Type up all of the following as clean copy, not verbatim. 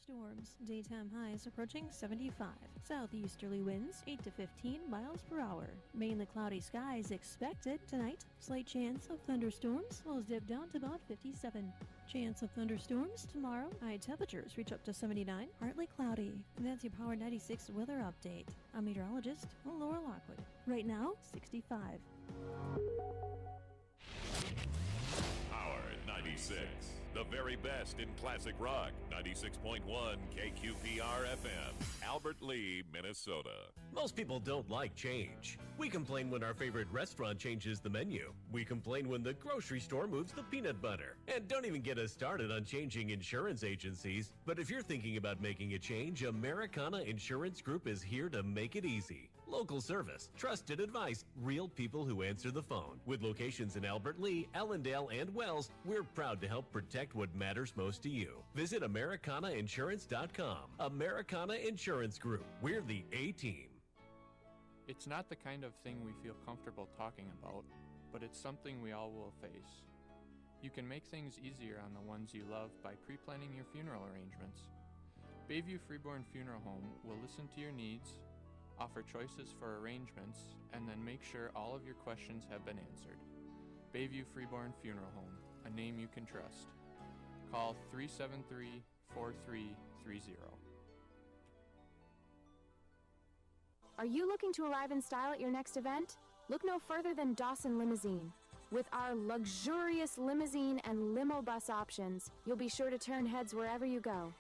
Thunderstorms. Daytime highs approaching 75. Southeasterly winds 8 to 15 miles per hour. Mainly cloudy skies expected tonight. Slight chance of thunderstorms. Lows dip down to about 57. Chance of thunderstorms tomorrow. High temperatures reach up to 79. Partly cloudy. That's your Power 96 weather update. I'm meteorologist Laura Lockwood. Right now, 65. Power 96. The very best in classic rock. 96.1 KQPR FM. Albert Lee, Minnesota. Most people don't like change. We complain when our favorite restaurant changes the menu. We complain when the grocery store moves the peanut butter. And don't even get us started on changing insurance agencies. But if you're thinking about making a change, Americana Insurance Group is here to make it easy. Local service, trusted advice, real people who answer the phone. With locations in Albert Lee, Ellendale, and Wells, we're proud to help protect what matters most to you. Visit AmericanaInsurance.com. Americana Insurance Group. We're the A-Team. It's not the kind of thing we feel comfortable talking about, but it's something we all will face. You can make things easier on the ones you love by pre-planning your funeral arrangements. Bayview Freeborn Funeral Home will listen to your needs, offer choices for arrangements, and then make sure all of your questions have been answered. Bayview Freeborn Funeral Home, a name you can trust. Call 373-4330. Are you looking to arrive in style at your next event? Look no further than Dawson Limousine. With our luxurious limousine and limo bus options, you'll be sure to turn heads wherever you go.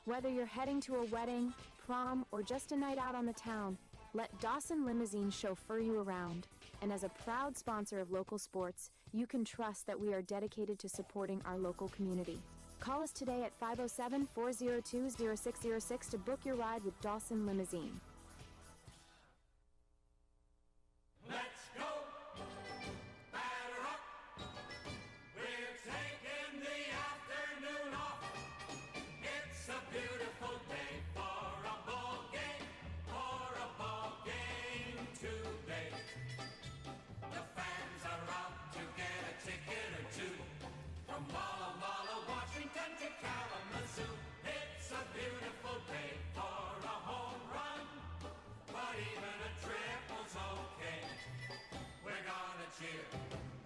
Whether you're heading to a wedding, prom, or just a night out on the town, let Dawson Limousine chauffeur you around. And as a proud sponsor of local sports, you can trust that we are dedicated to supporting our local community. Call us today at 507-402-0606 to book your ride with Dawson Limousine. Let's go! Batter up! We're taking the afternoon off. It's a beautiful day for a ball game today. The fans are out to get a ticket or two. From Walla Walla, Washington to Kalamazoo. It's a beautiful day for a home run. But even a triple's okay. We're gonna cheer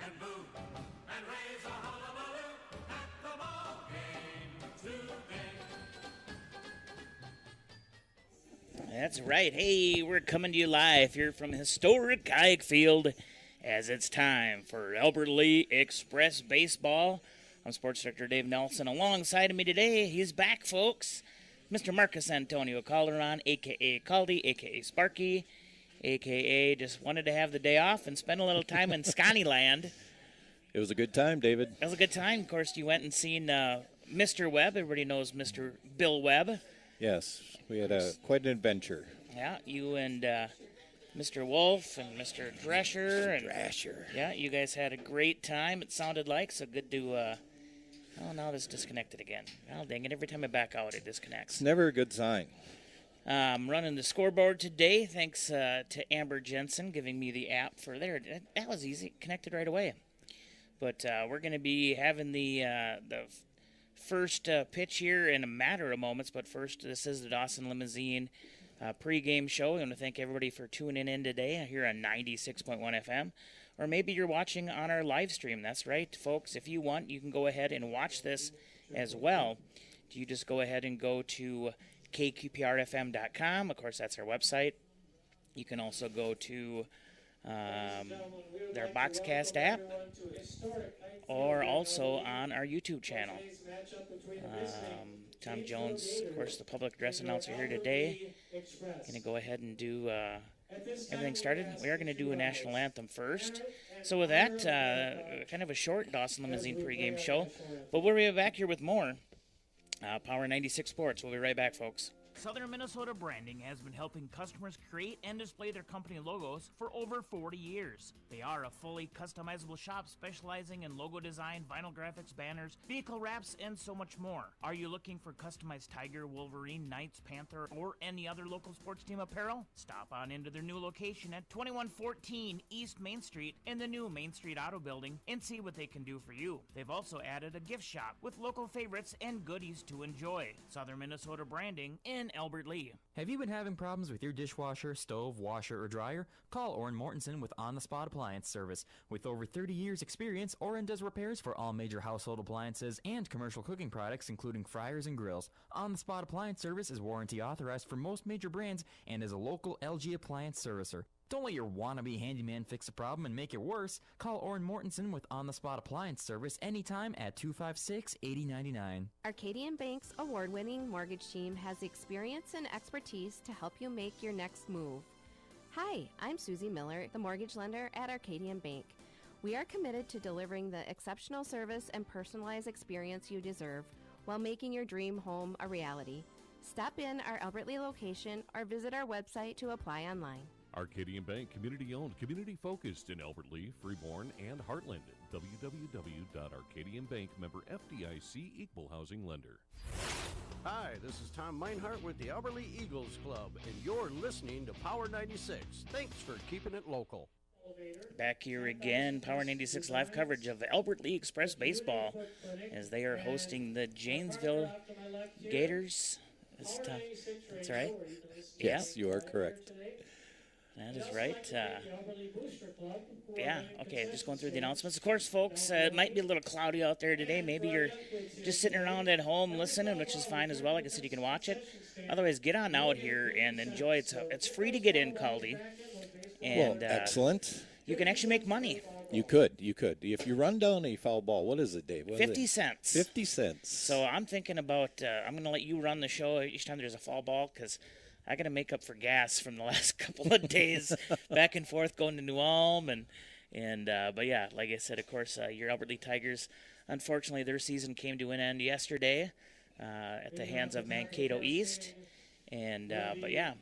and boo and raise a hullabaloo at the ball game today. That's right. Hey, we're coming to you live here from historic Guyek Field as it's time for Albert Lee Express Baseball. I'm Sports Director Dave Nelson. Alongside of me today, he's back, folks. Mr. Marcus Antonio Calderon, a.k.a. Caldy, a.k.a. Sparky, a.k.a. just wanted to have the day off and spend a little time in Scottyland. It was a good time, David. It was a good time. Of course, you went and seen Mr. Webb. Everybody knows Mr. Bill Webb. Yes, we had quite an adventure. Yeah, you and Mr. Wolf and Mr. Drescher. Drescher. Yeah, you guys had a great time, it sounded like. So good to... oh, now this disconnected again. Oh, dang it. Every time I back out, it disconnects. It's never a good sign. I'm running the scoreboard today, thanks to Amber Jensen giving me the app for there. That was easy. Connected right away. But we're going to be having the first pitch here in a matter of moments. But first, this is the Dawson Limousine pregame show. I want to thank everybody for tuning in today here on 96.1 FM. Or maybe you're watching on our live stream. That's right, folks. If you want, you can go ahead and watch this as well. You just go ahead and go to kqprfm.com. Of course, that's our website. You can also go to their Boxcast app or also on our YouTube channel. Tom Jones, of course, the public address announcer here today. Going to go ahead and do everything started. We are going to do a national anthem first. So with that, kind of a short Dawson Limousine pregame show. But we'll be back here with more Power 96 Sports. We'll be right back, folks. Southern Minnesota Branding has been helping customers create and display their company logos for over 40 years. They are a fully customizable shop specializing in logo design, vinyl graphics, banners, vehicle wraps, and so much more. Are you looking for customized Tiger, Wolverine, Knights, Panther, or any other local sports team apparel? Stop on into their new location at 2114 East Main Street in the new Main Street Auto Building and see what they can do for you. They've also added a gift shop with local favorites and goodies to enjoy. Southern Minnesota Branding in Albert Lee. Have you been having problems with your dishwasher, stove, washer, or dryer? Call Orrin Mortensen with On the Spot Appliance Service. With over 30 years experience, Orrin does repairs for all major household appliances and commercial cooking products, including fryers and grills. On the Spot Appliance Service is warranty authorized for most major brands and is a local LG appliance servicer. Don't let your wannabe handyman fix a problem and make it worse. Call Orrin Mortensen with On the Spot Appliance Service anytime at 256-8099. Arcadian Bank's award-winning mortgage team has the experience and expertise to help you make your next move. Hi, I'm Susie Miller, the mortgage lender at Arcadian Bank. We are committed to delivering the exceptional service and personalized experience you deserve while making your dream home a reality. Stop in our Albert Lee location or visit our website to apply online. Arcadian Bank, community-owned, community-focused in Albert Lee, Freeborn, and Heartland. www.arcadianbank, member FDIC, equal housing lender. Hi, this is Tom Meinhardt with the Albert Lee Eagles Club, and you're listening to Power 96. Thanks for keeping it local. Back here again, Power 96 live coverage of Albert Lee Express Baseball as they are hosting the Janesville Gators. That's right? Yes, you are correct. That is right. Yeah, okay, just going through the announcements. Of course, folks, it might be a little cloudy out there today. Maybe you're just sitting around at home listening, which is fine as well. Like I said, you can watch it. Otherwise, get on out here and enjoy it. It's free to get in, Caldy. And, well, excellent. You can actually make money. You could. If you run down a foul ball, what is it, Dave? 50 cents. 50 cents. So I'm thinking about, I'm going to let you run the show each time there's a foul ball because I got to make up for gas from the last couple of days back and forth going to New Ulm. But yeah, like I said, of course, your Albert Lee Tigers, unfortunately, their season came to an end yesterday at the hands of Mankato East. But yeah,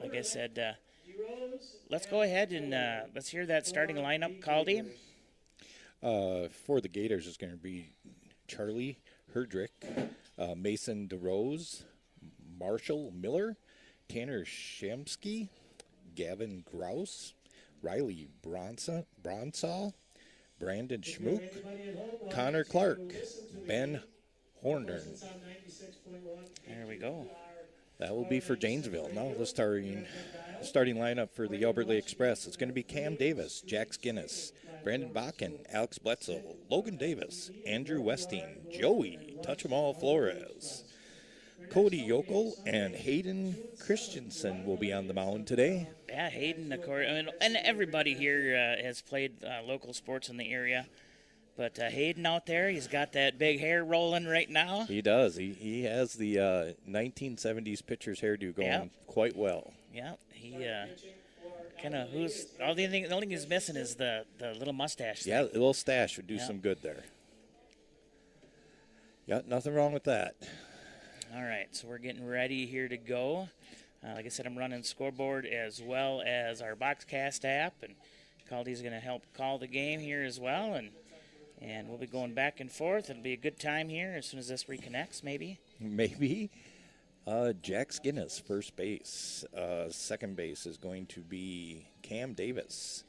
like I said, let's go ahead and let's hear that starting lineup, Caldy. For the Gators, it's going to be Charlie Herdrick, Mason DeRose, Marshall Miller, Tanner Shamsky, Gavin Grouse, Riley Bronsall, Brandon Schmook, Connor Clark, Ben Horner. There we go. That will be for Janesville. Now the starting lineup for the Albert Lee Express. It's going to be Cam Davis, Jax Guinness, Brandon Bakken, Alex Bledsoe, Logan Davis, Andrew Westing, Joey Touch-em-all Flores, Cody Yokel, and Hayden Christensen will be on the mound today. Yeah, Hayden, of course. And everybody here has played local sports in the area. But Hayden out there, he's got that big hair rolling right now. He does. He has the 1970s pitcher's hairdo going quite well. Yeah, he kind of the only thing he's missing is the little mustache. Yeah, a little stash would do some good there. Yeah, nothing wrong with that. All right, so we're getting ready here to go. Like I said, I'm running scoreboard as well as our Boxcast app, and Caldy's going to help call the game here as well, and we'll be going back and forth. It'll be a good time here as soon as this reconnects, maybe. Maybe. Jax Guinness, first base. Second base is going to be Cam Davis.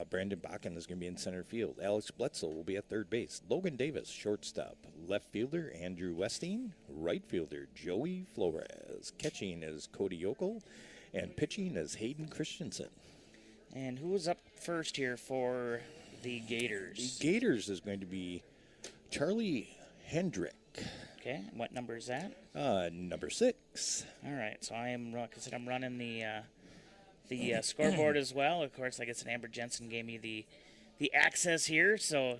Brandon Bakken is going to be in center field. Alex Bledsoe will be at third base. Logan Davis, shortstop. Left fielder, Andrew Westing. Right fielder, Joey Flores. Catching is Cody Yokel. And pitching is Hayden Christensen. And who's up first here for the Gators? The Gators is going to be Charlie Hendrick. Okay, what number is that? Number 6. All right, so I'm running the scoreboard as well. Of course, like I said, Amber Jensen gave me the access here, so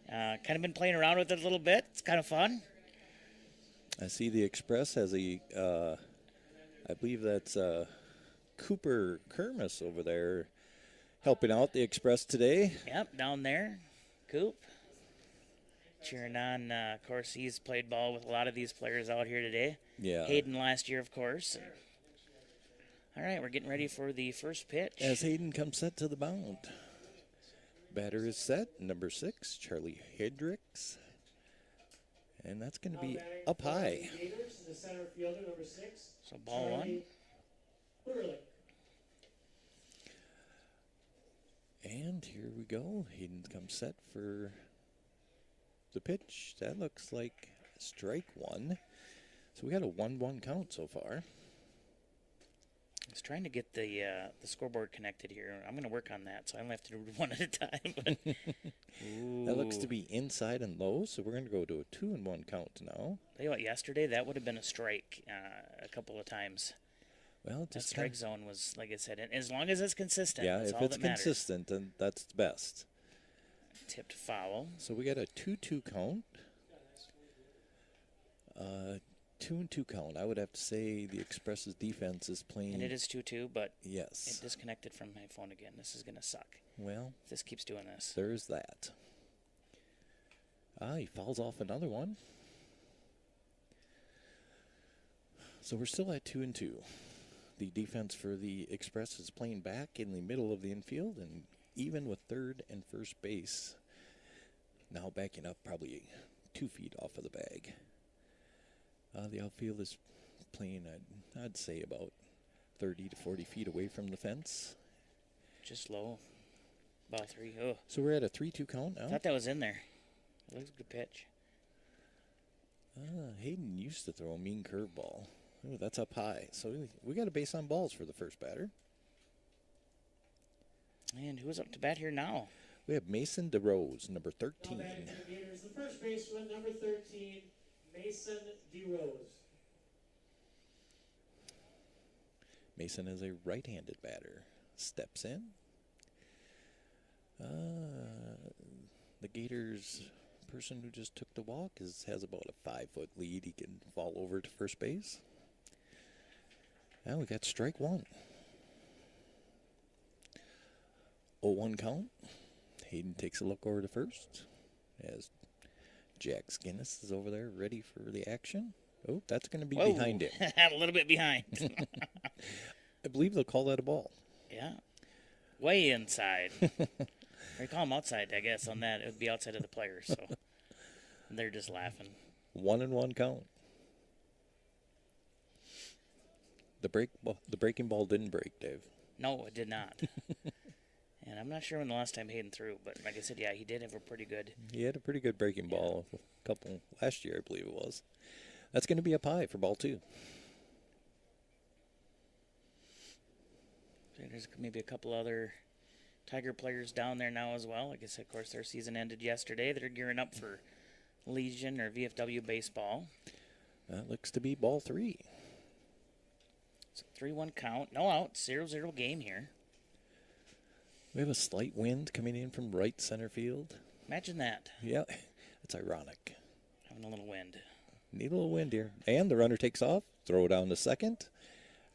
kind of been playing around with it a little bit. It's kind of fun. I see the Express has I believe that's Cooper Kermis over there helping out the Express today. Yep, down there, Coop. cheering on. Of course, he's played ball with a lot of these players out here today. Yeah. Hayden last year, of course. All right, we're getting ready for the first pitch. As Hayden comes set to the mound. Batter is set, number 6, Charlie Hendricks. And that's going to be up high. The center fielder, number 6. So ball one. And here we go. Hayden comes set for the pitch. That looks like strike one. So we got a 1-1 count so far. I was trying to get the scoreboard connected here. I'm going to work on that, so I only have to do one at a time. But that looks to be inside and low, so we're going to go to a 2-1 count now. Tell you what, yesterday that would have been a strike a couple of times. Well, the strike zone was, like I said, and as long as it's consistent, yeah, that's if all it's that matters. consistent, then that's the best. Tipped foul. So we got a 2-2 count. 2-2 count. I would have to say the Express's defense is playing. And it is 2-2, but yes, it disconnected from my phone again. This is going to suck. Well, if this keeps doing this. There's that. He fouls off another one. So we're still at 2-2. The defense for the Express is playing back in the middle of the infield and even with third and first base. Now backing up probably 2 feet off of the bag. The outfield is playing, I'd say, about 30 to 40 feet away from the fence. Just low. Ball 3. Oh. So we're at a 3-2 count now. I thought that was in there. It looks a good pitch. Hayden used to throw a mean curveball. Oh, that's up high. So we got a base on balls for the first batter. And who's up to bat here now? We have Mason DeRose, number 13. The first baseman, number 13, Mason DeRose. Mason is a right-handed batter. Steps in. The Gators person who just took the walk has about a 5-foot lead. He can fall over to first base. Now we got strike one. 0-1 count. Hayden takes a look over to first as Jack Skinnis is over there ready for the action. Oh, that's going to be behind him. A little bit behind. I believe they'll call that a ball. Yeah. Way inside. They call him outside, I guess, on that. It would be outside of the players, so they're just laughing. 1-1 count. The breaking ball didn't break, Dave. No, it did not. And I'm not sure when the last time Hayden threw, but like I said, yeah, he did have a pretty good. He had a pretty good breaking ball a couple last year, I believe it was. That's going to be up high for ball 2. There's maybe a couple other Tiger players down there now as well. Like I said, of course, their season ended yesterday. They're gearing up for Legion or VFW baseball. That looks to be ball 3. It's a 3-1 count. No out. 0-0 game here. We have a slight wind coming in from right center field. Imagine that. Yeah, it's ironic. Having a little wind. Need a little wind here. And the runner takes off. Throw down to second.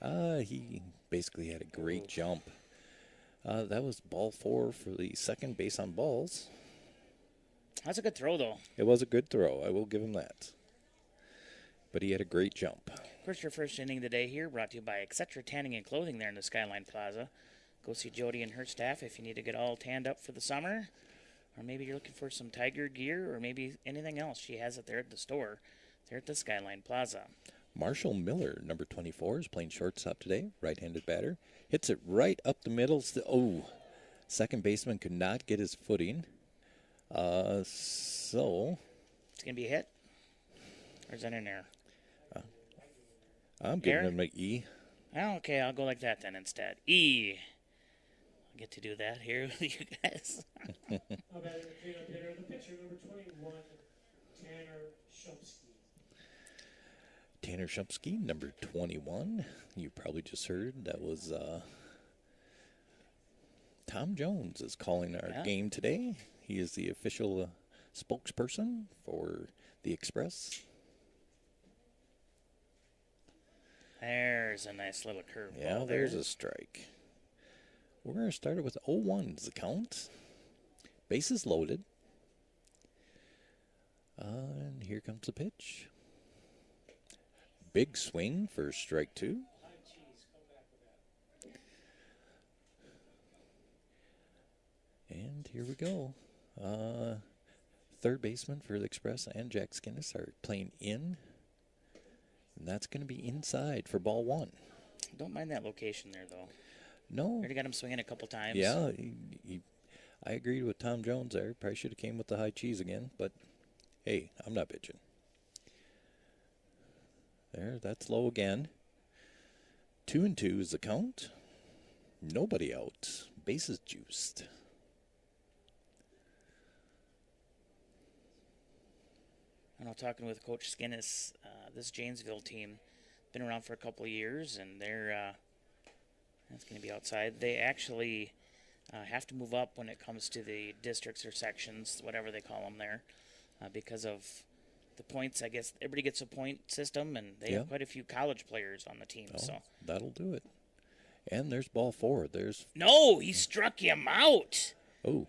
He basically had a great jump. That was ball 4 for the second base on balls. That's a good throw, though. It was a good throw. I will give him that. But he had a great jump. Of course, your first inning today here brought to you by Etc. Tanning and Clothing there in the Skyline Plaza. Go see Jody and her staff if you need to get all tanned up for the summer. Or maybe you're looking for some Tiger gear or maybe anything else. She has it there at the store. There at the Skyline Plaza. Marshall Miller, number 24, is playing shortstop today. Right-handed batter. Hits it right up the middle. Second baseman could not get his footing. So it's going to be a hit? Or is that an error? I'm giving him an E. Oh, okay, I'll go like that then instead. E. I get to do that here with you guys. The pitcher, number 21, Tanner Shumsky. Tanner Shumsky, number 21. You probably just heard that was Tom Jones is calling our game today. He is the official spokesperson for the Express. There's a nice little curveball. Yeah, there's a strike. We're going to start it with 0-1 as the count. Bases loaded. here comes the pitch. Big swing for strike 2. And here we go. Third baseman for the Express and Jack Skinnis are playing in. And that's going to be inside for ball 1. Don't mind that location there, though. No. Already got him swinging a couple times. Yeah, I agreed with Tom Jones there. Probably should have came with the high cheese again, but hey, I'm not bitching. There, that's low again. 2-2 is the count. Nobody out. Bases juiced. I know, talking with Coach Skinnis, this Janesville team been around for a couple of years, and they're that's going to be outside. They actually have to move up when it comes to the districts or sections, whatever they call them there, because of the points. I guess everybody gets a point system, and they have quite a few college players on the team. Oh, so that'll do it. And there's ball 4. No, he struck him out. Oh.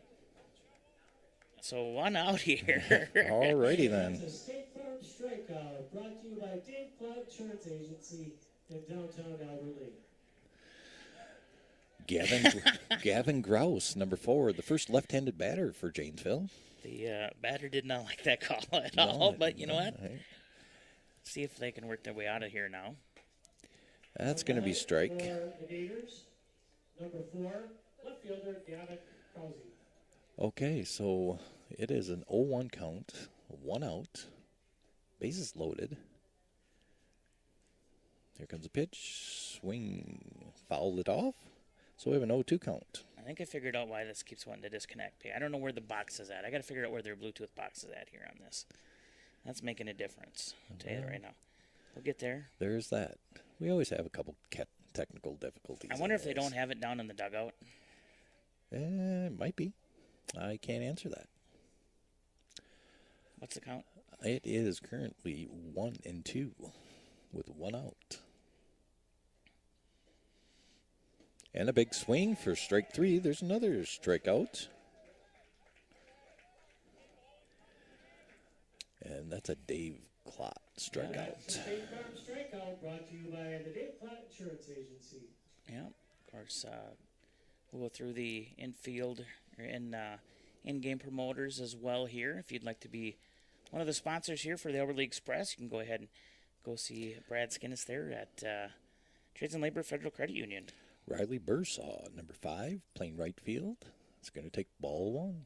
So 1 out here. Alrighty then. It's a State Farm strikeout brought to you by Dave Cloud Insurance Agency in downtown Albert Lea. Gavin Grouse, number 4, the first left-handed batter for Janesville. The batter did not like that call at all, but you know what? Right. See if they can work their way out of here now. That's going to be strike. For the Gators, number 4, left fielder Gavin Krause. Okay, so it is an 0-1 count, 1 out, bases loaded. Here comes a pitch, swing, fouled it off. So we have an 0-2 count. I think I figured out why this keeps wanting to disconnect. I don't know where the box is at. I got to figure out where their Bluetooth box is at here on this. That's making a difference. I'll tell you that right now. We'll get there. There's that. We always have a couple technical difficulties. I wonder if they don't have it down in the dugout. Might be. I can't answer that. What's the count? It is currently 1-2 with 1 out. And a big swing for strike 3. There's another strikeout. And that's a Dave Clott strikeout. State Farm strikeout brought to you by the Dave Cloud Insurance Agency. Yeah, of course. We'll go through the infield or in-game promoters as well here. If you'd like to be one of the sponsors here for the Albert Lea Express, you can go ahead and go see Brad Skinnis there at Trades and Labor Federal Credit Union. Riley Bursaw, number 5, playing right field. It's going to take ball 1.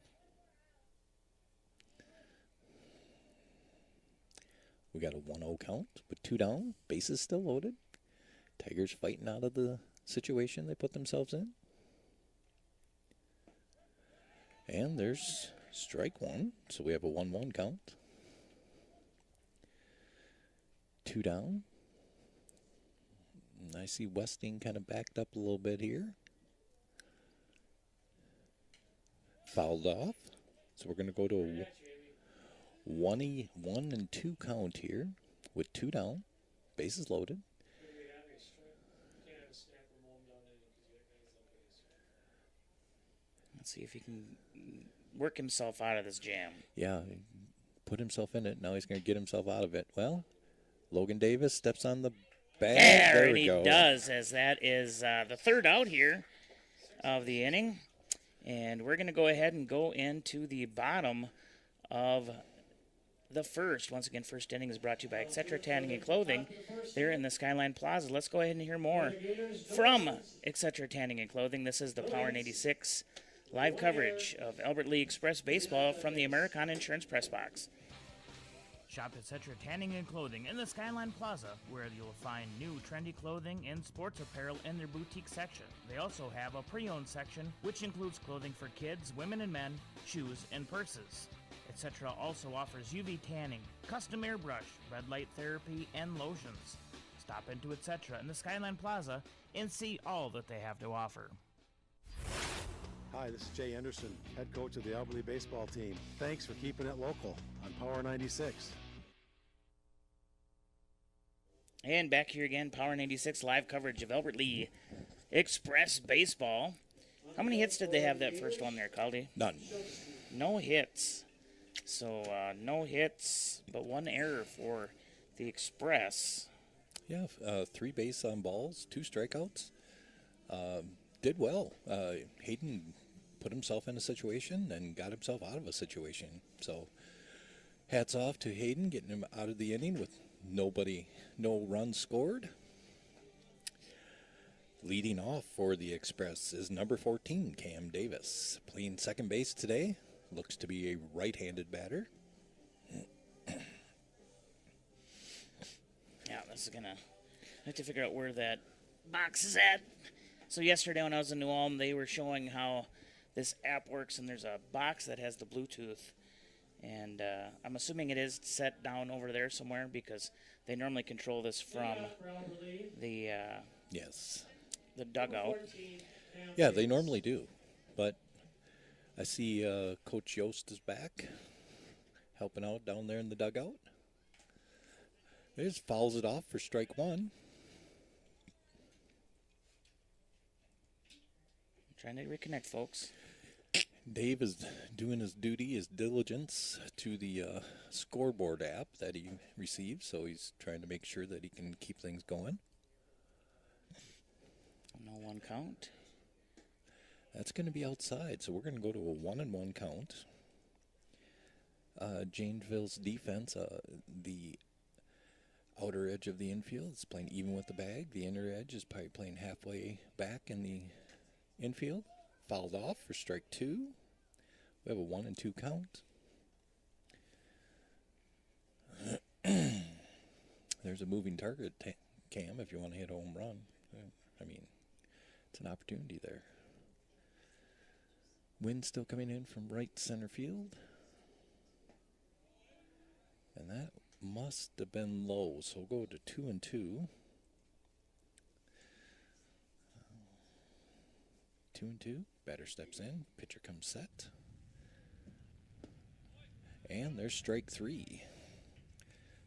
We got a 1-0 count with 2 down. Bases still loaded. Tigers fighting out of the situation they put themselves in. And there's strike 1, so we have a 1-1 count. 2 down. And I see Westing kind of backed up a little bit here. Fouled off. So we're going to go to a 1-2 count here with 2 down. Bases loaded. Let's see if he can work himself out of this jam. Yeah, put himself in it. Now he's going to get himself out of it. Well, Logan Davis steps on the bag. Yeah, there and we he go. does, as that is the 3rd out here of the inning. And we're going to go ahead and go into the bottom of the 1st. Once again, 1st inning is brought to you by Etc. Tanning and Clothing. They're in the Skyline Plaza. Let's go ahead and hear more from Etc. Tanning and Clothing. This is the Power 96 live coverage of Albert Lea Express baseball from the Americana Insurance Press Box. Shop Etc. Tanning and Clothing in the Skyline Plaza, where you'll find new trendy clothing and sports apparel in their boutique section. They also have a pre-owned section, which includes clothing for kids, women and men, shoes, and purses. Etc. also offers UV tanning, custom airbrush, red light therapy, and lotions. Stop into Etc. in the Skyline Plaza and see all that they have to offer. Hi, this is Jay Anderson, head coach of the Albert Lea baseball team. Thanks for keeping it local on Power 96. And back here again, Power 96 live coverage of Albert Lea Express baseball. How many hits did they have that first one there, Caldy? None. No hits. So no hits, but one error for the Express. Yeah, 3 base on balls, 2 strikeouts. Did well. Hayden put himself in a situation and got himself out of a situation. So hats off to Hayden getting him out of the inning with no runs scored. Leading off for the Express is number 14, Cam Davis. Playing second base today. Looks to be a right-handed batter. Yeah, this is gonna have to figure out where that box is at. So yesterday when I was in New Ulm, they were showing how this app works, and there's a box that has the Bluetooth. And I'm assuming it is set down over there somewhere because they normally control this from the Yes. the dugout. Yeah, they normally do. But I see Coach Yost is back, helping out down there in the dugout. He just fouls it off for strike 1. Trying to reconnect, folks. Dave is doing his duty, his diligence to the scoreboard app that he received, so he's trying to make sure that he can keep things going. No 1 count. That's going to be outside, so we're going to go to a 1-1 count. Janesville's defense, the outer edge of the infield is playing even with the bag. The inner edge is probably playing halfway back in the infield. Fouled off for strike 2. We have a 1-2 count. There's a moving target, Cam, if you want to hit a home run. I mean, it's an opportunity there. Wind still coming in from right center field. And that must have been low, so we'll go to 2-2. 2-2. Batter steps in. Pitcher comes set. And there's strike 3.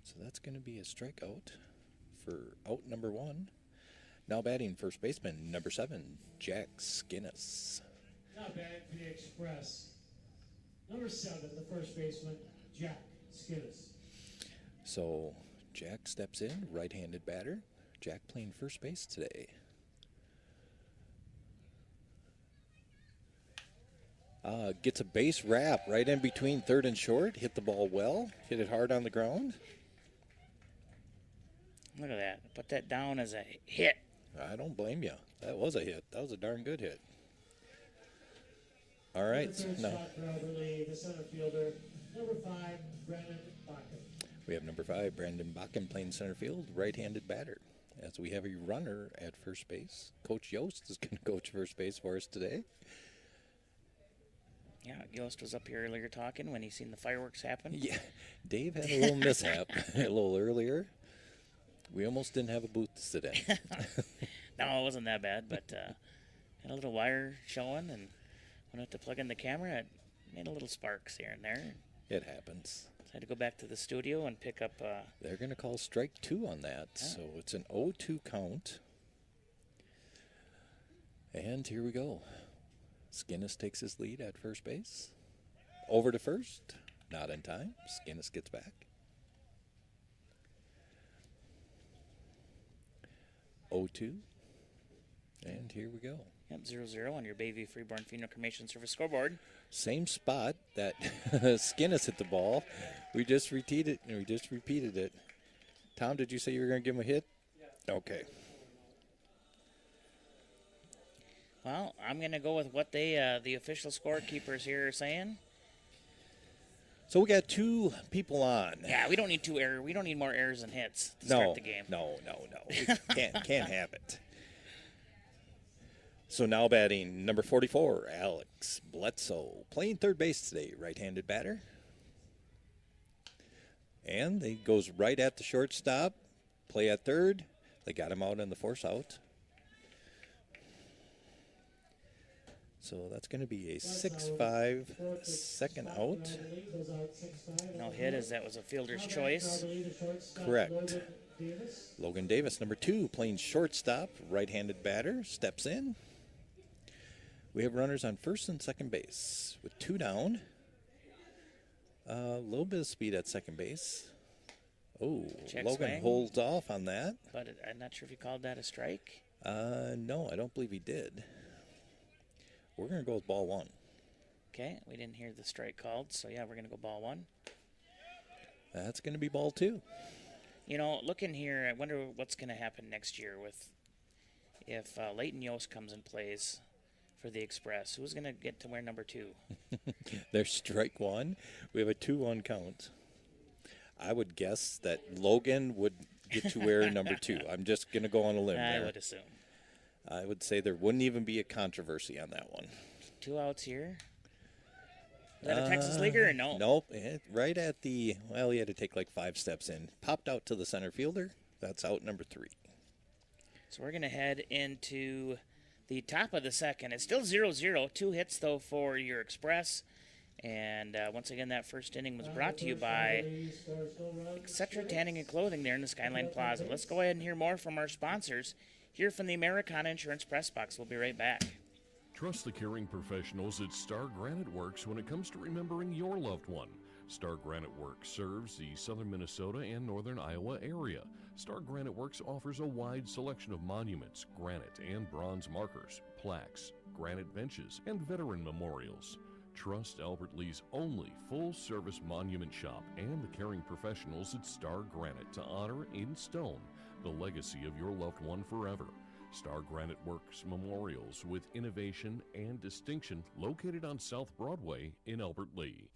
So that's going to be a strikeout for out number 1. Now batting first baseman, number 7, Jack Skinnis. Now batting for the Express, number 7, the first baseman, Jack Skinnis. So Jack steps in, right-handed batter. Jack playing first base today. Gets a base wrap right in between third and short. Hit the ball well. Hit it hard on the ground. Look at that. Put that down as a hit. I don't blame you. That was a hit. That was a darn good hit. All right. The third Now spot for Alberley, the center fielder, number 5, Brandon Bakken. we have number 5, Brandon Bakken playing center field, right-handed batter. As we have a runner at first base. Coach Yost is going to coach first base for us today. Yeah, Yost was up here earlier talking when he seen the fireworks happen. Yeah, Dave had a little mishap a little earlier. We almost didn't have a booth to sit in. No, it wasn't that bad, but had a little wire showing, and when I went to plug in the camera, it made a little sparks here and there. It happens. So I had to go back to the studio and pick up. They're going to call strike 2 on that, so it's an 0-2 count. And here we go. Skinnis takes his lead at first base. Over to first. Not in time. Skinnis gets back. 0-2. And here we go. Yep, 0-0 on your Bayview Freeborn Funeral Cremation Service scoreboard. Same spot that Skinnis hit the ball. We just repeated it. Tom, did you say you were going to give him a hit? Yeah. Okay. Well, I'm going to go with what the official scorekeepers here are saying. So we got 2 people on. Yeah, we don't need 2 errors. We don't need more errors than hits to start the game. No. We can't have it. So now batting number 44, Alex Bledsoe. Playing third base today, right-handed batter. And he goes right at the shortstop. Play at third. They got him out in the force out. So that's going to be a 6-5 second out. No hit as that was a fielder's choice. Correct. Logan Davis, number 2, playing shortstop, right-handed batter, steps in. We have runners on first and second base with 2 down. A little bit of speed at second base. Oh, Check Logan swing. holds off on that. But I'm not sure if he called that a strike. No, I don't believe he did. We're going to go with ball one. Okay, we didn't hear the strike called, so yeah, we're going to go ball one. That's going to be ball two. You know, looking here, I wonder what's going to happen next year with if Leighton Yost comes and plays for the Express. Who's going to get to wear number 2? There's strike one. We have a 2-1 count. I would guess that Logan would get to wear number 2. I'm just going to go on a limb there. I would assume. I would say there wouldn't even be a controversy on that one. 2 outs here. Is that a Texas leaguer or no? Nope. Right at the, well, he had to take like 5 steps in. Popped out to the center fielder. That's out number 3. So we're going to head into the top of the second. It's still 0-0. 2 hits, though, for your Express. And once again, that first inning was brought to you by Etc. Tanning and Clothing there in the Skyline Plaza. Let's go ahead and hear more from our sponsors here from the Americana Insurance Press Box. We'll be right back. Trust the caring professionals at Star Granite Works when it comes to remembering your loved one. Star Granite Works serves the southern Minnesota and northern Iowa area. Star Granite Works offers a wide selection of monuments, granite and bronze markers, plaques, granite benches, and veteran memorials. Trust Albert Lee's only full-service monument shop and the caring professionals at Star Granite to honor in stone the legacy of your loved one forever. Star Granite Works Memorials with innovation and distinction located on South Broadway in Albert Lea.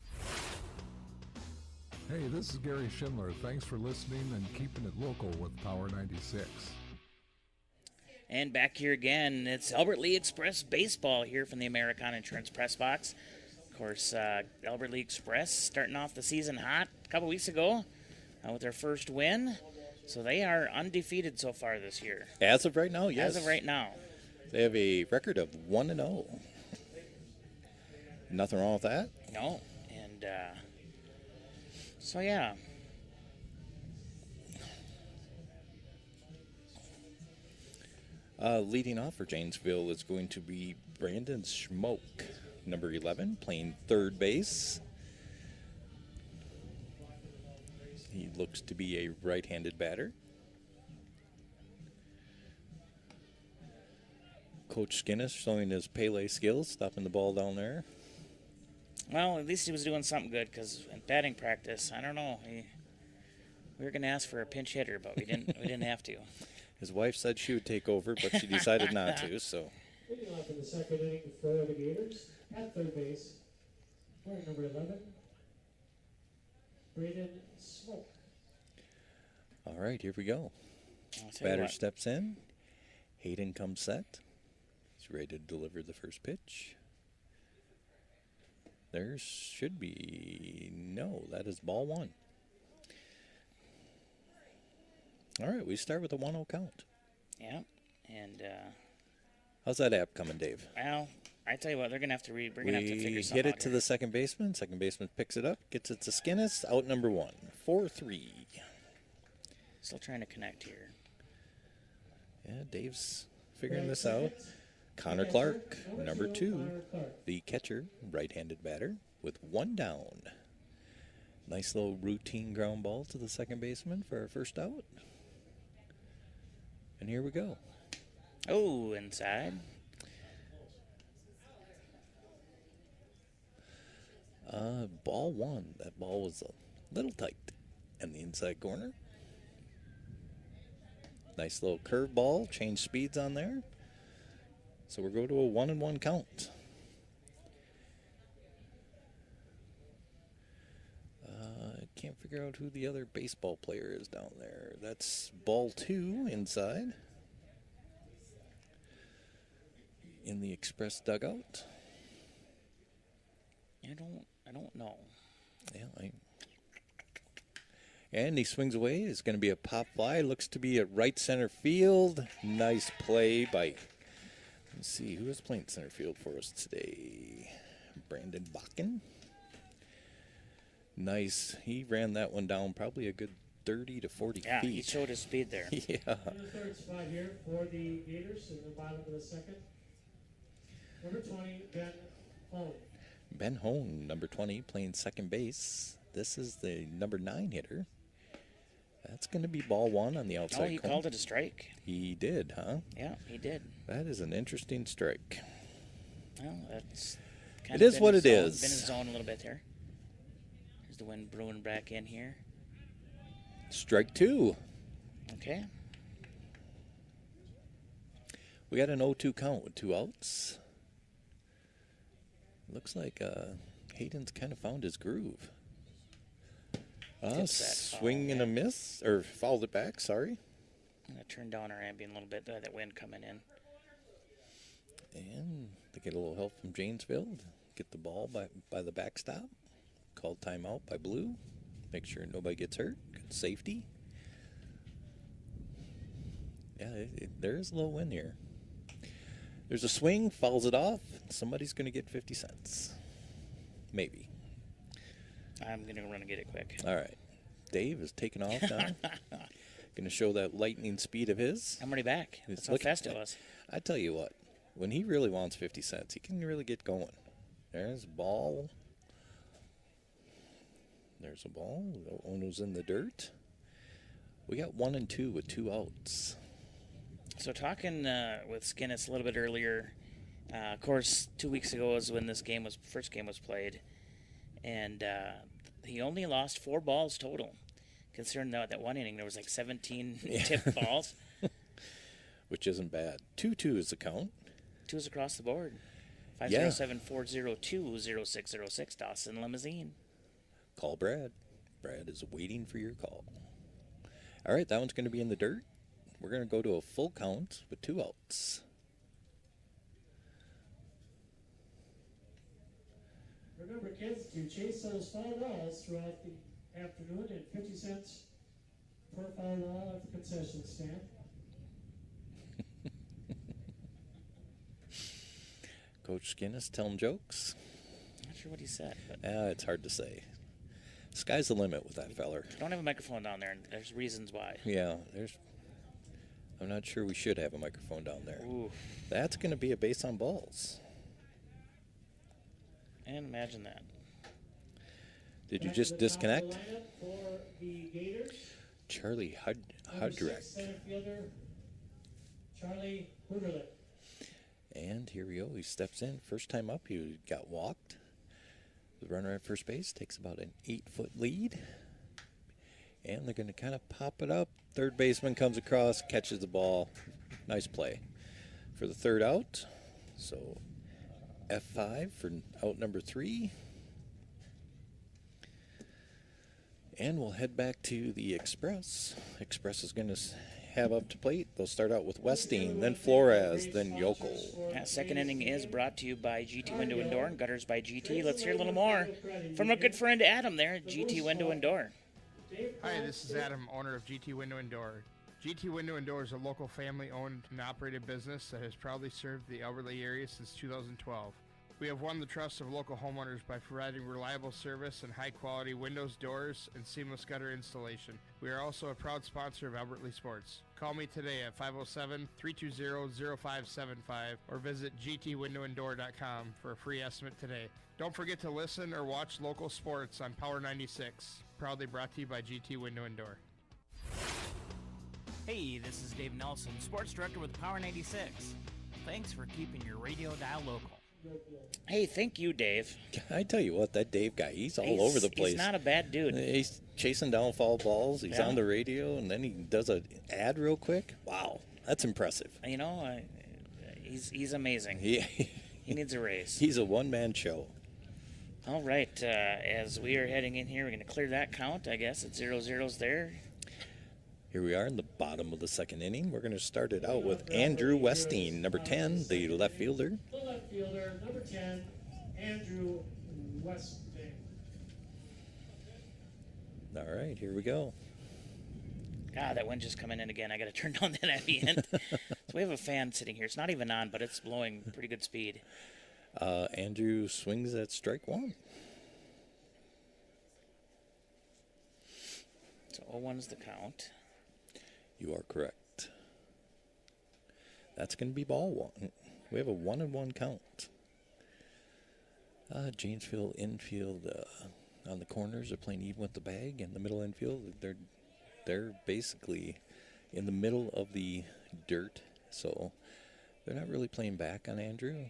Hey, this is Gary Schindler. Thanks for listening and keeping it local with Power 96. And back here again, it's Albert Lea Express Baseball here from the Americana Insurance Press Box. Of course, Albert Lea Express starting off the season hot a couple weeks ago with their first win. So they are undefeated so far this year. As of right now, yes. As of right now. They have a record of 1-0. Nothing wrong with that. No. And so, yeah. Leading off for Janesville is going to be Brandon Schmoke, number 11, playing third base. He looks to be a right-handed batter. Coach Skinnis showing his Pele skills, stopping the ball down there. Well, at least he was doing something good because in batting practice, I don't know. We were going to ask for a pinch hitter, but we didn't have to. His wife said she would take over, but she decided not to, so. Leading off in the second inning for the Gators, at third base, player number 11, Braden Smoke. All right, here we go. I'll tell you Batter what. steps in. Hayden comes set. He's ready to deliver the first pitch. There should be, no, that is ball one. All right, we start with a 1-0 count. Yeah, and how's that app coming, Dave? well, I tell you what, they're gonna have to we're gonna have to figure We something hit out it to here. the second baseman. Second baseman picks it up, gets it to Skinnis. Out number 1. 4-3. Still trying to connect here. Yeah, Dave's figuring this out. Connor Clark, number 2, the catcher, right-handed batter, with 1 down. Nice little routine ground ball to the second baseman for our first out. And here we go. Oh, inside. Ball 1. That ball was a little tight in the inside corner. Nice little curve ball. Change speeds on there. So we'll go to a 1-1 count. Can't figure out who the other baseball player is down there. That's ball 2 inside. In the Express dugout. I don't know. Yeah, and he swings away. It's going to be a pop fly. Looks to be at right center field. Nice play by, let's see, who is playing center field for us today? Brandon Bakken. Nice. He ran that one down probably a good 30 to 40 Yeah, feet. he showed his speed there. Yeah. In the third spot here for the Gators in the bottom of the second, number 20, Ben Holm. Ben Hone, number 20, playing second base. This is the number 9 hitter. That's going to be ball 1 on the outside. Oh, he called it a strike. He did, huh? Yeah, he did. That is an interesting strike. Well, that's it is what it is. Been in his zone a little bit there. There's the wind brewing back in here. Strike 2. Okay. We got an 0-2 count with 2 outs. Looks like Hayden's kind of found his groove. Swing and a miss, or fouled it back, sorry. I'm going to turn down our ambient a little bit, that wind coming in. And they get a little help from Janesville. Get the ball by the backstop. Called timeout by Blue. Make sure nobody gets hurt. Good safety. Yeah, there is a little wind here. There's a swing, fouls it off. Somebody's going to get 50 cents. Maybe. I'm going to run and get it quick. All right. Dave is taking off now. Going to show that lightning speed of his. I'm already back. That's how fast it was. I tell you what, when he really wants 50 cents, he can really get going. There's a ball. There's a ball. Ono's in the dirt. We got 1 and 2 with 2 outs. So talking with Skinnis a little bit earlier, of course, 2 weeks ago was when this first game was played, and he only lost 4 balls total. Considering that one inning there was like 17 tipped balls, which isn't bad. 2-2 is the count. 2s across the board. 507-402-0606 Dawson Limousine. Call Brad. Brad is waiting for your call. All right, that one's going to be in the dirt. We're going to go to a full count with 2 outs. Remember, kids, to chase those foul balls throughout the afternoon and 50 cents per foul ball at the concession stand. Coach Skinnis telling jokes. Not sure what he said, but it's hard to say. Sky's the limit with that feller. I don't have a microphone down there, and there's reasons why. Yeah, I'm not sure we should have a microphone down there. Ooh. That's going to be a base on balls. And imagine that. Did you just disconnect? For the Gators, Charlie Hudrick. Center fielder Charlie Hudrick. And here we go. He steps in. First time up, he got walked. The runner at first base takes about an 8-foot lead. And they're going to kind of pop it up. Third baseman comes across, catches the ball. Nice play for the third out. So F5 for out number 3. And we'll head back to the Express. Express is going to have up to plate. They'll start out with Westing, then Flores, then Yokel. Second inning is brought to you by GT Window and Door and Gutters by GT. Let's hear a little more from our good friend Adam there at GT Window and Door. Hi, this is Adam, owner of GT Window and Door. GT Window and Door is a local family-owned and operated business that has proudly served the Alberley area since 2012. We have won the trust of local homeowners by providing reliable service and high-quality windows, doors, and seamless gutter installation. We are also a proud sponsor of Albertley Sports. Call me today at 507-320-0575 or visit gtwindowanddoor.com for a free estimate today. Don't forget to listen or watch local sports on Power 96. Proudly brought to you by GT Window and Door. Hey, this is Dave Nelson, Sports Director with Power 96. Thanks for keeping your radio dial local. Hey, thank you, Dave. I tell you what, that Dave guy, he's all over the place. He's not a bad dude. He's chasing down foul balls. He's on the radio, and then he does an ad real quick. Wow, that's impressive. You know, he's amazing. He needs a raise. He's a one-man show. All right, as we are heading in here, we're going to clear that count, I guess. It's 0-0's there. Here we are in the bottom of the second inning. We're going to start it out with Andrew Westing, number 10, the left fielder. The left fielder, number 10, Andrew Westing. All right, here we go. God, that wind just coming in again. I got to turn down that ambient. So we have a fan sitting here. It's not even on, but it's blowing pretty good speed. Andrew swings at strike 1. So 0-1's the count. You are correct. That's going to be ball 1. We have a 1-1 count. Janesville infield on the corners are playing even with the bag, and the middle infield they're basically in the middle of the dirt, so they're not really playing back on Andrew.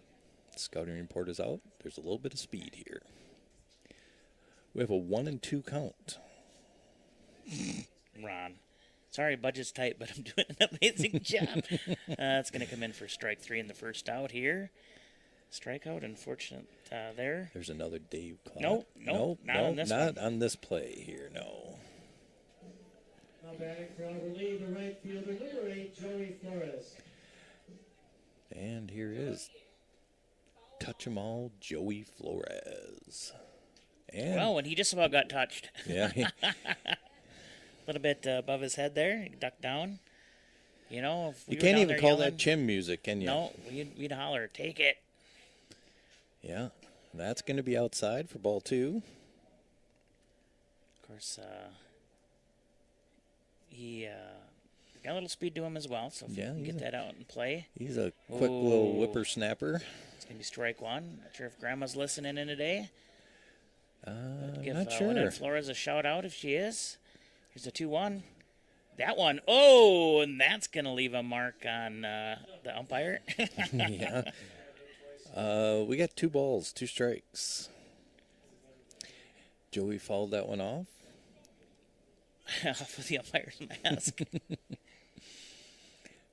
Scouting report is out. There's a little bit of speed here. We have a 1-2 count. Ron. Sorry, budget's tight, but I'm doing an amazing job. It's going to come in for strike 3 in the first out here. Strikeout, unfortunate there. There's another Dave clock. Nope, not on this not one. on this play here, no. Now batting for Albert Lee, the right fielder, number 8, Joey Flores. And here is touch 'em all, Joey Flores. And Well, when he just about got touched. Yeah. A little bit above his head there. He ducked down. You know, if we you were can't down even there call yelling, that chin music, can you? No, we'd holler, take it. Yeah, that's going to be outside for ball 2. Of course, he got a little speed to him as well, so if Yeah, he can get that out and play. He's a quick little whippersnapper. It's going to be strike 1. Not sure if Grandma's listening in today. Give not sure. Winnet Flores a shout out if she is. Here's a 2-1. That one, oh, and that's going to leave a mark on the umpire. Yeah. We got 2 balls, 2 strikes. Joey fouled that one off. Off of the umpire's mask.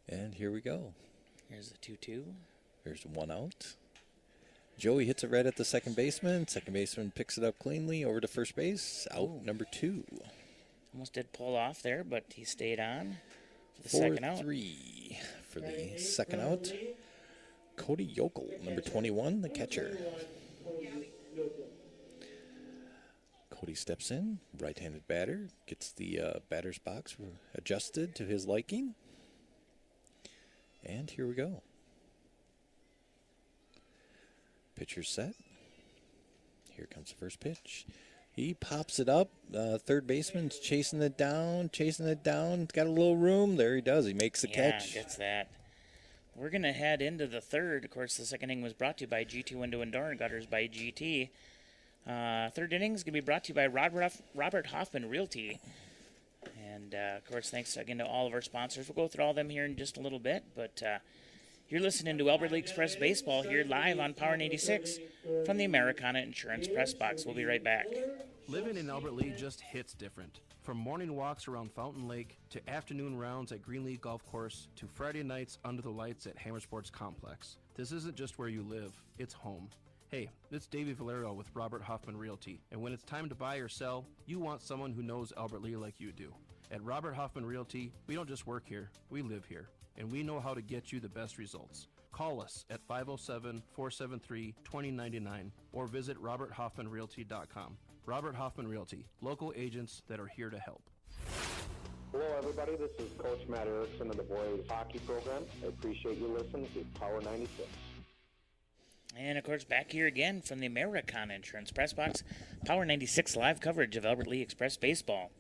And here we go. Here's the 2-2. There's 1 out. Joey hits it right at the second baseman. Second baseman picks it up cleanly over to first base. Out number 2. Almost did pull off there, but he stayed on for the second out. 4-3 for the second out. Cody Yokel, number 21, the catcher. Cody steps in, right-handed batter, gets the batter's box adjusted to his liking. And here we go. Pitcher set. Here comes the first pitch. He pops it up. Third baseman's chasing it down. Got a little room. There he does. He makes the catch. Yeah, gets that. We're going to head into the third. Of course, the second inning was brought to you by GT Window and Door and Gutters by GT. Third inning is going to be brought to you by Robert Hoffman Realty. And, of course, thanks again to all of our sponsors. We'll go through all of them here in just a little bit. But you're listening to Elberly Express Baseball here live on Power 86 from the Americana Insurance Press Box. We'll be right back. Living in Albert Lee just hits different. From morning walks around Fountain Lake to afternoon rounds at Greenlee Golf Course to Friday nights under the lights at Hammer Sports Complex. This isn't just where you live, it's home. Hey, it's Davey Valero with Robert Hoffman Realty, and when it's time to buy or sell, you want someone who knows Albert Lee like you do. At Robert Hoffman Realty, we don't just work here, we live here, and we know how to get you the best results. Call us at 507-473-2099 or visit roberthoffmanrealty.com. Robert Hoffman Realty, local agents that are here to help. Hello, everybody. This is Coach Matt Erickson of the boys hockey program. I appreciate you listening to Power 96. And, of course, back here again from the Americana Insurance Press Box, Power 96 live coverage of Albert Lee Express Baseball.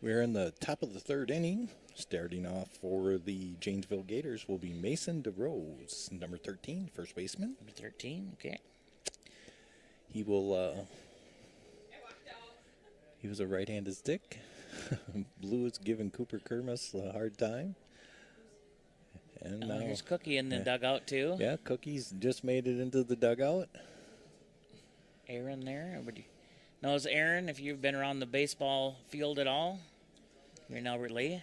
We're in the top of the third inning. Starting off for the Janesville Gators will be Mason DeRose, number 13, first baseman. Number 13, okay. He will, he was a right-handed stick. Blue is giving Cooper Kermis a hard time. And now There's Cookie in the dugout, too. Yeah, Cookie's just made it into the dugout. Aaron there. Knows Aaron, if you've been around the baseball field at all, you're in Albert Lee.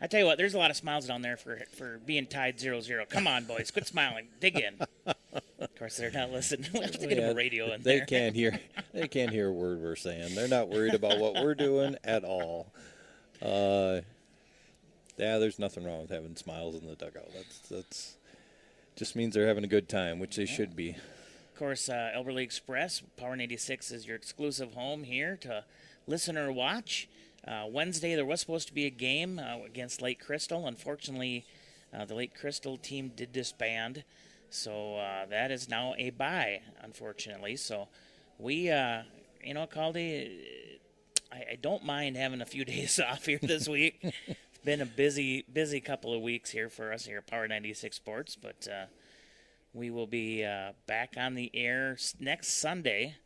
I tell you what, there's a lot of smiles down there for being tied 0-0. Come on, boys, quit smiling. Dig in. Of course, they're not listening. We'll have to get them a radio in there. They can't hear. They can't hear a word we're saying. They're not worried about what we're doing at all. Yeah, there's nothing wrong with having smiles in the dugout. That's just means they're having a good time, which they should be. Of course, Albert Lee Express, Power 86 is your exclusive home here to listen or watch. Wednesday, there was supposed to be a game against Lake Crystal. Unfortunately, the Lake Crystal team did disband, so that is now a bye, unfortunately. So we, Caldy, I don't mind having a few days off here this week. It's been a busy couple of weeks here for us here at Power 96 Sports, but We will be back on the air next Sunday.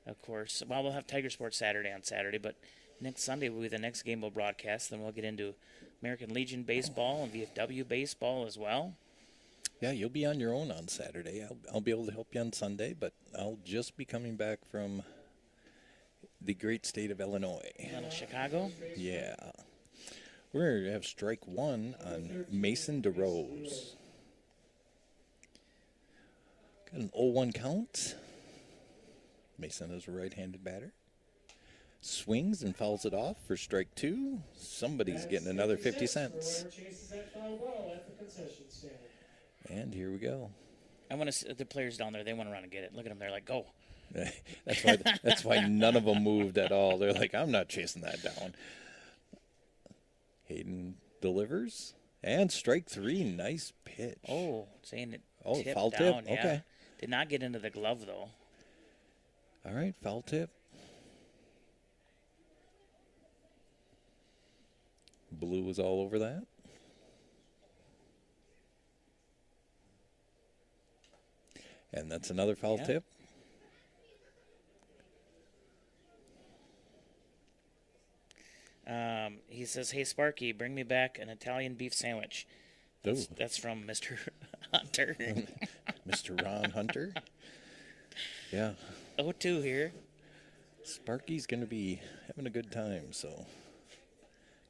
Of course, well, we'll have Tiger Sports Saturday on Saturday, but next Sunday will be the next game we'll broadcast. Then we'll get into American Legion baseball and VFW baseball as well. Yeah, you'll be on your own on Saturday. I'll be able to help you on Sunday, but I'll just be coming back from the great state of Illinois. Chicago? Yeah. We're going to have strike one on Mason DeRose. Got an 0-1 count. Mason is a right-handed batter. Swings and fouls it off for strike two. Somebody's getting another 50 cents. And here we go. I want to see the players down there. They want to run and get it. Look at them. They're like, go. That's why none of them moved at all. They're like, I'm not chasing that down. Hayden delivers. And strike three. Nice pitch. Oh, saying it. Oh, tipped foul down. tip. Okay. Yeah. Did not get into the glove, though. All right, foul tip. Blue was all over that. And that's another foul tip. He says, hey, Sparky, bring me back an Italian beef sandwich. That's from Mr. Hunter. Mr. Ron Hunter. Yeah. 0-2 here. Sparky's going to be having a good time, so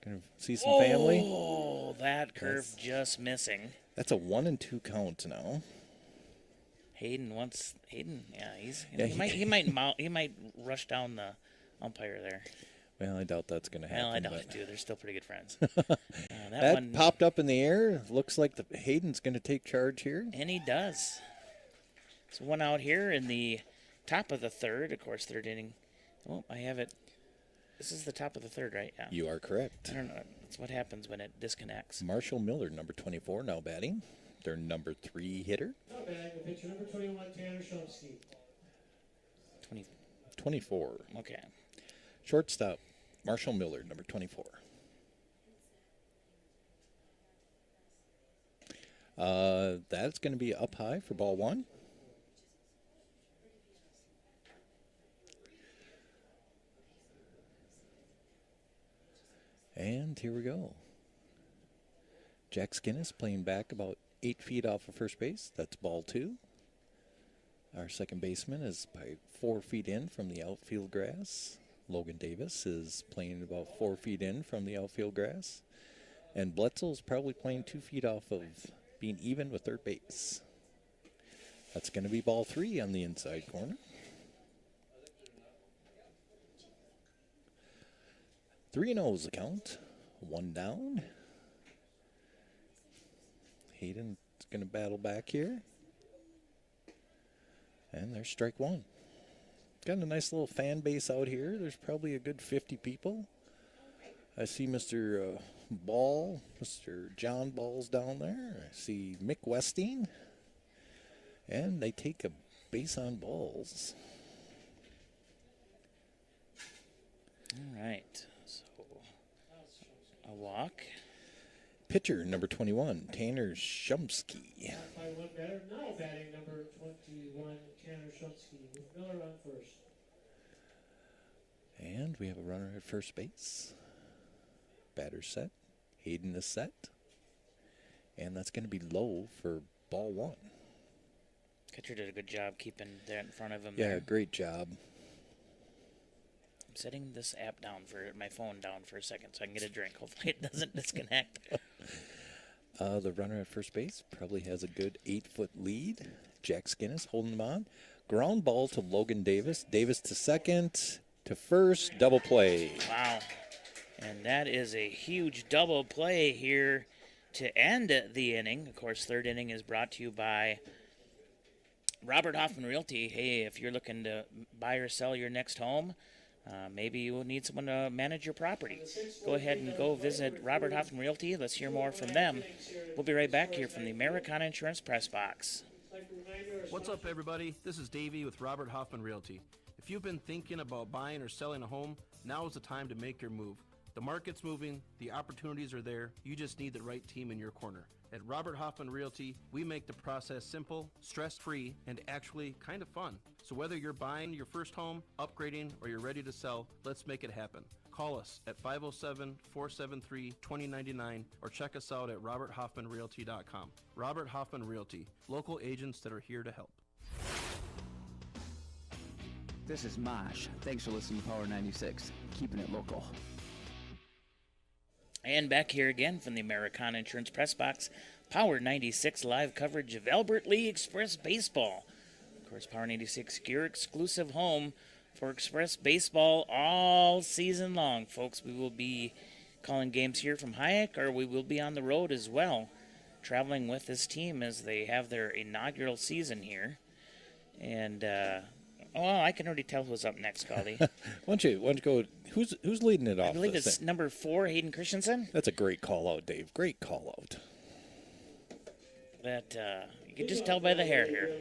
going to see some family. Oh, that curve just missing. That's a 1-2 count now. Hayden, yeah, he might rush down the umpire there. Well, I doubt that's going to happen. Well, I doubt it too. They're still pretty good friends. That one popped up in the air. Looks like Hayden's going to take charge here. And he does. So one out here in the top of the third. Of course, third inning. Oh, I have it. This is the top of the third, right? Yeah. You are correct. I don't know. That's what happens when it disconnects. Marshall Miller, number 24, now batting. Their number 3 hitter. Now batting the pitcher, number 21, Tanner Shumsky. 24. Okay. Shortstop, Marshall Miller, number 24. That's going to be up high for ball one. And here we go. Jack Skinnis playing back about 8 feet off of first base. That's ball two. Our second baseman is by 4 feet in from the outfield grass. Logan Davis is playing about 4 feet in from the outfield grass. And Bledsoe's probably playing 2 feet off of being even with third base. That's going to be ball three on the inside corner. 3-0 is the count. One down. Hayden's going to battle back here. And there's strike one. Got a nice little fan base out here. There's probably a good 50 people. I see Mr. Ball, Mr. John Ball's down there. I see Mick Westing. And they take a base on balls. All right. So a walk. Pitcher, number 21, Tanner Shumsky. By one batter, now batting number 21, Tanner Shumsky, with Miller on first. And we have a runner at first base. Batter set. Hayden is set. And that's going to be low for ball one. Catcher did a good job keeping that in front of him. Yeah, there. great job. I'm setting this app down my phone down for a second so I can get a drink. Hopefully it doesn't disconnect. The runner at first base probably has a good 8-foot lead. Jack Skinnis holding him on. Ground ball to Logan Davis. Davis to second, to first, double play. Wow. And that is a huge double play here to end the inning. Of course, third inning is brought to you by Robert Hoffman Realty. Hey, if you're looking to buy or sell your next home, maybe you will need someone to manage your property. Go ahead and go visit Robert Hoffman Realty. Let's hear more from them. We'll be right back here from the Americana Insurance Press Box. What's up, everybody? This is Davey with Robert Hoffman Realty. If you've been thinking about buying or selling a home, now is the time to make your move. The market's moving, the opportunities are there, you just need the right team in your corner. At Robert Hoffman Realty, we make the process simple, stress-free, and actually kind of fun. So whether you're buying your first home, upgrading, or you're ready to sell, let's make it happen. Call us at 507-473-2099 or check us out at roberthoffmanrealty.com. Robert Hoffman Realty, local agents that are here to help. This is Mosh. Thanks for listening to Power 96, keeping it local. And back here again from the Americana Insurance Press Box, Power 96 live coverage of Albert Lee Express Baseball. Of course, Power 96, your exclusive home for Express Baseball all season long. Folks, we will be calling games here from Hayek, or we will be on the road as well, traveling with this team as they have their inaugural season here. And, I can already tell who's up next, Scotty. Why don't you go? Who's leading it off? I believe it's number 4, Hayden Christensen. That's a great call out, Dave. Great call out. That you can just tell by the hair here.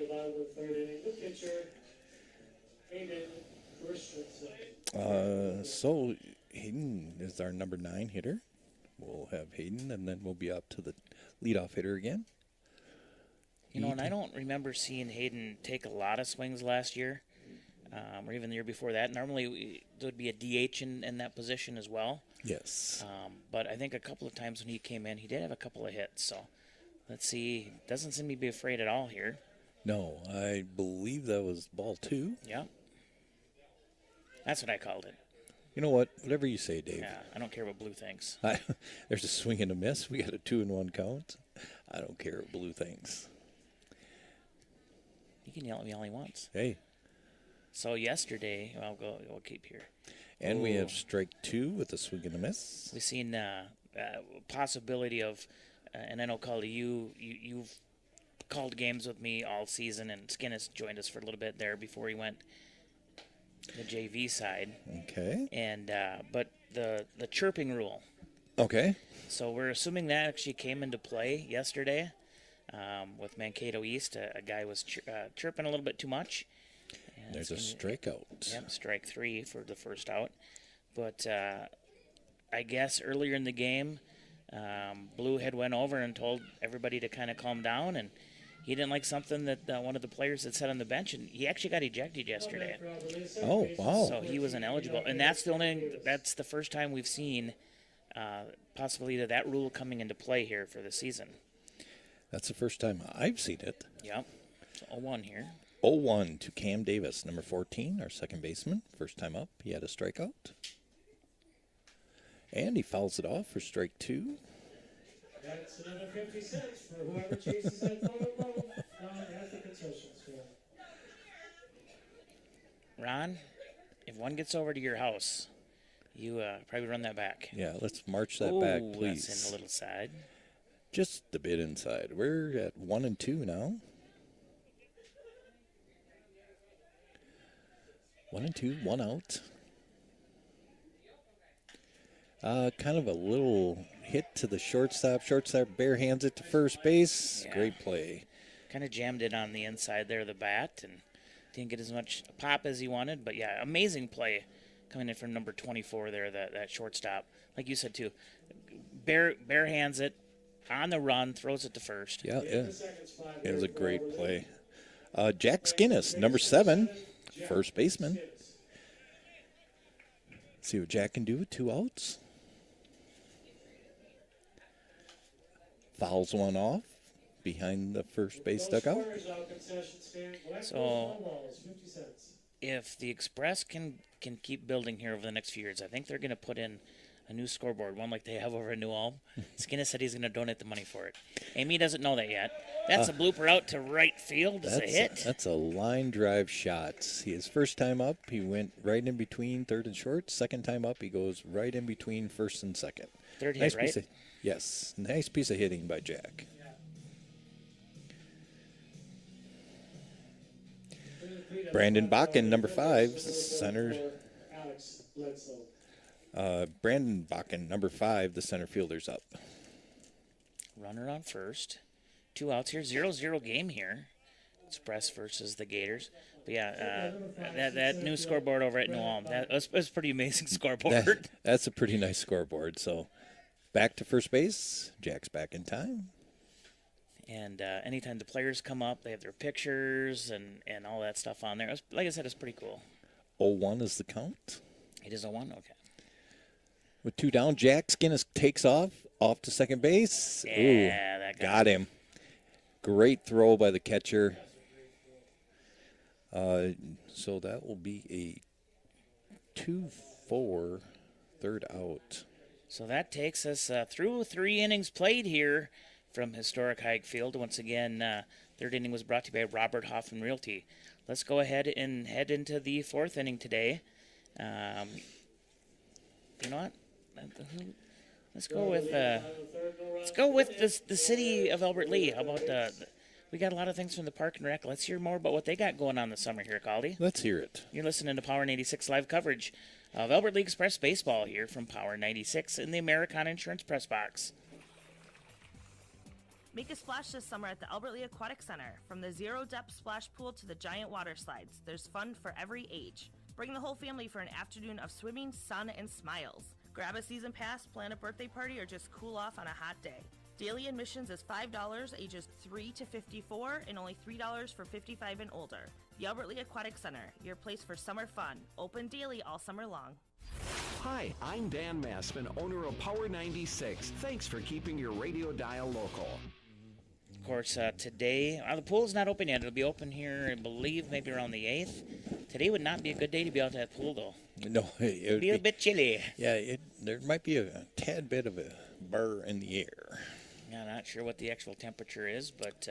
So Hayden is our number 9 hitter. We'll have Hayden, and then we'll be up to the leadoff hitter again. And I don't remember seeing Hayden take a lot of swings last year, or even the year before that. Normally, there would be a DH in that position as well. Yes. But I think a couple of times when he came in, he did have a couple of hits. So let's see. Doesn't seem to be afraid at all here. No, I believe that was ball 2. Yeah. That's what I called it. You know what? Whatever you say, Dave. Yeah, I don't care what Blue thinks. There's a swing and a miss. We got a 2-1 count. I don't care what Blue thinks. He can yell at me all he wants. Hey. So yesterday, we'll keep here. And we have strike 2 with a swing and a miss. We've seen possibility of, and I know, Caldy, you've called games with me all season, and Skinnis joined us for a little bit there before he went the JV side. Okay. And but the chirping rule. Okay. So we're assuming that actually came into play yesterday. With Mankato East, a guy was chirping a little bit too much. And there's a strikeout. Yep, strike 3 for the first out. But I guess earlier in the game, Blue had went over and told everybody to kind of calm down, and he didn't like something that one of the players had said on the bench, and he actually got ejected yesterday. Oh, wow. So he was ineligible. And that's the first time we've seen possibility of that rule coming into play here for the season. That's the first time I've seen it. Yep. So 0-1 here. 0-1 to Cam Davis, number 14, our second baseman. First time up, he had a strikeout. And he fouls it off for strike 2. That's another 50 cents for whoever chases that photo ball at the concession stand. Ron, if one gets over to your house, you probably run that back. Yeah, let's march that back, please. That's in a little side. Just a bit inside. We're at 1-2 now. 1-2, 1 out. Kind of a little hit to the shortstop. Shortstop bare hands it to first base. Yeah. Great play. Kind of jammed it on the inside there of the bat and didn't get as much pop as he wanted. But, yeah, amazing play coming in from number 24 there, that shortstop. Like you said, too, bare hands it. On the run, throws it to first. Yeah. It was a great play. Jack Skinnis, number 7, first baseman. See what Jack can do with 2 outs. Fouls one off behind the first base dugout. So if the Express can keep building here over the next few years, I think they're going to put in a new scoreboard, one like they have over at New Ulm. Skinner said he's going to donate the money for it. Amy doesn't know that yet. That's a blooper out to right field. It's a hit. That's a line drive shot. His first time up, he went right in between third and short. Second time up, he goes right in between first and second. Third nice hit, right? Yes. Nice piece of hitting by Jack. Brandon Bakken, number 5, center. Brandon Bakken, number 5, the center fielder's up. Runner on first. 2 outs here. 0-0 game here. Express versus the Gators. But yeah, that new scoreboard over at New Ulm, that was a pretty amazing scoreboard. That's a pretty nice scoreboard. So back to first base. Jack's back in time. And anytime the players come up, they have their pictures and all that stuff on there. Like I said, it's pretty cool. 0-1 is the count. It is 0-1? Okay. With 2 down, Jack Skinnis takes off to second base. Yeah, that got him. Great throw by the catcher. So that will be a 2-4 third out. So that takes us through 3 innings played here from historic Haig Field. Once again, third inning was brought to you by Robert Hoffman Realty. Let's go ahead and head into the 4th inning today. You know what? Let's go with the city of Albert Lee. How about we got a lot of things from the Park and Rec. Let's hear more about what they got going on this summer here, Caldy. Let's hear it. You're listening to Power 96 live coverage of Albert League Express Baseball here from Power 96 in the Americana Insurance Press Box. Make a splash this summer at the Albert Lee Aquatic Center. From the zero-depth splash pool to the giant water slides, there's fun for every age. Bring the whole family for an afternoon of swimming, sun, and smiles. Grab a season pass, plan a birthday party, or just cool off on a hot day. Daily admissions is $5, ages 3 to 54, and only $3 for 55 and older. The Albert Lee Aquatic Center, your place for summer fun. Open daily all summer long. Hi, I'm Dan Massman, owner of Power 96. Thanks for keeping your radio dial local. Of course, today, the pool's not open yet. It'll be open here, I believe, maybe around the 8th. Today would not be a good day to be out at that pool, though. No, it would be a bit chilly. Yeah, there might be a tad bit of a burr in the air. Yeah, not sure what the actual temperature is, but...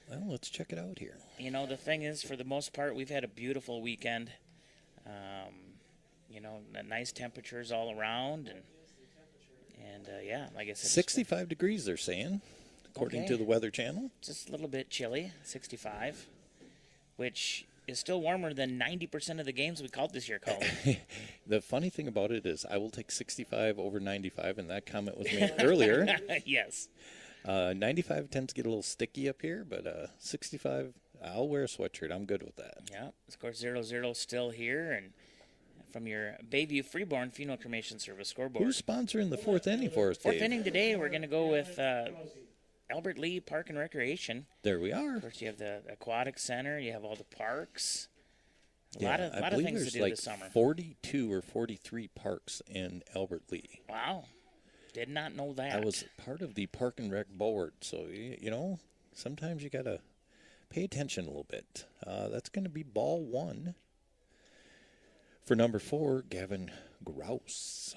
well, let's check it out here. You know, the thing is, for the most part, we've had a beautiful weekend. You know, nice temperatures all around, and yeah, like I said... 65 degrees, they're saying, according to the Weather Channel. Just a little bit chilly, 65, which is still warmer than 90% of the games we called this year, Colin. The funny thing about it is I will take 65 over 95, and that comment was made earlier. Yes. 95 tends to get a little sticky up here, but 65, I'll wear a sweatshirt. I'm good with that. Yeah, of course, 0-0 still here, and from your Bayview Freeborn Funeral Cremation Service scoreboard. Who's sponsoring the 4th inning for us, Fourth Dave? inning today, we're going to go with Albert Lee Park and Recreation. There we are. Of course, you have the Aquatic A you have all the parks. A lot of things to do this summer. 42 or 43 parks in Albert Lee. Wow. Did not know that. I was part of the Park and Rec board, so, you know, sometimes you got to pay attention a little bit. That's going to be ball 1 for number 4, Gavin Grouse.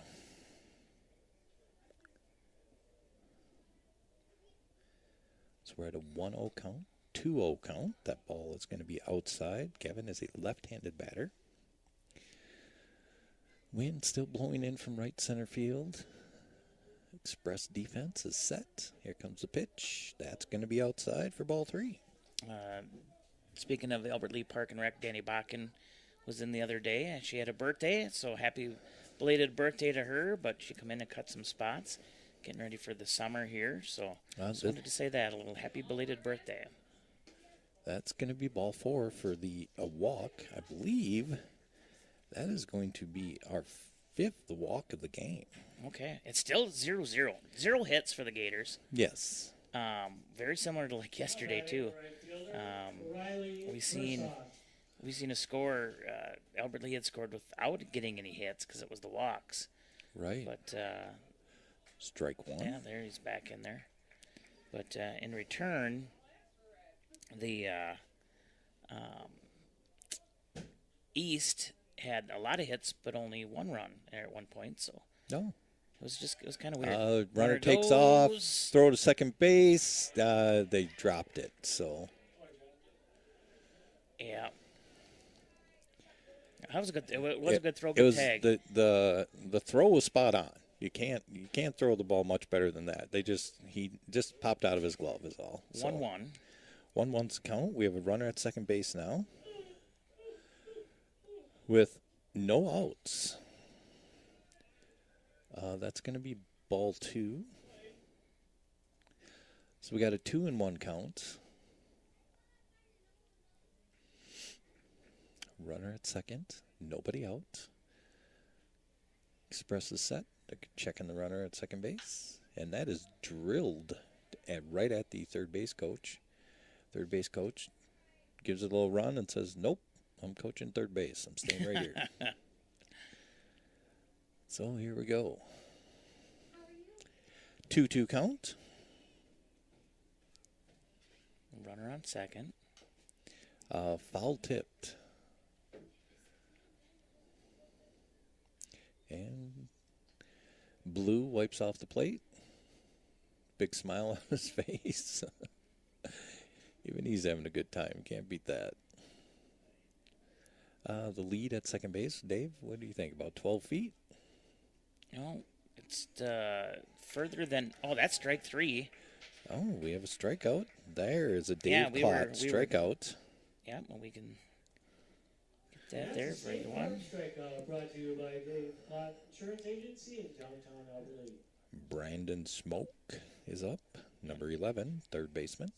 So we're at a 1-0 count, 2-0 count. That ball is going to be outside. Gavin is a left-handed batter. Wind still blowing in from right center field. Express defense is set. Here comes the pitch. That's going to be outside for ball 3. Speaking of Albert Lee Park and Rec, Danny Bakken was in the other day, and she had a birthday, so happy belated birthday to her, but she come in and cut some spots, getting ready for the summer here, so just wanted to say that, a little happy belated birthday. That's going to be ball 4 for the walk. I believe that is going to be our 5th walk of the game. Okay, it's still 0-0. 0 hits for the Gators. Yes. Very similar to like yesterday too. We've seen a score. Albert Lee had scored without getting any hits because it was the walks. Right. But strike 1. Yeah, there he's back in there. But in return, the East had a lot of hits, but only 1 run at one point. So no. It was kind of weird. Runner takes off, throw to second base. They dropped it. So yeah, that was a good. It was a good throw. It was tag. The throw was spot on. You can't throw the ball much better than that. He just popped out of his glove is all. 1-1. 1-1's the count. We have a runner at second base now with no outs. That's going to be ball 2. So we got a 2-1 count. runner at second, nobody out. Express is set. They're checking the runner at second base, and that is drilled right at the third base coach. Third base coach gives it a little run and says, "Nope, I'm coaching third base. I'm staying right here." So here we go. 2-2 count. Runner on second. Foul tipped. And Blue wipes off the plate. Big smile on his face. Even he's having a good time. Can't beat that. The lead at second base, Dave, what do you think? About 12 feet? No, it's further than... Oh, that's strike three. Oh, we have a strikeout. There is a Dave Klott strikeout. Yeah, well, we can get that there for you one. Strikeout brought to you by Dave Klott Insurance Agency in downtown Alberta. Brandon Smoke is up. Number 11, third baseman.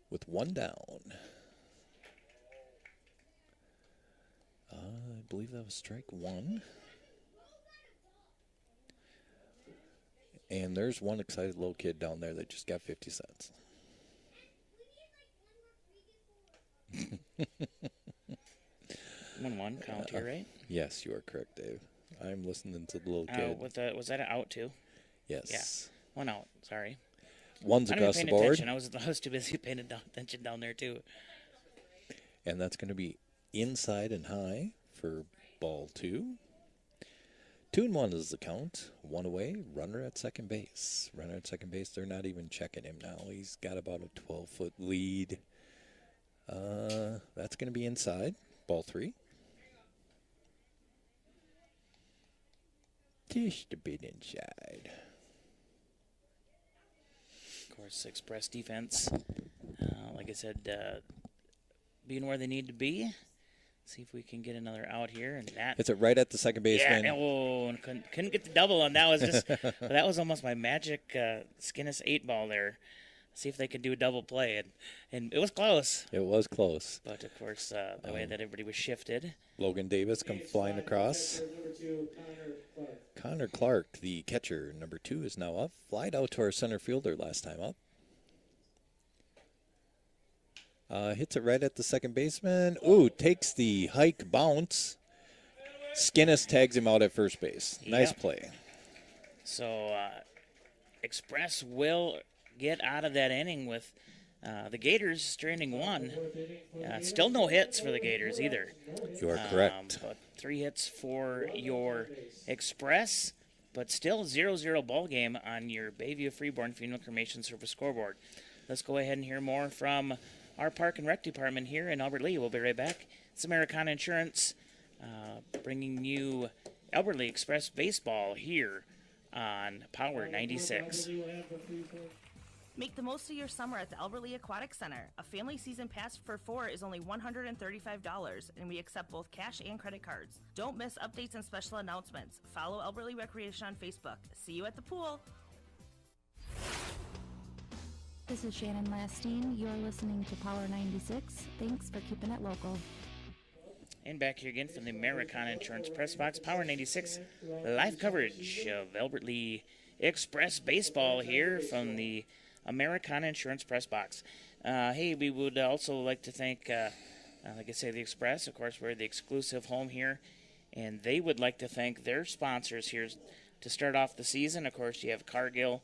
With one down. I believe that was strike one. And there's one excited little kid down there that just got 50 cents. 1-1 count here, right? Yes, you are correct, Dave. I'm listening to the little kid. Was that an out too? Yes. Yeah, one out. Sorry. One's across the board. Attention. I was too busy paying attention down there too. And that's going to be inside and high for ball two. 2-1 is the count. One away. Runner at second base. Runner at second base. They're not even checking him now. He's got about a 12-foot lead. That's going to be inside. Ball three. Just a bit inside. Of course, Express defense, like I said, being where they need to be. See if we can get another out here, and that. It's right at the second baseman. Yeah, and couldn't get the double on that. Was just that was almost my magic Skinnis 8-ball there. See if they could do a double play, and it was close. It was close. But of course, the way that everybody was shifted. Logan Davis come flying across. Connor Clark, the catcher, number 2, is now up. Flied out to our center fielder last time up. Hits it right at the second baseman. Ooh, takes the hike bounce. Skinnis tags him out at first base. Nice play. So Express will get out of that inning with the Gators stranding one. Still no hits for the Gators either. You are correct. But 3 hits for your Express, but still 0-0 ball game on your Bayview Freeborn Funeral Cremation Service scoreboard. Let's go ahead and hear more from our Park and Rec department here in Albert Lea. We'll be right back. It's Americana Insurance bringing you Albert Lea Express baseball here on Power 96. Make the most of your summer at the Albert Lea Aquatic Center. A family season pass for 4 is only $135, and we accept both cash and credit cards. Don't miss updates and special announcements. Follow Albert Lea Recreation on Facebook. See you at the pool. This is Shannon Lastine. You're listening to Power 96. Thanks for keeping it local. And back here again from the Americana Insurance Press Box, Power 96 live coverage of Albert Lea Express baseball here from the Americana Insurance Press Box. Hey, we would also like to thank, like I say, the Express. Of course, we're the exclusive home here, and they would like to thank their sponsors here to start off the season. Of course, you have Cargill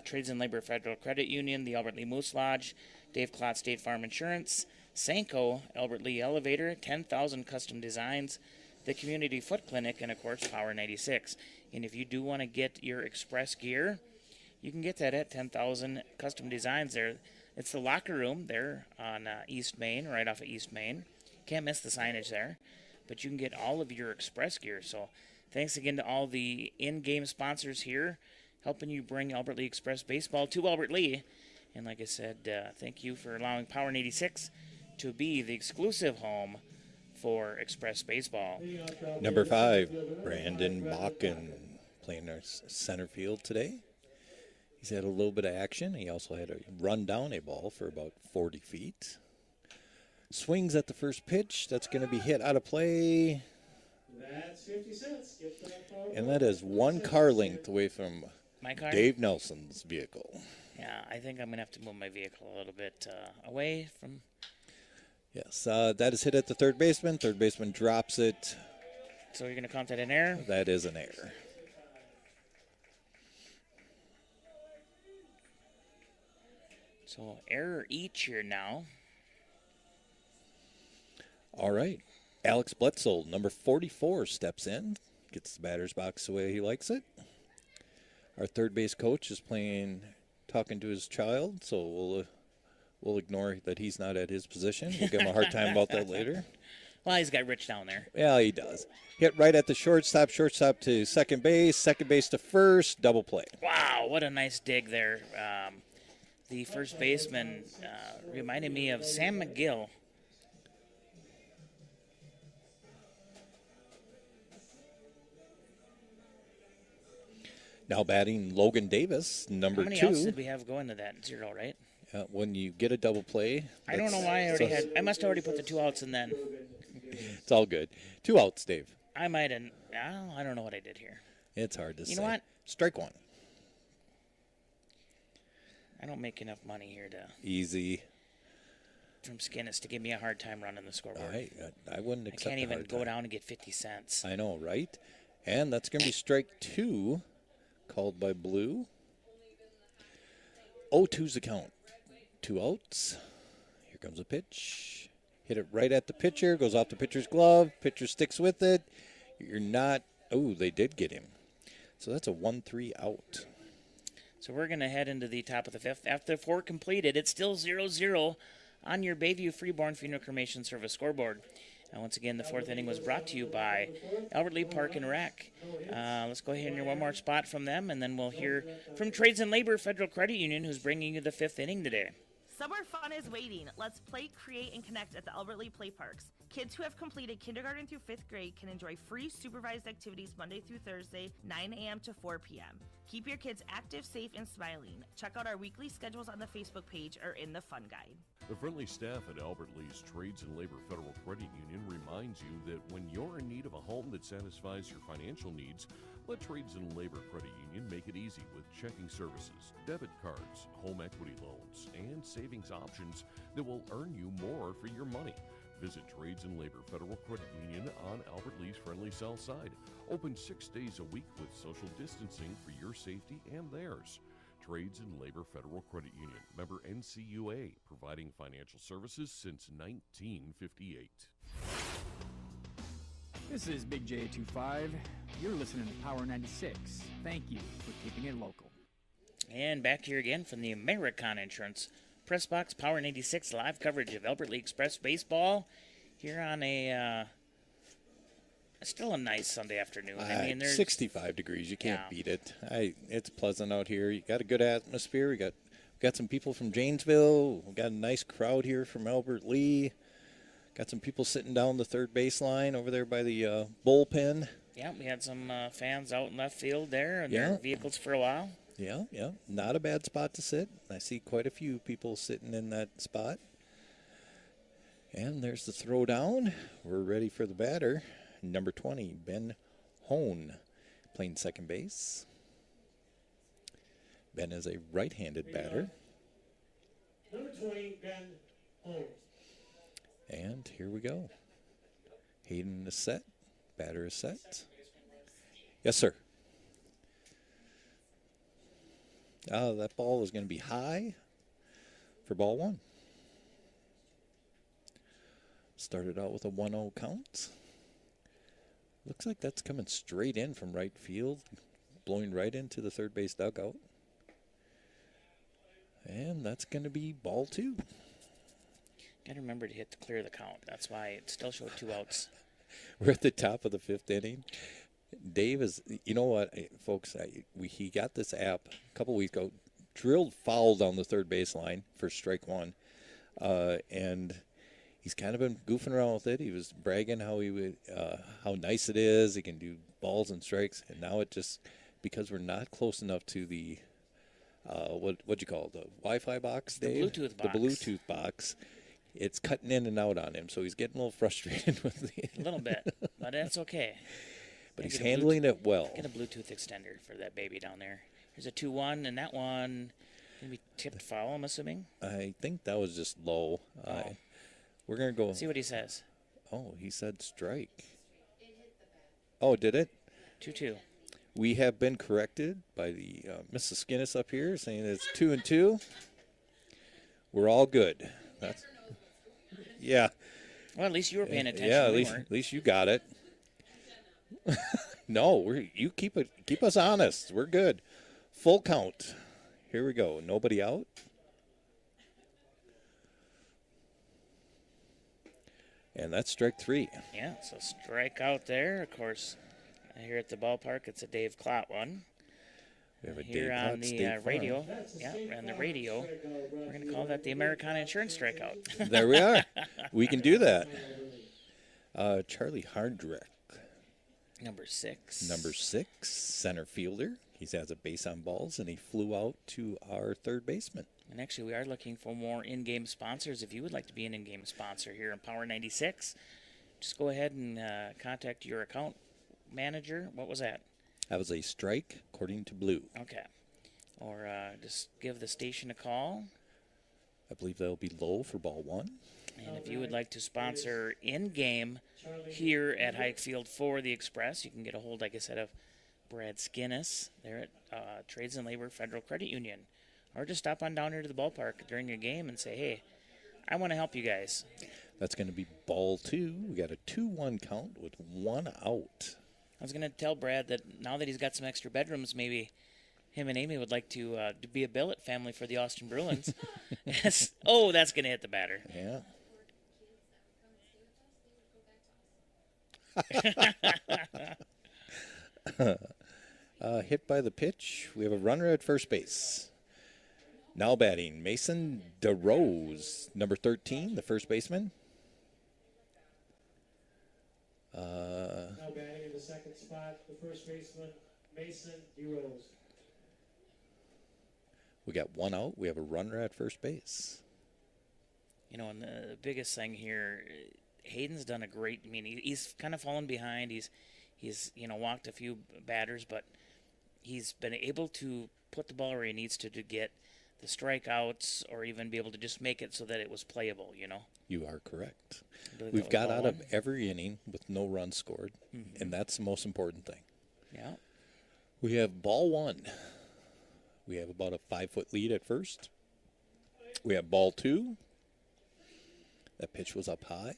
Trades and Labor Federal Credit Union, the Albert Lea Moose Lodge, Dave Klott State Farm Insurance, Sanko, Albert Lea Elevator, 10,000 Custom Designs, the Community Foot Clinic, and, of course, Power 96. And if you do want to get your Express gear, you can get that at 10,000 Custom Designs there. It's the locker room there on East Main, right off of East Main. Can't miss the signage there. But you can get all of your Express gear. So thanks again to all the in-game sponsors here, helping you bring Albert Lea Express baseball to Albert Lea. And like I said, thank you for allowing Power 86 to be the exclusive home for Express baseball. Number 5, Brandon Bakken, playing our center field today. He's had a little bit of action. He also had a run down a ball for about 40 feet. Swings at the first pitch. That's going to be hit out of play. That's 50 cents. Get that power And that is one car length away from My car? Dave Nelson's vehicle. Yeah, I think I'm going to have to move my vehicle a little bit away from... Yes, that is hit at the third baseman. Third baseman drops it. So you're going to count that an error? That is an error. So error each here now. All right. Alex Bledsoe, number 44, steps in. Gets the batter's box the way he likes it. Our third base coach is talking to his child, so we'll ignore that he's not at his position. We'll give him a hard time about that later. Well, he's got Rich down there. Yeah, he does. Hit right at the shortstop to second base to first, double play. Wow, what a nice dig there. The first baseman reminded me of Sam McGill. Now batting Logan Davis, number 2. How many outs did we have going to that? 0, right? When you get a double play. I don't know why I must have already put the 2 outs in then. It's all good. 2 outs, Dave. I might have. I don't know what I did here. It's hard to say. You know what? Strike 1. I don't make enough money here to. Easy. From Skinnis to give me a hard time running the scoreboard. I wouldn't accept I can't even go time. down and get 50 cents. I know, right? And that's going to be strike 2, called by Blue. 0-2's the count. 2 outs. Here comes a pitch. Hit it right at the pitcher. Goes off the pitcher's glove. Pitcher sticks with it. You're not. Oh, they did get him. So that's a 1-3 out. So we're going to head into the top of the 5th. After 4 completed, it's still 0-0 on your Bayview Freeborn Funeral Cremation Service scoreboard. And once again, the 4th inning was brought to you by Albert Lee Park and Rec. Let's go ahead and hear one more spot from them, and then we'll hear from Trades and Labor Federal Credit Union, who's bringing you the 5th inning today. Summer fun is waiting. Let's play, create, and connect at the Albert Lee Play Parks. Kids who have completed kindergarten through 5th grade can enjoy free supervised activities Monday through Thursday, 9 a.m. to 4 p.m. Keep your kids active, safe, and smiling. Check out our weekly schedules on the Facebook page or in the fun guide. The friendly staff at Albert Lee's Trades and Labor Federal Credit Union reminds you that when you're in need of a home that satisfies your financial needs, let Trades and Labor Credit Union make it easy with checking services, debit cards, home equity loans, and savings options that will earn you more for your money. Visit Trades and Labor Federal Credit Union on Albert Lee's friendly south side. Open 6 days a week with social distancing for your safety and theirs. Trades and Labor Federal Credit Union, member NCUA, providing financial services since 1958. This is Big J25. You're listening to Power 96. Thank you for keeping it local. And back here again from the Americon Insurance Press Box Power 96 live coverage of Albert Lee Express baseball here on a still a nice Sunday afternoon. I mean, there's 65 degrees. You can't beat it. It's pleasant out here. You got a good atmosphere. We got some people from Janesville. We got a nice crowd here from Albert Lee. Got some people sitting down the third baseline over there by the bullpen. Yeah, we had some fans out in left field there in their vehicles for a while. Yeah. Not a bad spot to sit. I see quite a few people sitting in that spot. And there's the throw down. We're ready for the batter. Number 20, Ben Hone, playing second base. Ben is a right-handed batter. Number 20, Ben Hone. And here we go. Hayden is set. Batter is set. Yes, sir. That ball is going to be high for ball 1. Started out with a 1-0 count. Looks like that's coming straight in from right field, blowing right into the third base dugout. And that's going to be ball 2. Got to remember to hit to clear the count. That's why it still showed 2 outs. We're at the top of the 5th inning. Dave is, you know what, folks, he got this app a couple weeks ago, drilled foul down the third baseline for strike 1, and he's kind of been goofing around with it. He was bragging how how nice it is. He can do balls and strikes, and now it just, because we're not close enough to the what'd you call it, the Wi-Fi box, Dave? The Bluetooth box. The Bluetooth box. It's cutting in and out on him, so he's getting a little frustrated with the. A little bit, but that's okay. But Gotta he's get a handling it well. Get a Bluetooth extender for that baby down there. Here's a 2-1, and that one gonna be tipped foul, I'm assuming. I think that was just low. Oh. We're gonna go. See what he says. Oh, he said strike. Oh, did it? 2-2. We have been corrected by the Mrs. Skinnis up here, saying it's 2-2. We're all good. That's, yeah. Well, at least you were paying attention. Yeah, We at weren't. least you got it. No, you keep us honest. We're good. Full count. Here we go. Nobody out. And that's strike 3. Yeah, so strike out there. Of course, here at the ballpark, it's a Dave Klott one. We have a Here Dave on Klott the State Farm. radio. Yeah, on the radio. We're going to call that the Americana Insurance Strikeout. There we are. We can do that. Charlie Hardrick. Number 6. Number 6, center fielder. He has a base on balls, and he flew out to our third baseman. And actually, we are looking for more in-game sponsors. If you would like to be an in-game sponsor here in Power 96, just go ahead and contact your account manager. What was that? That was a strike, according to Blue. Okay. Or just give the station a call. I believe that'll be low for ball 1. And if you would like to sponsor in-game here at Hike Field for the Express, you can get a hold, like I said, of Brad Skinnis there at Trades and Labor Federal Credit Union. Or just stop on down here to the ballpark during your game and say, hey, I want to help you guys. That's going to be ball 2. We got a 2-1 count with 1 out. I was going to tell Brad that now that he's got some extra bedrooms, maybe him and Amy would like to be a billet family for the Austin Bruins. Yes. Oh, that's going to hit the batter. Yeah. Hit by the pitch. We have a runner at first base. Now batting, Mason DeRose, number 13, the first baseman. Now batting in the second spot, the first baseman, Mason DeRose. We got 1 out. We have a runner at first base. You know, and the biggest thing here, Hayden's done a great. I mean, he's kind of fallen behind. He's walked a few batters, but he's been able to put the ball where he needs to get the strikeouts, or even be able to just make it so that it was playable. You know. You are correct. We've got out of every inning with no runs scored, Mm-hmm. and that's the most important thing. Yeah. We have ball 1. We have about a 5-foot lead at first. We have ball 2. That pitch was up high.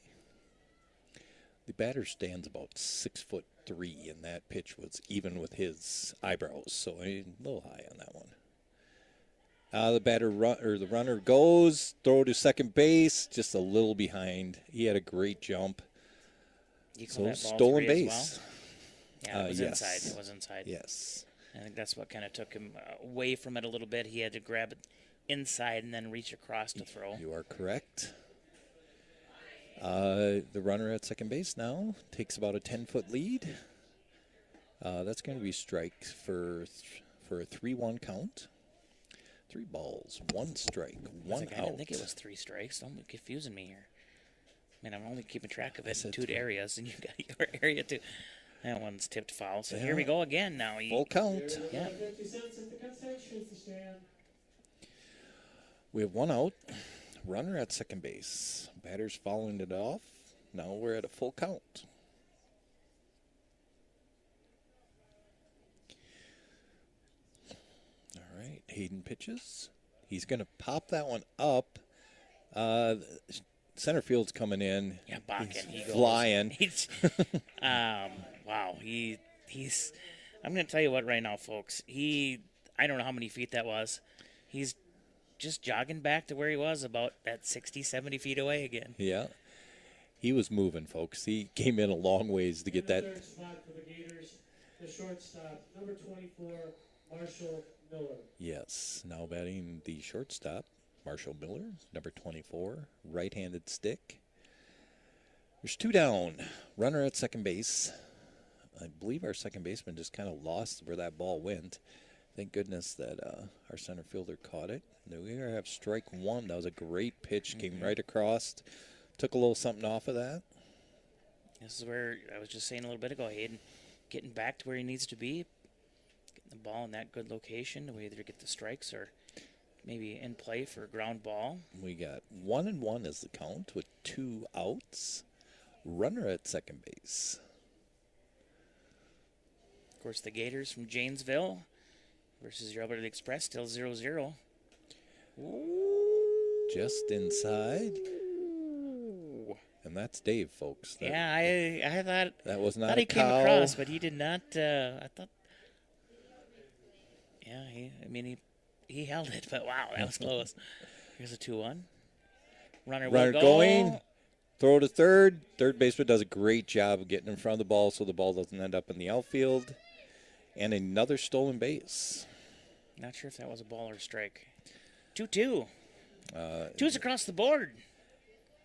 The batter stands about 6'3", and that pitch was even with his eyebrows, so a little high on that one. The runner goes, throw to second base, just a little behind. He had a great jump. You call So that ball stolen 3 as base. well? Yeah, it was yes. inside. It was inside. Yes. I think that's what kind of took him away from it a little bit. He had to grab it inside and then reach across to throw. You are correct. The runner at second base now takes about a 10-foot lead. That's going to be strike for a 3-1 count. 3 balls, 1 strike, 1 I out. didn't think it was 3 strikes. Don't be confusing me here. Man, I'm only keeping track of it in said 2 3. areas, and you got your area too. That one's tipped foul. So Yeah. here we go again now. Full count. Yeah. 50 cents at the concession stand. We have 1 out. Runner at second base. Batter's following it off. Now we're at a full count. All right, Hayden pitches. He's going to pop that one up. Center field's coming in. Yeah, Bakken. He goes. Flying. He's, wow. He's. I'm going to tell you what right now, folks. I don't know how many feet that was. He's just jogging back to where he was, about that 60, 70 feet away again. Yeah. He was moving, folks. He came in a long ways to get that. Third spot for the Gators, the shortstop, number 24, Marshall Miller. Yes. Now batting the shortstop, Marshall Miller, number 24, right-handed stick. There's 2 down. Runner at second base. I believe our second baseman just kind of lost where that ball went. Thank goodness that our center fielder caught it. Then we have strike one. That was a great pitch. Came right across. Took a little something off of that. This is where I was just saying a little bit ago, Hayden, getting back to where he needs to be, getting the ball in that good location to either get the strikes or maybe in play for a ground ball. We got 1-1 as the count with 2 outs. Runner at second base. Of course, the Gators from Janesville versus your Alberta Express, still 0-0. Just inside. And that's Dave, folks. Yeah, I thought that was not thought a he cow. came across, but he did not. I thought. Yeah, he held it, but wow, that was close. Here's a 2-1. Runner will go. Going. Throw to third. Third baseman does a great job of getting in front of the ball so the ball doesn't end up in the outfield. And another stolen base. Not sure if that was a ball or a strike. 2-2. 2's across the board.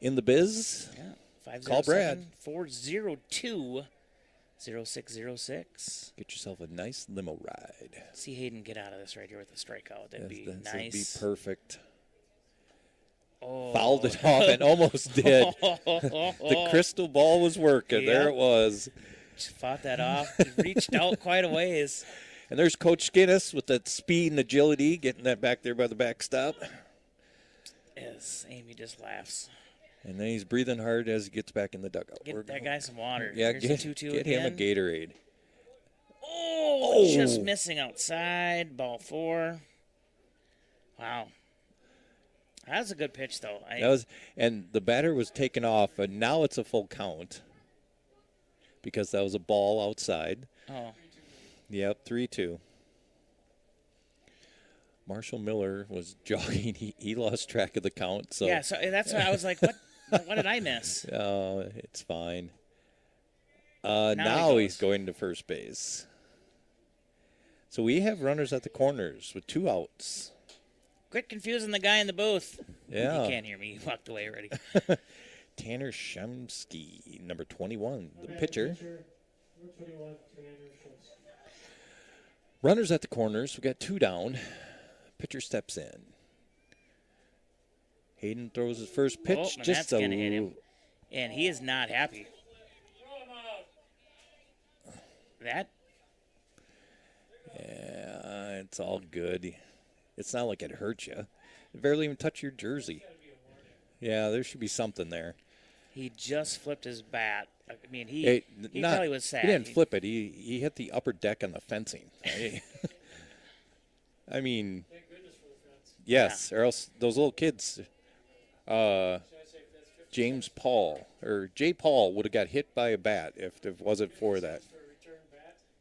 In the biz. Yeah. Call Brad. 402-0606. Get yourself a nice limo ride. See Hayden get out of this right here with a strikeout. That'd be nice. That'd be perfect. Oh. Fouled it off and almost did. The crystal ball was working. Yep. There it was. Just fought that off. Reached out quite a ways. And there's Coach Skinnis with that speed and agility, getting that back there by the backstop. Yes, Amy just laughs. And then he's breathing hard as he gets back in the dugout. Get that guy some water. Yeah, Here's the 2-2 get him a Gatorade. Oh, just missing outside. Ball 4. Wow. That was a good pitch, though. And the batter was taken off, and now it's a full count because that was a ball outside. Oh. Yep, 3-2. Marshall Miller was jogging. He lost track of the count. So yeah, so that's why I was like, what did I miss? It's fine. Now he's going to first base. So we have runners at the corners with 2 outs. Quit confusing the guy in the booth. Yeah. He can't hear me. He walked away already. Tanner Shemsky, number 21, the pitcher. Number 21, Tanner Shemsky. Runners at the corners. We got 2 down. Pitcher steps in. Hayden throws his first pitch. And just that's going to hit him. And he is not happy. That? Yeah, it's all good. It's not like it hurt you. It barely even touched your jersey. Yeah, there should be something there. He just flipped his bat. I mean, he probably was sad. He didn't flip it. He hit the upper deck on the fencing. I mean, yes, or else those little kids, James Paul or Jay Paul would have got hit by a bat if it wasn't for that.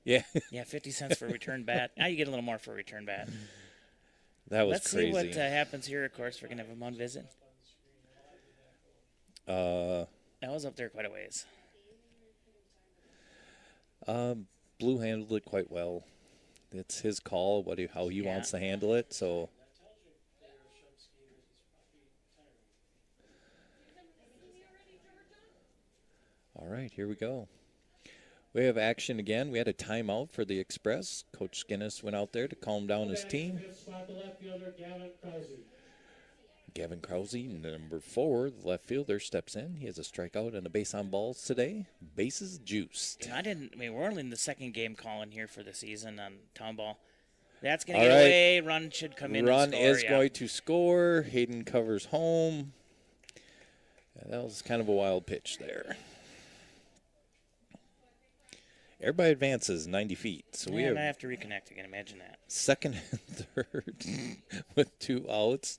Yeah. Yeah, 50 cents for a return bat. Now you get a little more for a return bat. That was Let's crazy. see what happens here. Of course, we're going to have him on visit. That was up there quite a ways. Blue handled it quite well. It's his call, how he wants to handle it. So, all right, here we go. We have action again. We had a timeout for the Express. Coach Skinnis went out there to calm down his team. Gavin Krause, number 4, the left fielder, steps in. He has a strikeout and a base on balls today. Bases juiced. We're only in the second game calling here for the season on Town Ball. That's going to get away. Run should come in and score. Run is going to score. Hayden covers home. Yeah, that was kind of a wild pitch there. Everybody advances 90 feet. So we have to reconnect again. Imagine that. Second and third with 2 outs.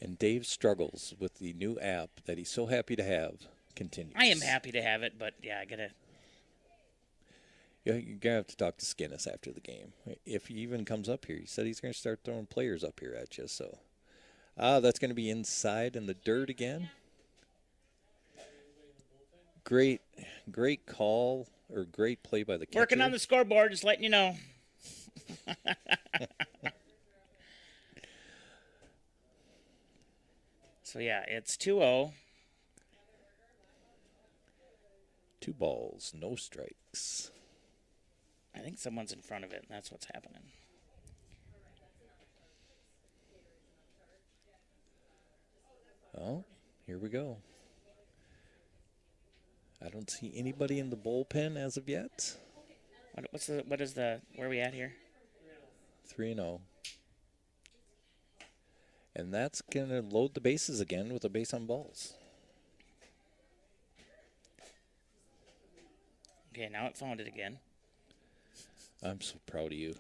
And Dave struggles with the new app that he's so happy to have continues. I am happy to have it, but yeah, I got to. You're going to have to talk to Skinnis after the game. If he even comes up here, he said he's going to start throwing players up here at you. So that's going to be inside in the dirt again. Great call. Or great play by the catcher. Working on the scoreboard, just letting you know. So, yeah, it's 2-0. 2 balls, no strikes. I think someone's in front of it, and that's what's happening. Oh, here we go. I don't see anybody in the bullpen as of yet. Where are we at here? 3-0. And that's going to load the bases again with a base on balls. Okay, now it found it again. I'm so proud of you.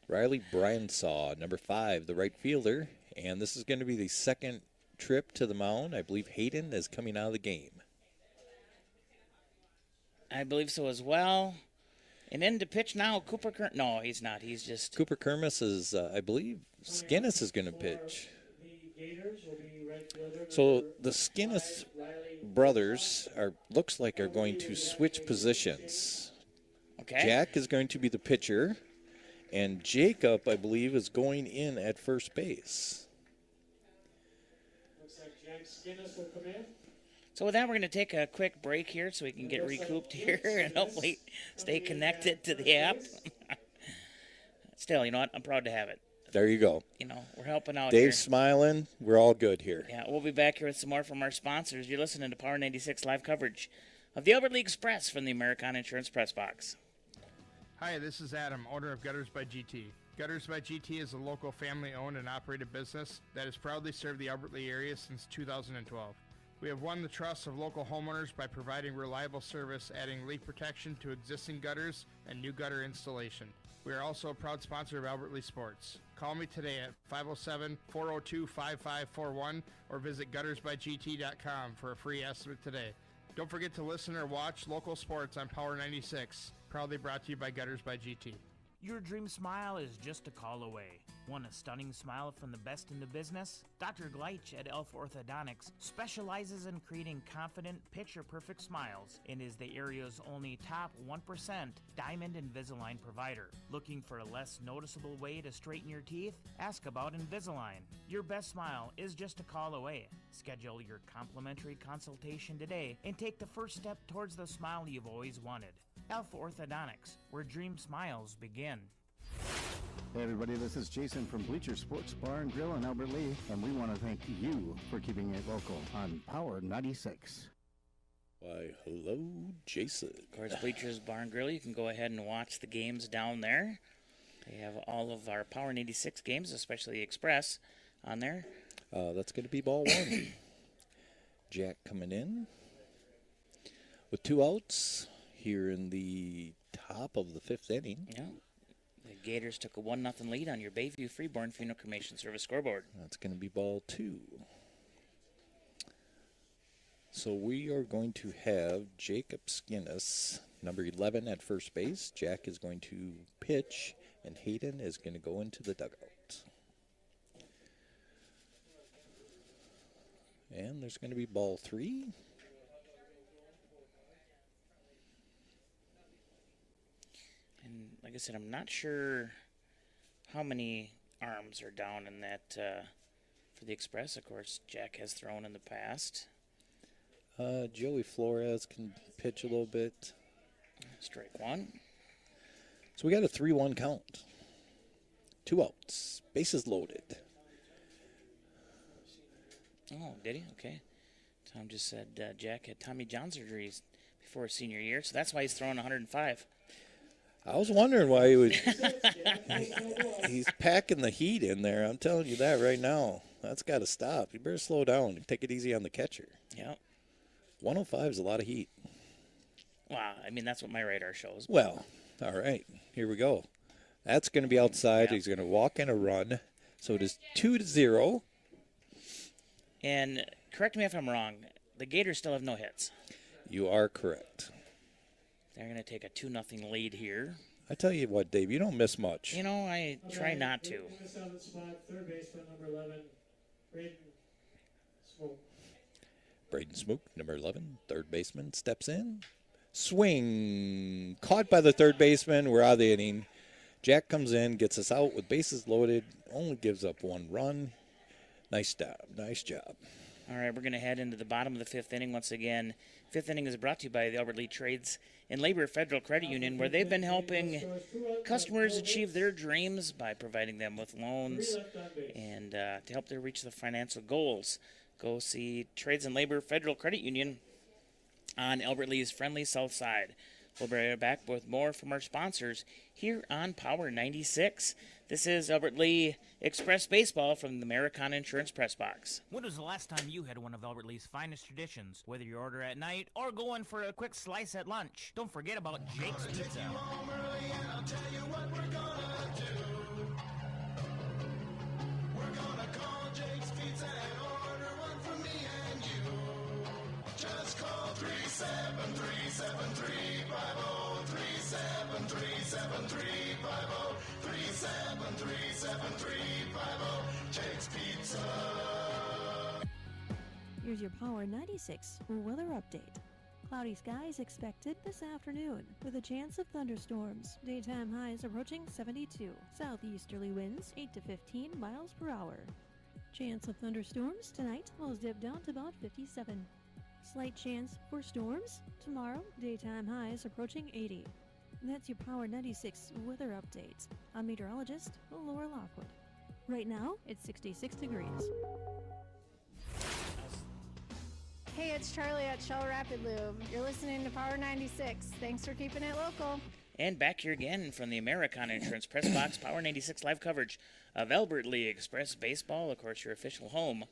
Riley Bryansaw, number 5, the right fielder. And this is going to be the second trip to the mound. I believe Hayden is coming out of the game. I believe so as well. And in to pitch now, Cooper Kermis. No, he's not. He's just... Cooper Kermis is, I believe, Skinnis is going to pitch. So the Skinnis brothers looks like are going to switch positions. Okay. Jack is going to be the pitcher, and Jacob, I believe, is going in at first base. Looks like Jack Skinnis will come in. So with that, we're going to take a quick break here so we can get recouped here and hopefully stay connected to the app. Still, you know what? I'm proud to have it. There you go. You know, we're helping out Dave's here. smiling. We're all good here. Yeah, we'll be back here with some more from our sponsors. You're listening to Power 96 live coverage of the Alberta League Express from the Americana Insurance Press Box. Hi, this is Adam, owner of Gutters by GT. Gutters by GT is a local family-owned and operated business that has proudly served the Albert Lee area since 2012. We have won the trust of local homeowners by providing reliable service, adding leak protection to existing gutters and new gutter installation. We are also a proud sponsor of Albert Lee Sports. Call me today at 507-402-5541 or visit guttersbygt.com for a free estimate today. Don't forget to listen or watch local sports on Power 96. Proudly brought to you by Gutters by GT. Your dream smile is just a call away. Want a stunning smile from the best in the business? Dr. Gleich at Elf Orthodontics specializes in creating confident, picture-perfect smiles and is the area's only top 1% Diamond Invisalign provider. Looking for a less noticeable way to straighten your teeth? Ask about Invisalign. Your best smile is just a call away. Schedule your complimentary consultation today and take the first step towards the smile you've always wanted. Elf Orthodontics, where dream smiles begin. Hey everybody, this is Jason from Bleacher Sports Bar and Grill in Albert Lee, and we want to thank you for keeping it local on Power 96. Why, hello, Jason. Of course, Bleachers Bar and Grill, you can go ahead and watch the games down there. They have all of our Power 86 games, especially the Express, on there. That's going to be ball 1. Jack coming in with 2 outs here in the top of the 5th inning. Yeah. The Gators took a 1-0 lead on your Bayview Freeborn Funeral Cremation Service scoreboard. That's going to be ball 2. So we are going to have Jacob Skinnis, number 11, at first base. Jack is going to pitch, and Hayden is going to go into the dugout. And there's going to be ball 3. And like I said, I'm not sure how many arms are down in that for the Express. Of course, Jack has thrown in the past. Joey Flores can pitch a little bit. Strike 1. So we got a 3-1 count. 2 outs. Bases loaded. Oh, did he? Okay. Tom just said Jack had Tommy John surgeries before his senior year, so that's why he's throwing 105. I was wondering why he would. He's packing the heat in there. I'm telling you that right now. That's got to stop. You better slow down and take it easy on the catcher. Yep. 105 is a lot of heat. Wow. I mean, that's what my radar shows. Well, all right. Here we go. That's going to be outside. He's going to walk in a run. So it is 2-0. And correct me if I'm wrong. The Gators still have no hits. You are correct. They're going to take a 2-0 lead here. I tell you what, Dave, you don't miss much. You know, I try not to. In the 7th spot, third baseman, number 11, Braden Smoke. Braden Smook, number 11, third baseman, steps in. Swing. Caught by the third baseman. We're out of the inning. Jack comes in, gets us out with bases loaded, only gives up 1 run. Nice job. Nice job. All right, we're going to head into the bottom of the 5th inning once again. 5th inning is brought to you by the Albert Lee Trades and Labor Federal Credit Union, where they've been helping customers achieve their dreams by providing them with loans and to help them reach their financial goals. Go see Trades and Labor Federal Credit Union on Albert Lee's friendly south side. We'll be right back with more from our sponsors here on Power 96. This is Albert Lee Express Baseball from the Americana Insurance Press Box. When was the last time you had one of Albert Lee's finest traditions? Whether you order at night or going for a quick slice at lunch, don't forget about Jake's Pizza. Just call 373-7350, 373-7350, Jake's Pizza. Here's your Power 96 weather update. Cloudy skies expected this afternoon with a chance of thunderstorms. Daytime highs approaching 72. Southeasterly winds 8 to 15 miles per hour. Chance of thunderstorms tonight will dip down to about 57. Slight chance for storms tomorrow. Daytime highs approaching 80. That's your Power 96 weather update. I'm meteorologist Laura Lockwood. Right now, it's 66 degrees. Hey, it's Charlie at Shell Rapid Lube. You're listening to Power 96. Thanks for keeping it local. And back here again from the Americana Insurance Press Box, Power 96 live coverage of Albert Lee Express Baseball. Of course, your official home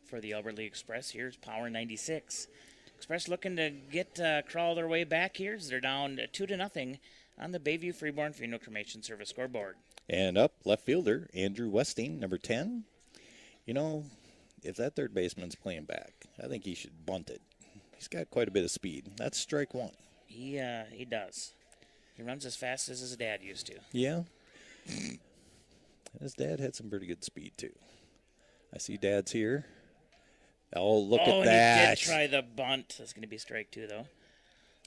for the Albert Lee Express. Here's Power 96. Express looking to get crawl their way back here as they're down 2-0 on the Bayview Freeborn Funeral Cremation Service scoreboard. And up, left fielder, Andrew Westing, number 10. You know, if that third baseman's playing back, I think he should bunt it. He's got quite a bit of speed. That's strike one. He does. He runs as fast as his dad used to. Yeah. His dad had some pretty good speed, too. I see Dad's here. Oh, look at that. He did try the bunt. That's going to be strike two, though.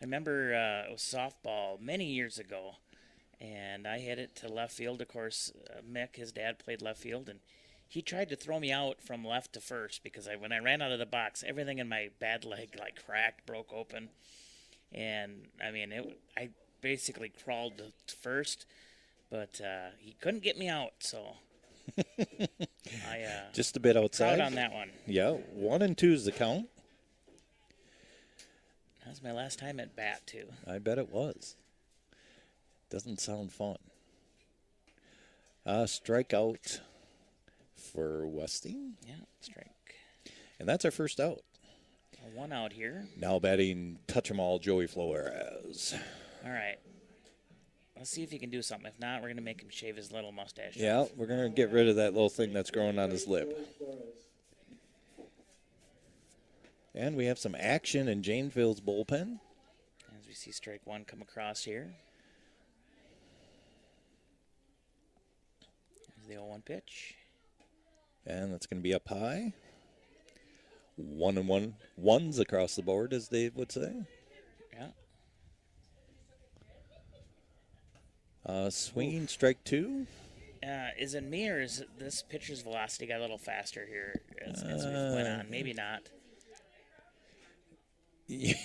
I remember it was softball many years ago, and I hit it to left field. Of course, Mick, his dad, played left field, and he tried to throw me out from left to first because when I ran out of the box, everything in my bad leg cracked, broke open. And, I mean, I basically crawled to first, but he couldn't get me out, so I just a bit outside. Proud on that one. Yeah, 1-2 is the count. That was my last time at bat, too. I bet it was. Doesn't sound fun. Strikeout for Westing. Yeah, strike. And that's our first out. One out here. Now batting touch 'em all, Joey Flores. All right. Let's see if he can do something. If not, we're going to make him shave his little mustache. Yeah, we're going to get rid of that little thing that's growing on his lip. And we have some action in Janesville's bullpen. As we see strike one come across here. There's the 0-1 pitch. And that's going to be up high. 1-1 ones across the board, as Dave would say. Yeah. Swinging strike two. Is it me or is this pitcher's velocity got a little faster here as we went on? Maybe not. Yeah.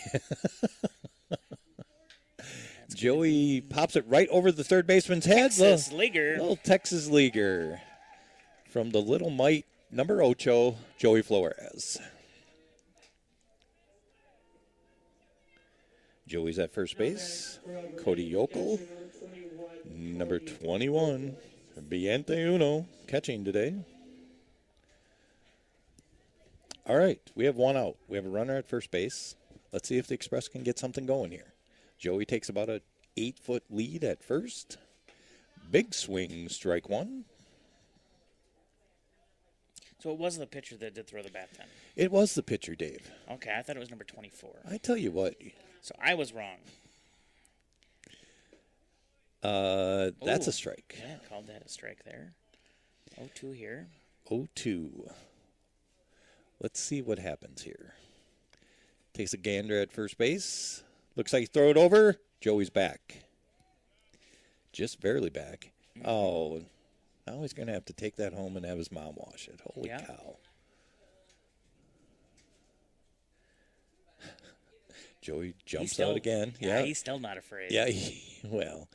Joey pops it right over the third baseman's head. Texas leaguer. Little Texas leaguer from the Little Mite, number 8, Joey Flores. Joey's at first base. Cody Yokel, number 21, Biente Uno, catching today. All right, we have one out. We have a runner at first base. Let's see if the Express can get something going here. Joey takes about an 8-foot lead at first. Big swing, strike one. So it was the pitcher that did throw the bat then? It was the pitcher, Dave. Okay, I thought it was number 24. I tell you what. So I was wrong. That's a strike. Yeah, called that a strike there. 0-2 here. 0-2. Let's see what happens here. Takes a gander at first base. Looks like he throw it over. Joey's back. Just barely back. Mm-hmm. Oh, now he's going to have to take that home and have his mom wash it. Holy cow. Joey jumps out again. Yeah, he's still not afraid. Yeah, well.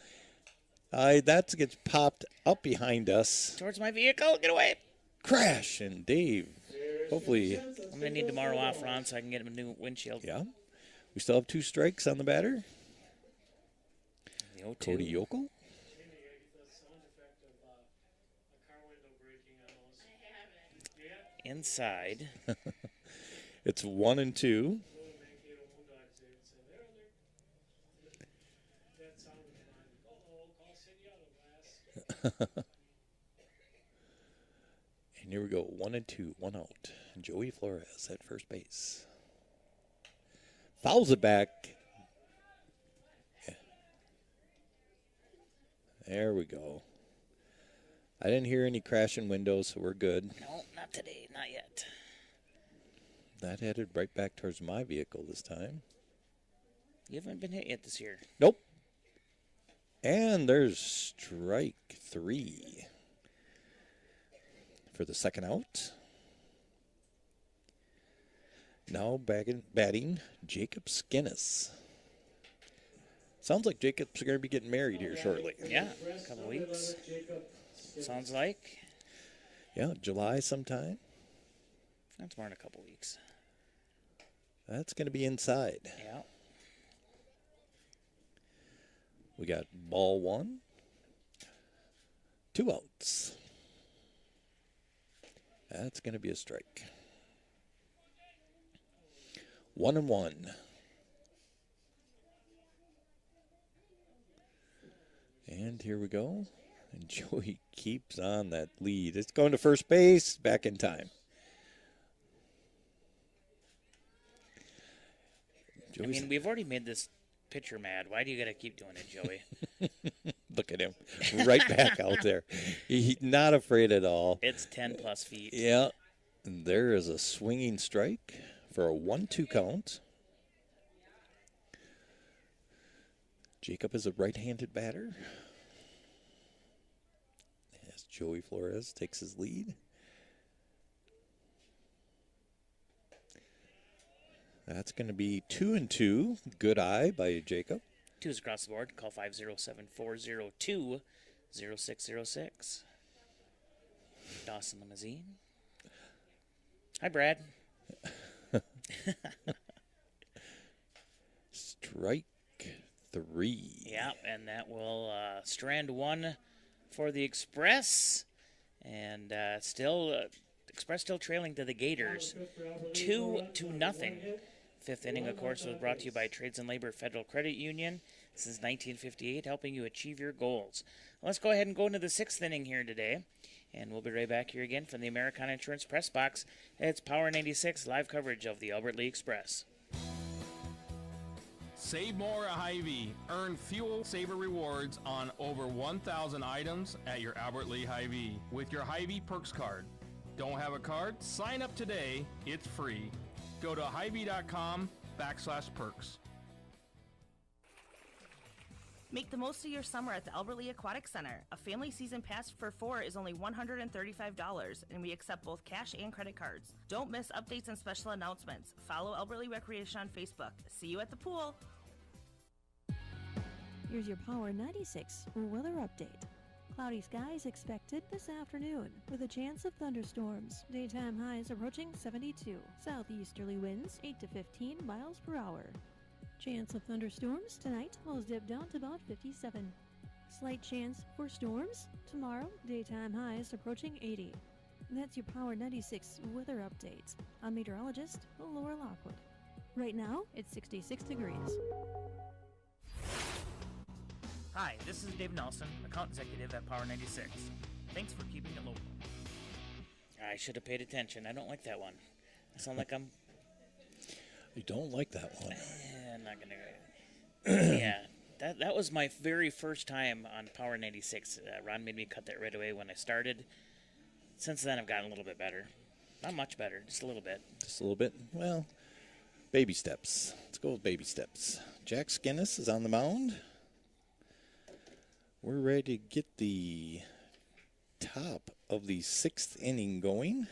That gets popped up behind us. Towards my vehicle. Get away. Crash. And Dave Hopefully. I'm going to need tomorrow off, Ron, so I can get him a new windshield. Yeah. We still have 2 strikes on the batter. The 0-2. Cody Yokel. Inside. It's 1-2. And here we go, 1-2, 1 out. Joey Flores at first base. Fouls it back. Yeah. There we go. I didn't hear any crashing windows, so we're good. No, not today, not yet. That headed right back towards my vehicle this time. You haven't been hit yet this year. Nope. And there's strike 3 for the second out. Now batting Jacob Skinnis. Sounds like Jacob's going to be getting married here shortly. Yeah, a couple weeks. Sounds like. Yeah, July sometime. That's more than a couple weeks. That's going to be inside. Yeah. We got ball 1. 2 outs. That's going to be a strike. 1-1. And here we go. And Joey keeps on that lead. It's going to first base, back in time. I mean, we've already made this pitcher mad. Why do you got to keep doing it, Joey? Look at him. Right back out there. He's not afraid at all. It's 10+ feet. Yeah. And there is a swinging strike for a 1-2 count. Jacob is a right-handed batter. As Joey Flores takes his lead. That's going to be 2-2. Good eye by Jacob. 2s across the board. Call 507-402-0606. Dawson Limousine. Hi, Brad. Strike 3. Yeah, and that will strand 1 for the Express. And Express still trailing to the Gators. 2-0. Fifth inning, of course, was brought to you by Trades and Labor Federal Credit Union since 1958, helping you achieve your goals. Let's go ahead and go into the 6th inning here today, and we'll be right back here again from the Americana Insurance Press Box. It's Power 96 live coverage of the Albert Lee Express. Save more at Hy-Vee. Earn fuel saver rewards on over 1,000 items at your Albert Lee Hy-Vee with your Hy-Vee Perks card. Don't have a card? Sign up today. It's free. Go to Hy-Vee.com/perks. Make the most of your summer at the Albert Lee Aquatic Center. A family season pass for 4 is only $135, and we accept both cash and credit cards. Don't miss updates and special announcements. Follow Albert Lee Recreation on Facebook. See you at the pool. Here's your Power 96 weather update. Cloudy skies expected this afternoon with a chance of thunderstorms. Daytime highs approaching 72. Southeasterly winds 8 to 15 miles per hour. Chance of thunderstorms tonight, lows dip down to about 57. Slight chance for storms tomorrow. Daytime highs approaching 80. And that's your Power 96 weather update. I'm meteorologist Laura Lockwood. Right now, it's 66 degrees. Hi, this is Dave Nelson, account executive at Power 96. Thanks for keeping it local. I should have paid attention. I don't like that one. I sound like I'm... You don't like that one. I'm not going to... Yeah, that was my very first time on Power 96. Ron made me cut that right away when I started. Since then, I've gotten a little bit better. Not much better, just a little bit. Just a little bit? Well, baby steps. Let's go with baby steps. Jack Skinnis is on the mound. We're ready to get the top of the 6th inning going.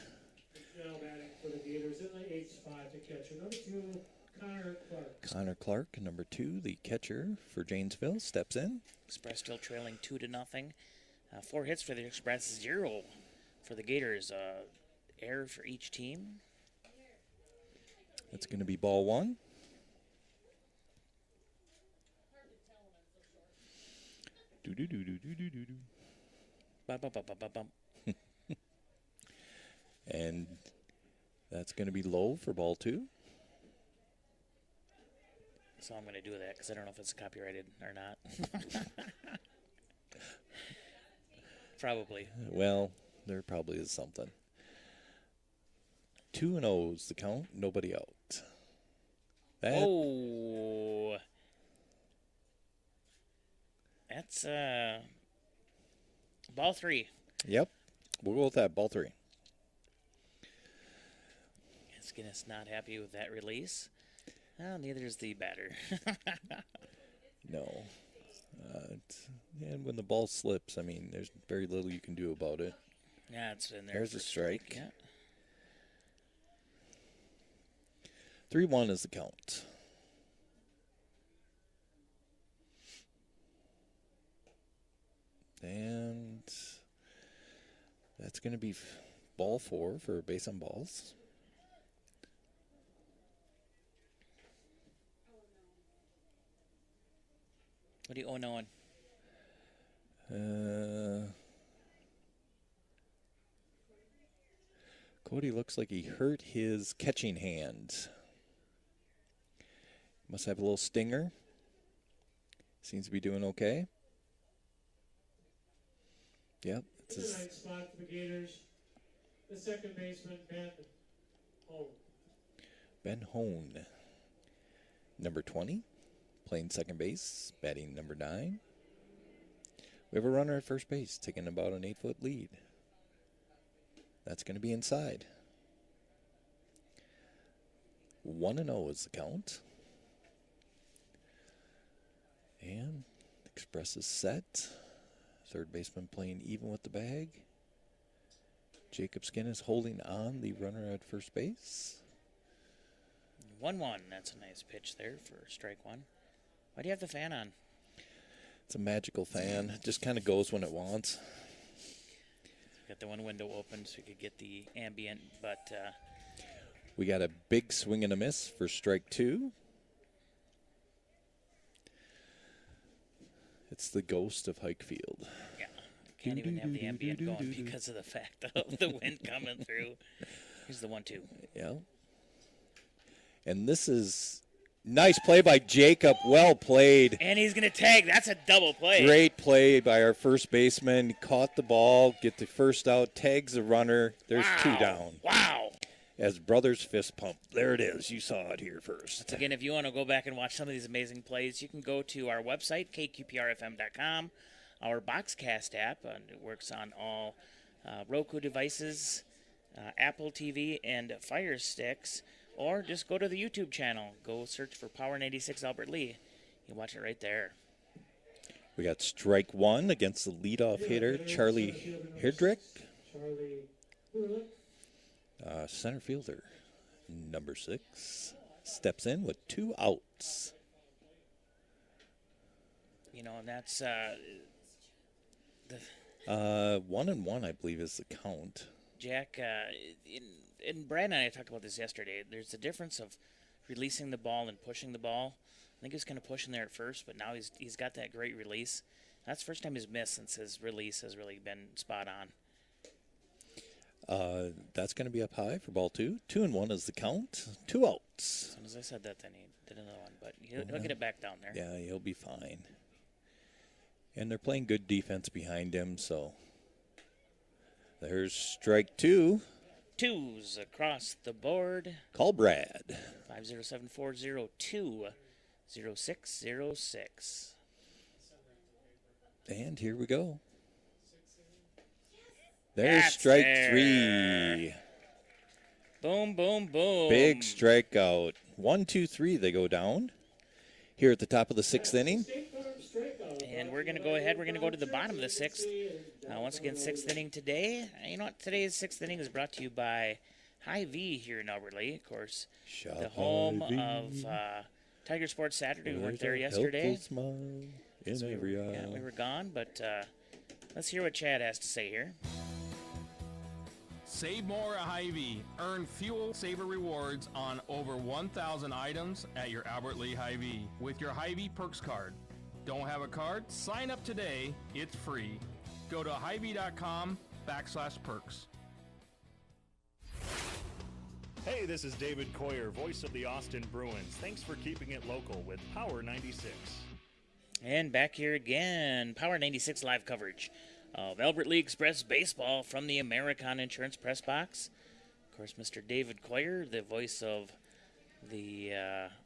Now batting for the Gators in the H5 to catcher. Number 2, Connor Clark. Connor Clark, number 2, the catcher for Janesville, steps in. Express still trailing 2-0. 4 hits for the Express, 0 for the Gators. error for each team. It's going to be ball one. Do-do-do-do-do-do-do. Bum. And that's going to be low for ball two. So I'm going to do that because I don't know if it's copyrighted or not. Probably. Well, there probably is something. 2-0 is the count. Nobody out. Oh. That's ball three. Yep. We'll go with that. Ball three. Guinness not happy with that release. Well, neither is the batter. No. And when the ball slips, I mean, there's very little you can do about it. Yeah, it's in there. There's a strike. Yeah. 3-1 is the count. And that's going to be ball four for base on balls. What are you 0-0 on? Cody looks like he hurt his catching hand. Must have a little stinger. Seems to be doing okay. Yep. In the ninth spot for the Gators, the second baseman, Ben Hone. Ben Hone, number 20, playing second base, batting number 9. We have a runner at first base, taking about an 8-foot lead. That's going to be inside. 1-0 is the count. And Express is set. Third baseman playing even with the bag. Jacob Skin is holding on the runner at first base. 1-1. That's a nice pitch there for strike one. Why do you have the fan on? It's a magical fan. It just kind of goes when it wants. Got the one window open so we could get the ambient, but we got a big swing and a miss for strike two. It's the ghost of Hike Field. Yeah, can't even have the ambient going because of the fact of the wind coming through. Here's the 1-2. Yeah. And this is nice play by Jacob. Well played. And he's going to tag. That's a double play. Great play by our first baseman. Caught the ball, get the first out, tags the runner. There's two down. Wow. As brothers fist pump. There it is. You saw it here first. Once again, if you want to go back and watch some of these amazing plays, you can go to our website, kqprfm.com, our Boxcast app. It works on all Roku devices, Apple TV, and Fire Sticks. Or just go to the YouTube channel. Go search for Power 96 Albert Lee. You can watch it right there. We got strike one against the leadoff hitter, Charlie Hirdrick. Center fielder, number 6, steps in with 2 outs. You know, and that's 1-1, I believe, is the count. Jack, and Brad and I talked about this yesterday. There's a difference of releasing the ball and pushing the ball. I think he was kind of pushing there at first, but now he's got that great release. That's the first time he's missed since his release has really been spot on. That's going to be up high for ball 2. 2-1 is the count. 2 outs. As soon as I said that, then he did another one, but he'll get it back down there. Yeah, he'll be fine. And they're playing good defense behind him, so there's strike 2. 2s across the board. Call Brad. 507-402-0606. And here we go. There's That's strike there. 3. Boom, boom, boom. Big strikeout. 1, 2, 3, they go down. Here at the top of the 6th inning. And we're going to go ahead. We're going to go to the bottom of the 6th. Once again, 6th inning today. You know what? Today's 6th inning is brought to you by Hy-Vee here in Albert Lee. Of course, the home of Tiger Sports Saturday. We weren't there yesterday. In every eye. Yeah, we were gone, but let's hear what Chad has to say here. Save more at Hy-Vee. Earn Fuel Saver rewards on over 1,000 items at your Albert Lee Hy-Vee with your Hy-Vee Perks card. Don't have a card? Sign up today. It's free. Go to Hy-Vee.com/perks. Hey, this is David Coyer, voice of the Austin Bruins. Thanks for keeping it local with Power 96. And back here again, Power 96 live coverage of Albert Lee Express baseball from the American Insurance Press Box. Of course, Mr. David Coyer, the voice of the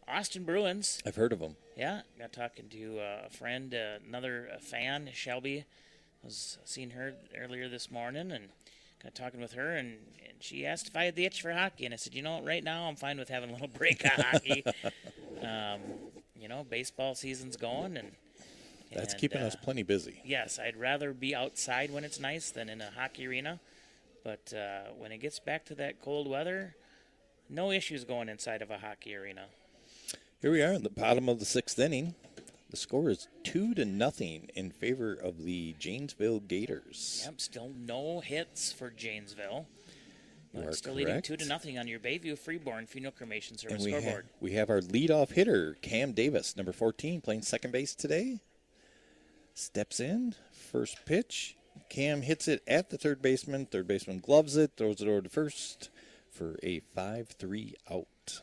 Austin Bruins. I've heard of them. Yeah, got talking to a friend, another fan, Shelby. I was seeing her earlier this morning and got talking with her, and she asked if I had the itch for hockey, and I said, right now I'm fine with having a little break of hockey. Baseball season's going, and that's keeping us plenty busy. Yes, I'd rather be outside when it's nice than in a hockey arena, but when it gets back to that cold weather, no issues going inside of a hockey arena. Here we are at the bottom of the 6th inning. The score is 2-0 in favor of the Janesville Gators. Yep, still no hits for Janesville. You are still correct. leading 2-0 on your Bayview Freeborn Funeral Cremation Service And scoreboard. we have our leadoff hitter, Cam Davis, number 14, playing second base today. Steps in, first pitch. Cam hits it at the third baseman. Third baseman gloves it, throws it over to first for a 5-3 out.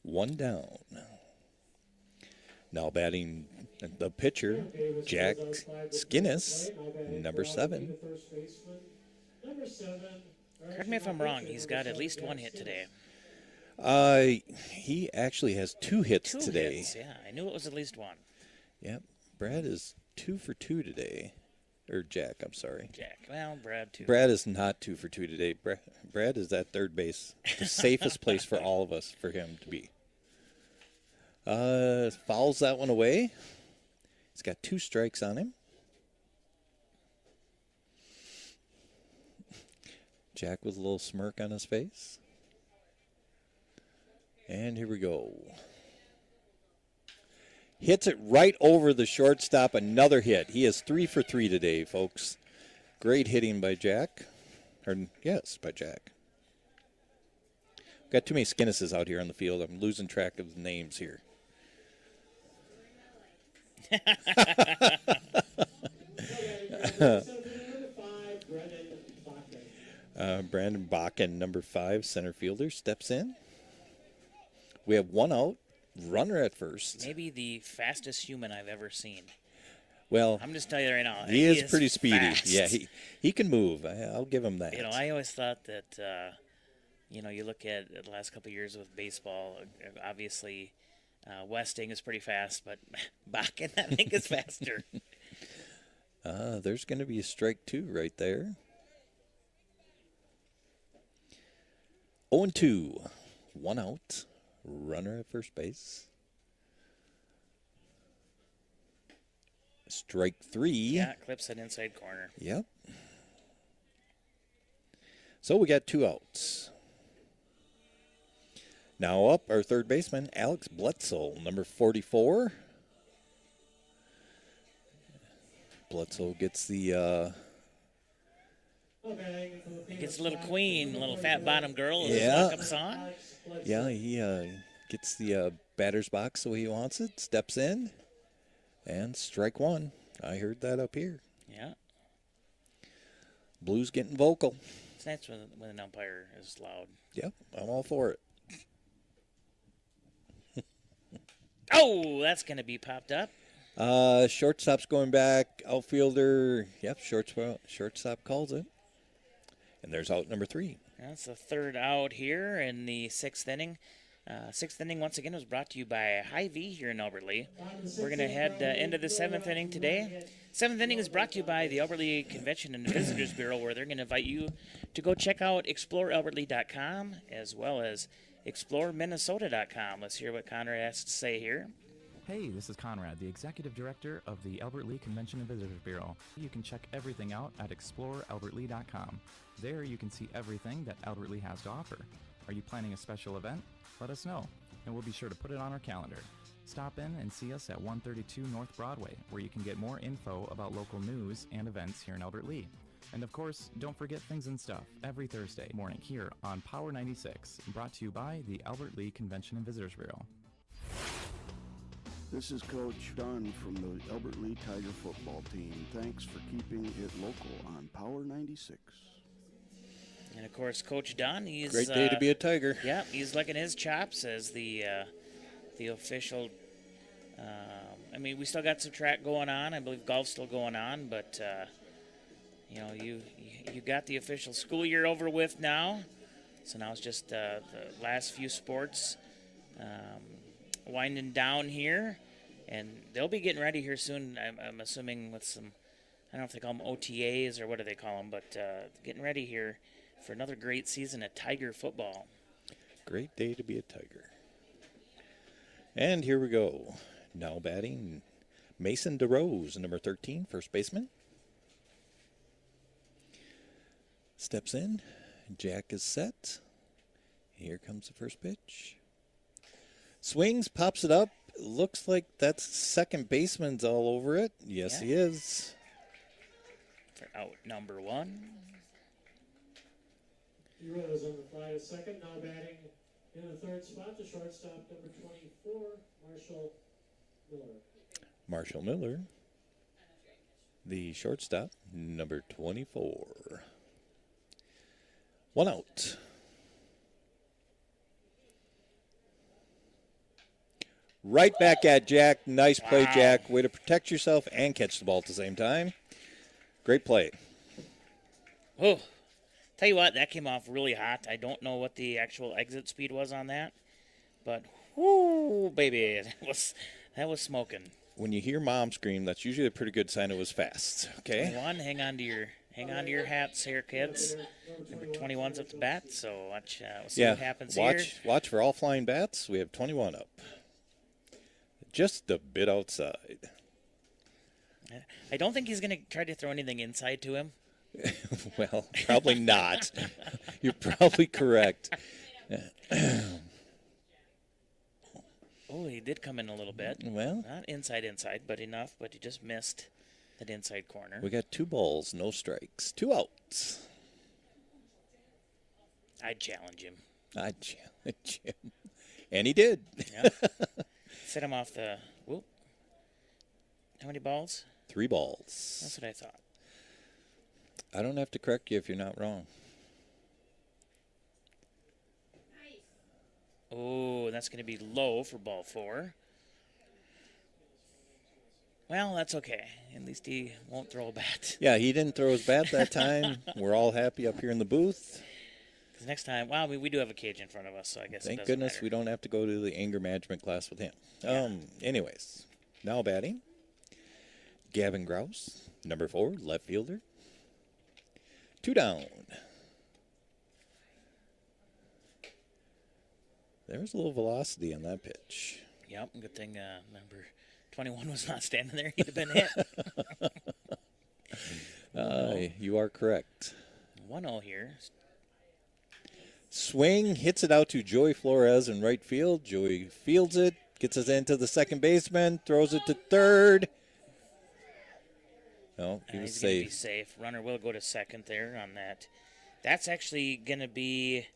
One down. Now batting the pitcher, Jack Skinnis, number 7. Correct me if I'm wrong, he's got at least one hit today. He actually has 2 hits today. Hits, yeah, I knew it was at least one. Yep. Brad is 2 for 2 today. Or Jack, I'm sorry. Jack. Well, Brad, too. Brad is not 2 for 2 today. Brad is at third base. The safest place for all of us for him to be. Fouls that one away. He's got 2 strikes on him. Jack with a little smirk on his face. And here we go. Hits it right over the shortstop. Another hit. He is 3 for 3 today, folks. Great hitting by Jack. Yes, by Jack. Got too many Skinnises out here on the field. I'm losing track of the names here. Brandon Bakken, number 5, center fielder, steps in. We have 1 out, runner at first. Maybe the fastest human I've ever seen. Well, I'm just telling you right now, he is pretty speedy. fast. Yeah, he can move. I'll give him that. I always thought that, you look at the last couple of years with baseball, obviously Westing is pretty fast, but Bakken, I think, is faster. There's going to be a strike 2 right there. 0-2. 1 out. Runner at first base. Strike 3. Yeah, clips that inside corner. Yep. So we got 2 outs. Now up, our third baseman, Alex Bledsoe, number 44. Bledsoe gets the... Gets a little queen, a little fat bottom girl. Yeah. Walk-up song. Yeah, he gets the batter's box the way he wants it, steps in, and strike 1. I heard that up here. Yeah. Blues getting vocal. It's nice when an umpire is loud. Yep, I'm all for it. Oh, that's going to be popped up. Shortstop's going back. Outfielder, yep, shortstop calls it. And there's out number 3. That's the third out here in the 6th inning. 6th inning, once again, was brought to you by Hy-Vee here in Albert Lee. We're going to head into the 7th inning today. 7th inning is brought to you by the Albert Lee Convention and Visitors Bureau, where they're going to invite you to go check out explorealbertlee.com as well as exploreminnesota.com. Let's hear what Conrad has to say here. Hey, this is Conrad, the Executive Director of the Albert Lee Convention and Visitors Bureau. You can check everything out at explorealbertlee.com. There you can see everything that Albert Lee has to offer. Are you planning a special event? Let us know, and we'll be sure to put it on our calendar. Stop in and see us at 132 North Broadway, where you can get more info about local news and events here in Albert Lee. And of course, don't forget Things and Stuff every Thursday morning here on Power 96, brought to you by the Albert Lee Convention and Visitors Bureau. This is Coach Dunn from the Albert Lee Tiger football team. Thanks for keeping it local on Power 96. And of course, Coach Don, he's Great day to be a Tiger. Yeah, he's licking his chops as the official. I mean, we still got some track going on. I believe golf's still going on, but you know, you got the official school year over with now. So now it's just the last few sports winding down here, and they'll be getting ready here soon. I'm assuming with some, I don't know if they call them OTAs or what do they call them, but getting ready here for another great season of Tiger football. Great day to be a Tiger. And here we go. Now batting, Mason DeRose, number 13, first baseman. Steps in. Jack is set. Here comes the first pitch. Swings, pops it up. Looks like that's second baseman's all over it. Yes, Yeah. he is. For out number one. Rose on the fly to second, now batting in the third spot, the shortstop, number 24, Marshall Miller. Marshall Miller, the shortstop, number 24. One out. Right back at Jack. Nice play, Wow. Jack. Way to protect yourself and catch the ball at the same time. Great play. Oh, tell you what, that came off really hot. I don't know what the actual exit speed was on that, but whoo, baby, that was smoking. When you hear mom scream, that's usually a pretty good sign it was fast. Okay. 21, hang on to your hats here, kids. Number 21's up to bat, so watch. We'll see what happens here. Watch for all flying bats. We have 21 up. Just a bit outside. I don't think he's going to try to throw anything inside to him. Well, probably not. You're probably correct. Oh, he did come in a little bit. Well, not inside, but enough. But he just missed that inside corner. We got 2 balls, no strikes, 2 outs. I'd challenge him. And he did. Yeah. Set him off the. Whoop. How many balls? 3 balls. That's what I thought. I don't have to correct you if you're not wrong. Oh, that's going to be low for ball 4. Well, that's okay. At least he won't throw a bat. Yeah, he didn't throw his bat that time. We're all happy up here in the booth. Because next time, well, we do have a cage in front of us, so I guess Thank it doesn't goodness matter. we don't have to go to the anger management class with him. Yeah. Anyways, now batting. Gavin Grouse, number 4, left fielder. 2 down. There's a little velocity on that pitch. Yep, good thing number 21 was not standing there. He'd have been hit. You are correct. 1-0 here. Swing, hits it out to Joey Flores in right field. Joey fields it, gets it into the second baseman, throws it to third. No, he was He's going to be safe. safe. Runner will go to second there on that. That's actually going to be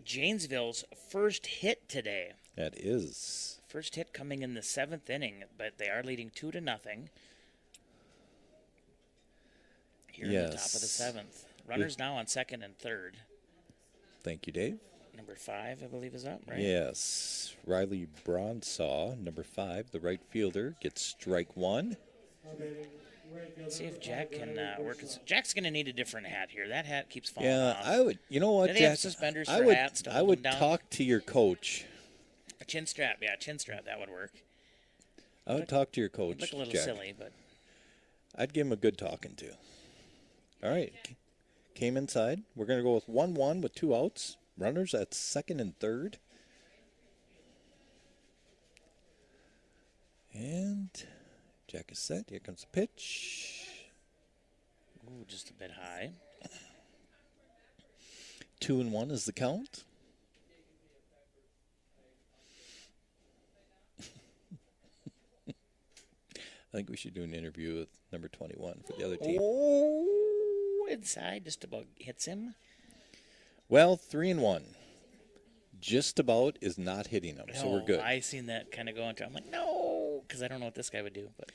Janesville's first hit today. That is. First hit coming in the 7th inning, but they are leading 2-0. Here in the top of the 7th. Runners now on second and third. Thank you, Dave. Number 5, I believe, is up, right? Yes. Riley Bronsaw, number 5, the right fielder, gets strike 1. See if Jack can work. Jack's going to need a different hat here. That hat keeps falling Yeah, off. I would. You know what, Do they Jack? have suspenders I for would. hats to I hold would them down? talk to your coach. A chin strap, yeah, chin strap. That would work. I would talk to your coach. It'd look a little Jack. silly, but I'd give him a good talking to. All right. Came inside. We're going to go with 1-1 with 2 outs. Runners at second and third. And Jack is set. Here comes the pitch. ooh, just a bit high. 2-1 is the count. I think we should do an interview with number 21 for the other team. Oh, inside, just about hits him. Well, 3-1. Just about is not hitting him, so we're good. I seen that kind of going through. I'm like, no, because I don't know what this guy would do. But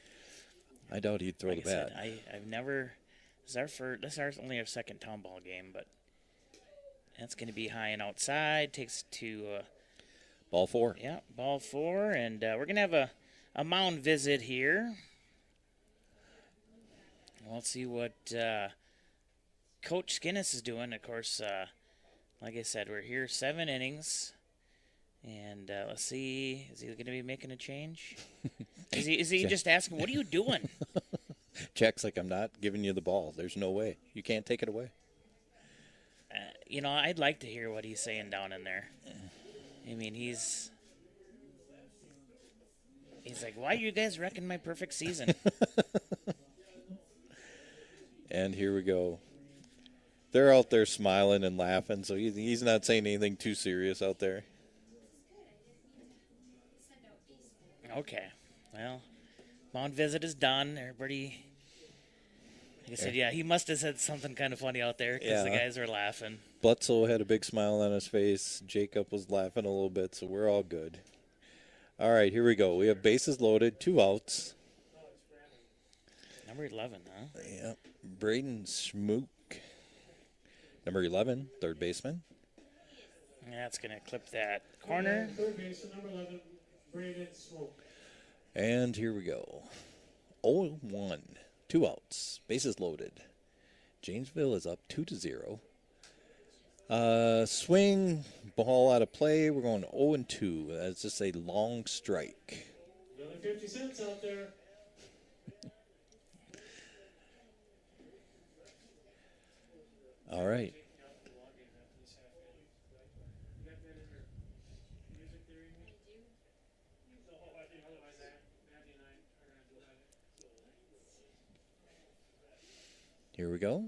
I doubt he'd throw like the bat. I've never. This is only our second town ball game, but that's going to be high and outside. Takes it to ball 4. Yeah, ball 4, and we're going to have a mound visit here. We'll see what Coach Skinnis is doing. Of course, like I said, we're here 7 innings. And let's see, is he going to be making a change? Is he just asking, what are you doing? Jack's like, I'm not giving you the ball. There's no way. You can't take it away. I'd like to hear what he's saying down in there. I mean, he's like, why are you guys wrecking my perfect season? And here we go. They're out there smiling and laughing, so he's not saying anything too serious out there. Okay. Well, mound visit is done. Everybody, like I said, yeah, he must have said something kind of funny out there because the guys were laughing. Bledsoe had a big smile on his face. Jacob was laughing a little bit, so we're all good. All right, here we go. We have bases loaded, 2 outs. Number 11, huh? Yeah. Braden Schmook, number 11, third baseman. That's going to clip that corner. Third baseman, number 11, Braden Schmook. And here we go. 0-1, 2 outs, bases loaded. Janesville is up 2-0. Swing, ball out of play. We're going 0-2. That's just a long strike. Another 50 cents out there. All right. Here we go.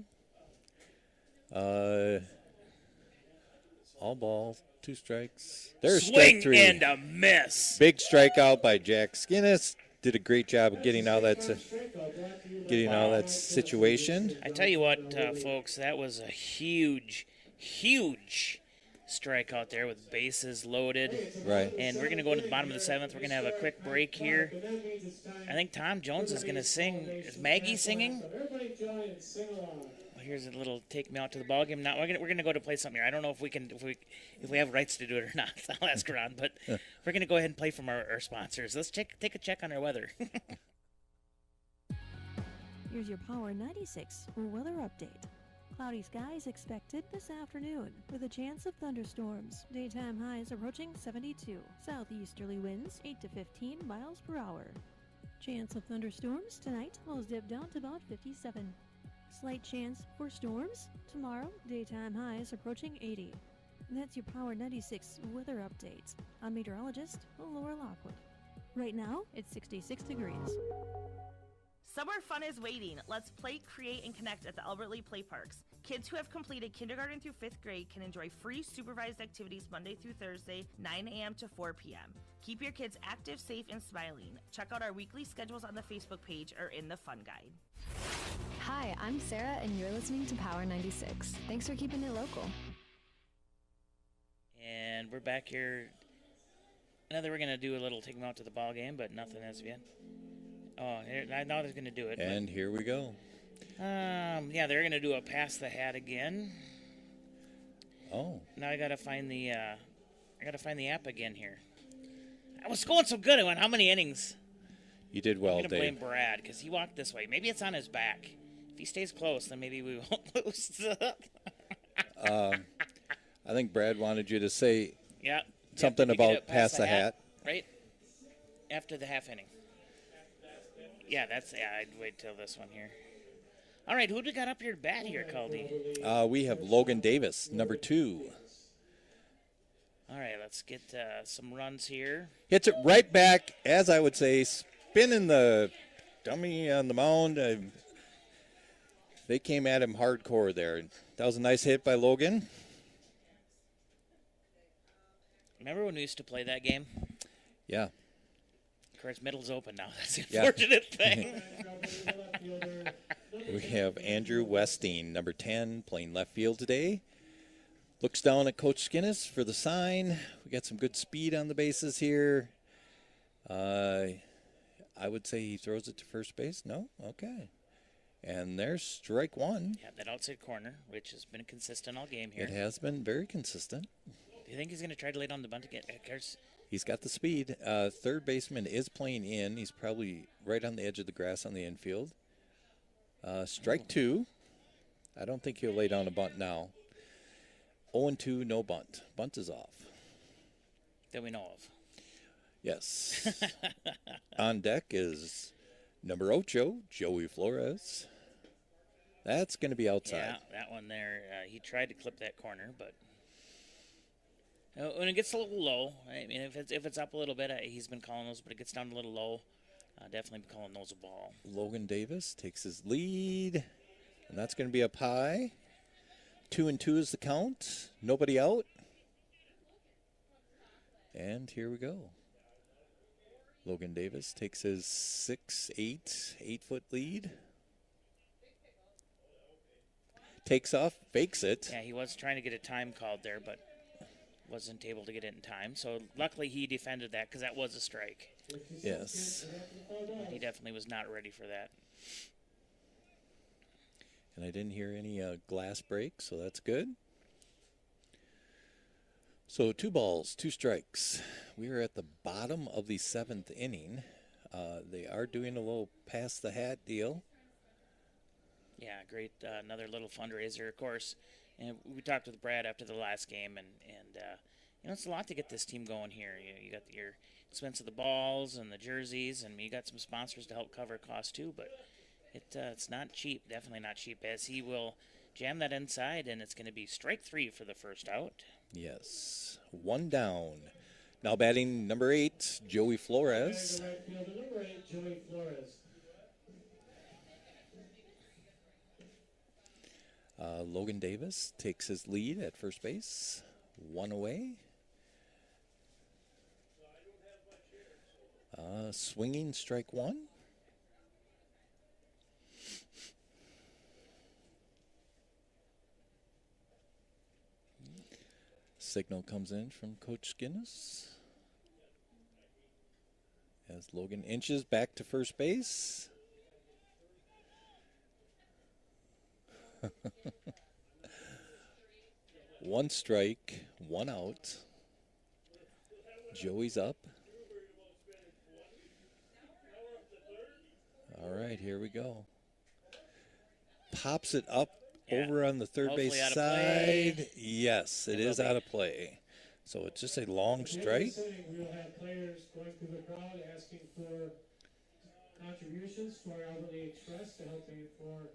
All ball, 2 strikes. There's strike 3. And a miss. Big strikeout by Jack Skinnis. Did a great job of getting out that situation. I tell you what, folks, that was a huge, huge strikeout there with bases loaded. Right. And we're going to go into the bottom of the 7th. We're going to have a quick break here. I think Tom Jones is going to sing. Is Maggie singing? Well, here's a little take me out to the ball game. Now we're going to go to play something here. I don't know if we have rights to do it or not. I'll ask around, but we're going to go ahead and play from our sponsors. Let's take a check on our weather. Here's your Power 96 weather update. Cloudy skies expected this afternoon with a chance of thunderstorms. Daytime highs approaching 72. Southeasterly winds 8 to 15 miles per hour. Chance of thunderstorms tonight will dip down to about 57. Slight chance for storms tomorrow. Daytime highs approaching 80. That's your Power 96 weather update. I'm meteorologist Laura Lockwood. Right now, it's 66 degrees. Summer fun is waiting. Let's play, create, and connect at the Albert Lee Play Parks. Kids who have completed kindergarten through 5th grade can enjoy free supervised activities Monday through Thursday, 9 a.m. to 4 p.m. Keep your kids active, safe, and smiling. Check out our weekly schedules on the Facebook page or in the fun guide. Hi, I'm Sarah, and you're listening to Power 96. Thanks for keeping it local. And we're back here. Now that we're going to do a little take them out to the ball game, but nothing as of yet. Oh, now they're going to do it. And here we go. Yeah, they're going to do a pass the hat again. Oh. Now I got to find the app again here. I was going so good. I went, how many innings? You did well, I'm going to blame Dave. Brad because he walked this way. Maybe it's on his back. If he stays close, then maybe we won't lose. I think Brad wanted you to say you something get about it, pass the hat. Right after the half inning. Yeah, I'd wait till this one here. All right, who do we got up here to bat here, Caldy? We have Logan Davis, number 2. All right, let's get some runs here. Hits it right back, as I would say, spinning the dummy on the mound. They came at him hardcore there. That was a nice hit by Logan. Remember when we used to play that game? Yeah. Of course, middle's open now. That's the Yeah. unfortunate thing. We have Andrew Westing, number 10, playing left field today. Looks down at Coach Skinnis for the sign. We got some good speed on the bases here. I would say he throws it to first base. No? Okay. And there's strike one. Yeah, that outside corner, which has been consistent all game here. It has been very consistent. Do you think he's going to try to lay down the bunt to get Eckers? He's got the speed. Third baseman is playing in. He's probably right on the edge of the grass on the infield. Strike two. I don't think he'll lay down a bunt now. 0-2, no bunt. Bunt is off. That we know of. Yes. On deck is number 8, Joey Flores. That's going to be outside. Yeah, that one there. He tried to clip that corner, but when it gets a little low, I mean, if it's up a little bit, he's been calling those, but it gets down a little low, definitely be calling those a ball. Logan Davis takes his lead, and that's going to be up high. 2-2 is the count. Nobody out. And here we go. Logan Davis takes his 8-foot lead. Takes off, fakes it. Yeah, he was trying to get a time called there, but wasn't able to get it in time. So luckily he defended that because that was a strike. Yes. He definitely was not ready for that. And I didn't hear any glass break, so that's good. So 2 balls, 2 strikes. We are at the bottom of the 7th inning. They are doing a little pass the hat deal. Yeah, great. Another little fundraiser, of course. And we talked with Brad after the last game, and it's a lot to get this team going here. You got your expense of the balls and the jerseys, and you got some sponsors to help cover costs too. But it's not cheap, definitely not cheap. As he will jam that inside, and it's going to be strike 3 for the first out. Yes, 1 down. Now batting number 8, Joey Flores. Right fielder, number 8, Joey Flores. Logan Davis takes his lead at first base. 1 away. Swinging strike 1. Signal comes in from Coach Skinnis. As Logan inches back to first base. 1 strike, 1 out. Joey's up. All right, here we go. Pops it up over on the third Hopefully base out of side. play. Yes, it is out of play. So it's just a long strike. We will have players going through the crowd asking for contributions to our Albert League Express to help pay for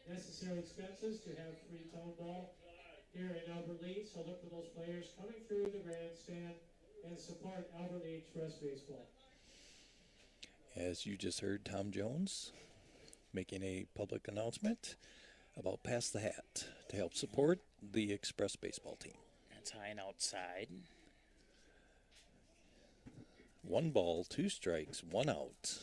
necessary expenses to have free town ball here in Albert Lee. So look for those players coming through the grandstand and support Albert Lee Express baseball. As you just heard, Tom Jones making a public announcement about Pass the Hat to help support the Express baseball team. That's high and outside. 1 ball, 2 strikes, 1 out.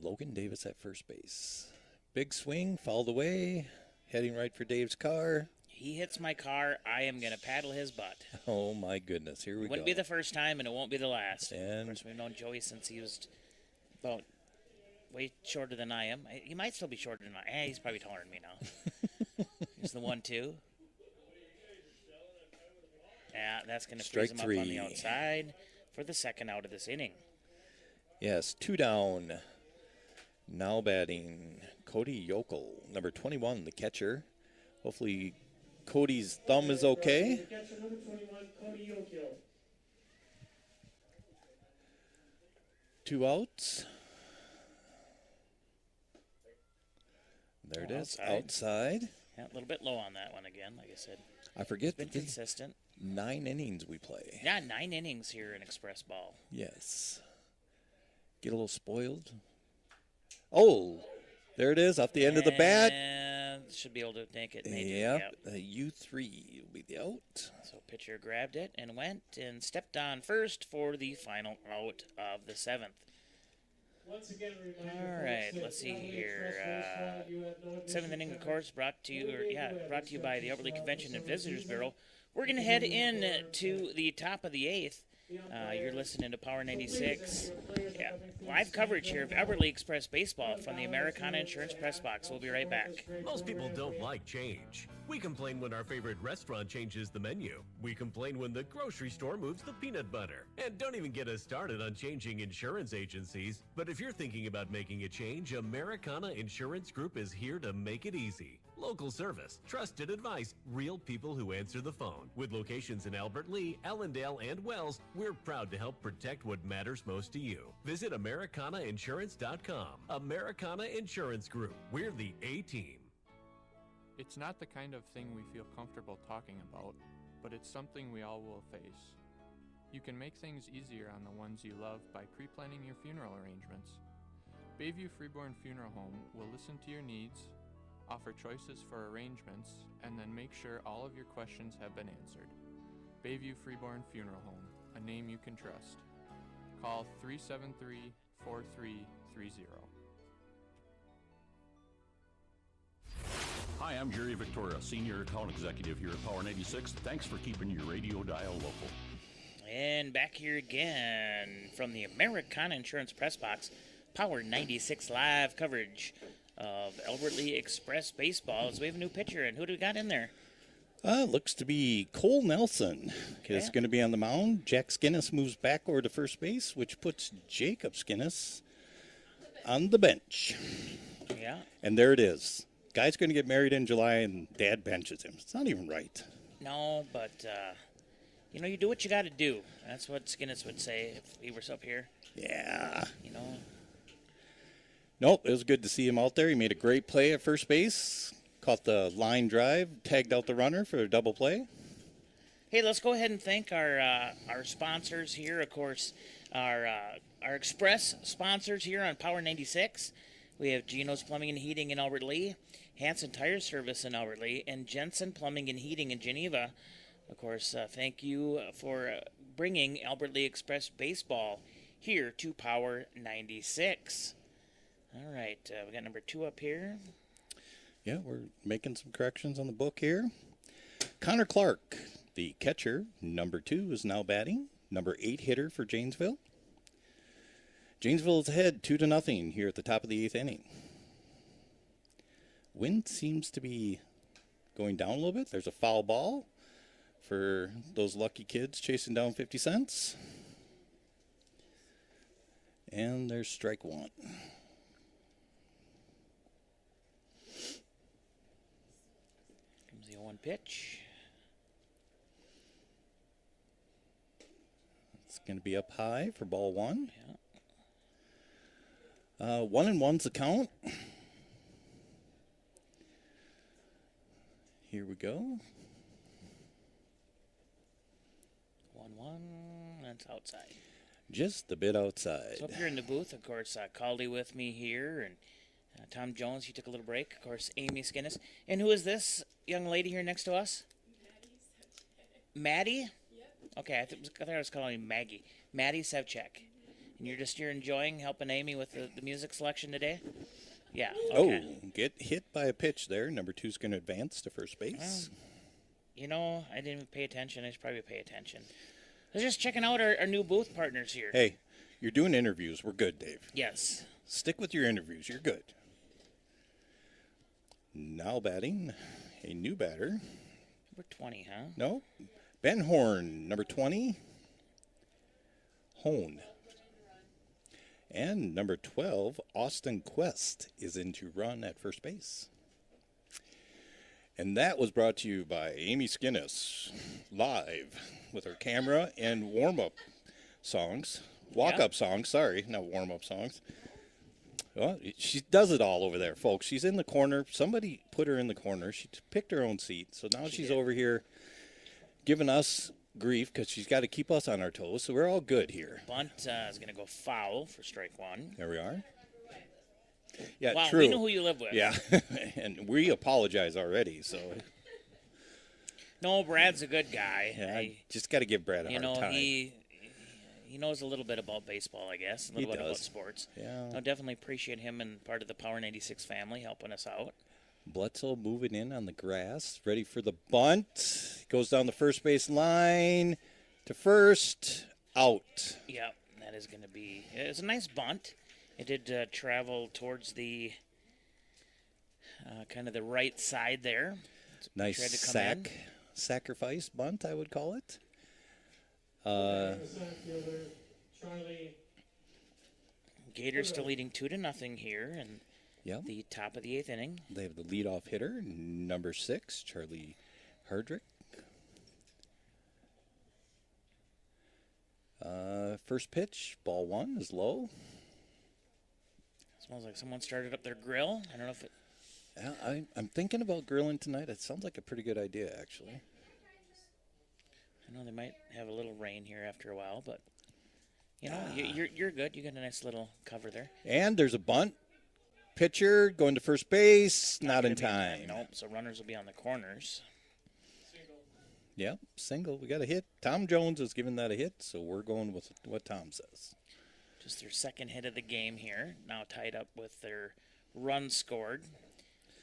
Logan Davis at first base. Big swing, fouled away, heading right for Dave's car. He hits my car, I am going to paddle his butt. Oh, my goodness. Here we go. Wouldn't be the first time, and it won't be the last. And of course, we've known Joey since he was about way shorter than I am. He might still be shorter than I am. He's probably taller than me now. He's the 1-2. Yeah, that's going to freeze him up on the outside for the second out of this inning. Yes, 2 down. Now batting Cody Yokel, number 21, the catcher. Hopefully Cody's thumb is okay. The catcher, number 21, Cody Yokel. 2 outs. There it is, outside. Yeah, a little bit low on that one again, like I said. I forget It's been consistent. 9 innings we play. Yeah, 9 innings here in Express Ball. Yes. Get a little spoiled. Oh, there it is, off the end of the bat. And should be able to make it. Yep. U3 will be the out. So pitcher grabbed it and went and stepped on first for the final out of the 7th. Once again, All right, let's see here. 7th inning, of course, brought to you by the Albertley Convention and Visitors Bureau. We're going to head in to the top of the 8th. You're listening to Power 96. Yeah, live coverage here of Albertley Express Baseball from the Americana Insurance Press Box. We'll be right back. Most people don't like change. We complain when our favorite restaurant changes the menu. We complain when the grocery store moves the peanut butter. And don't even get us started on changing insurance agencies. But if you're thinking about making a change, Americana Insurance Group is here to make it easy. Local service, trusted advice, real people who answer the phone. With locations in Albert Lee, Allendale, and Wells, we're proud to help protect what matters most to you. Visit AmericanaInsurance.com. Americana Insurance Group. We're the A-Team. It's not the kind of thing we feel comfortable talking about, but it's something we all will face. You can make things easier on the ones you love by pre-planning your funeral arrangements. Bayview Freeborn Funeral Home will listen to your needs, offer choices for arrangements, and then make sure all of your questions have been answered. Bayview Freeborn Funeral Home, a name you can trust. Call 373-4330. Hi, I'm Jerry Victoria, Senior Account Executive here at Power 96. Thanks for keeping your radio dial local. And back here again from the Americana Insurance Press Box, Power 96 live coverage of Albert Lee Express Baseball. As we have a new pitcher, and who do we got in there? Looks to be Cole Nelson. Is going to be on the mound. Jack Skinnis moves back over to first base, which puts Jacob Skinnis on the bench. Yeah. And there it is. Guy's going to get married in July, and Dad benches him. It's not even right. No, but, you do what you got to do. That's what Skinnis would say if he was up here. Yeah. You Nope, it was good to see him out there. He made a great play at first base. Caught the line drive, tagged out the runner for a double play. Hey, let's go ahead and thank our sponsors here. Of course, our express sponsors here on Power 96. We have Gino's Plumbing and Heating in Albert Lee, Hanson Tire Service in Albert Lee, and Jensen Plumbing and Heating in Geneva. Of course, thank you for bringing Albert Lee Express Baseball here to Power 96. All right, we got number 2 up here. Yeah, we're making some corrections on the book here. Connor Clark, the catcher, number 2, is now batting. Number 8 hitter for Janesville. Janesville is ahead 2-0 here at the top of the 8th inning. Wind seems to be going down a little bit. There's a foul ball for those lucky kids chasing down 50 cents. And there's strike 1. Comes the 0-1 pitch. It's going to be up high for ball 1. Yeah. 1-1's the count. Here we go. 1-1. That's outside. Just a bit outside. So up here in the booth, of course, Caldy with me here, and Tom Jones, he took a little break. Of course, Amy Skinnis. And who is this young lady here next to us? Maddie? Yep. Okay, I thought I was calling you Maggie. Maddie Sevchek. And you're enjoying helping Amy with the music selection today? Yeah. Okay. Oh, get hit by a pitch there. Number 2's going to advance to first base. Well, I didn't even pay attention. I should probably pay attention. I was just checking out our new booth partners here. Hey, you're doing interviews. We're good, Dave. Yes. Stick with your interviews. You're good. Now batting, a new batter. Number 20, huh? No. Ben Horn, number 20. Hone. And number 12, Austin Quest, is in to run at first base. And that was brought to you by Amy Skinnis, live with her camera and warm-up songs. Walk-up songs, sorry, not warm-up songs. Well, she does it all over there, folks. She's in the corner. Somebody put her in the corner. She picked her own seat. So now she's over here giving us grief because she's got to keep us on our toes. So we're all good here. Bunt is going to go foul for strike 1. There we are. Yeah, wow, true. we know who you live with. Yeah, and we apologize already. So no, Brad's a good guy. yeah, I just got to give Brad a You hard know, time. he knows a little bit about baseball, I guess. A little bit about does. sports. Yeah. I definitely appreciate him and part of the Power 96 family helping us out. Bledsoe moving in on the grass, ready for the bunt. Goes down the first base line to first, out. Yep, that is going to be. It's a nice bunt. It did travel towards the kind of the right side there. Nice Tried to come in. sacrifice bunt, I would call it. The center fielder, Charlie. Gators still leading 2-0 here in Yep. the top of the 8th inning. They have the leadoff hitter, number 6, Charlie Hardrick. First pitch, ball 1 is low. Smells like someone started up their grill. I don't know if it. Yeah, I'm thinking about grilling tonight. It sounds like a pretty good idea, actually. I know they might have a little rain here after a while, but you know you're good. You got a nice little cover there. And there's a bunt. Pitcher going to first base, not in gonna be time. Nope. So runners will be on the corners. Yep, single. We got a hit. Tom Jones is giving that a hit, so we're going with what Tom says. Just their second hit of the game here. Now tied up with their run scored.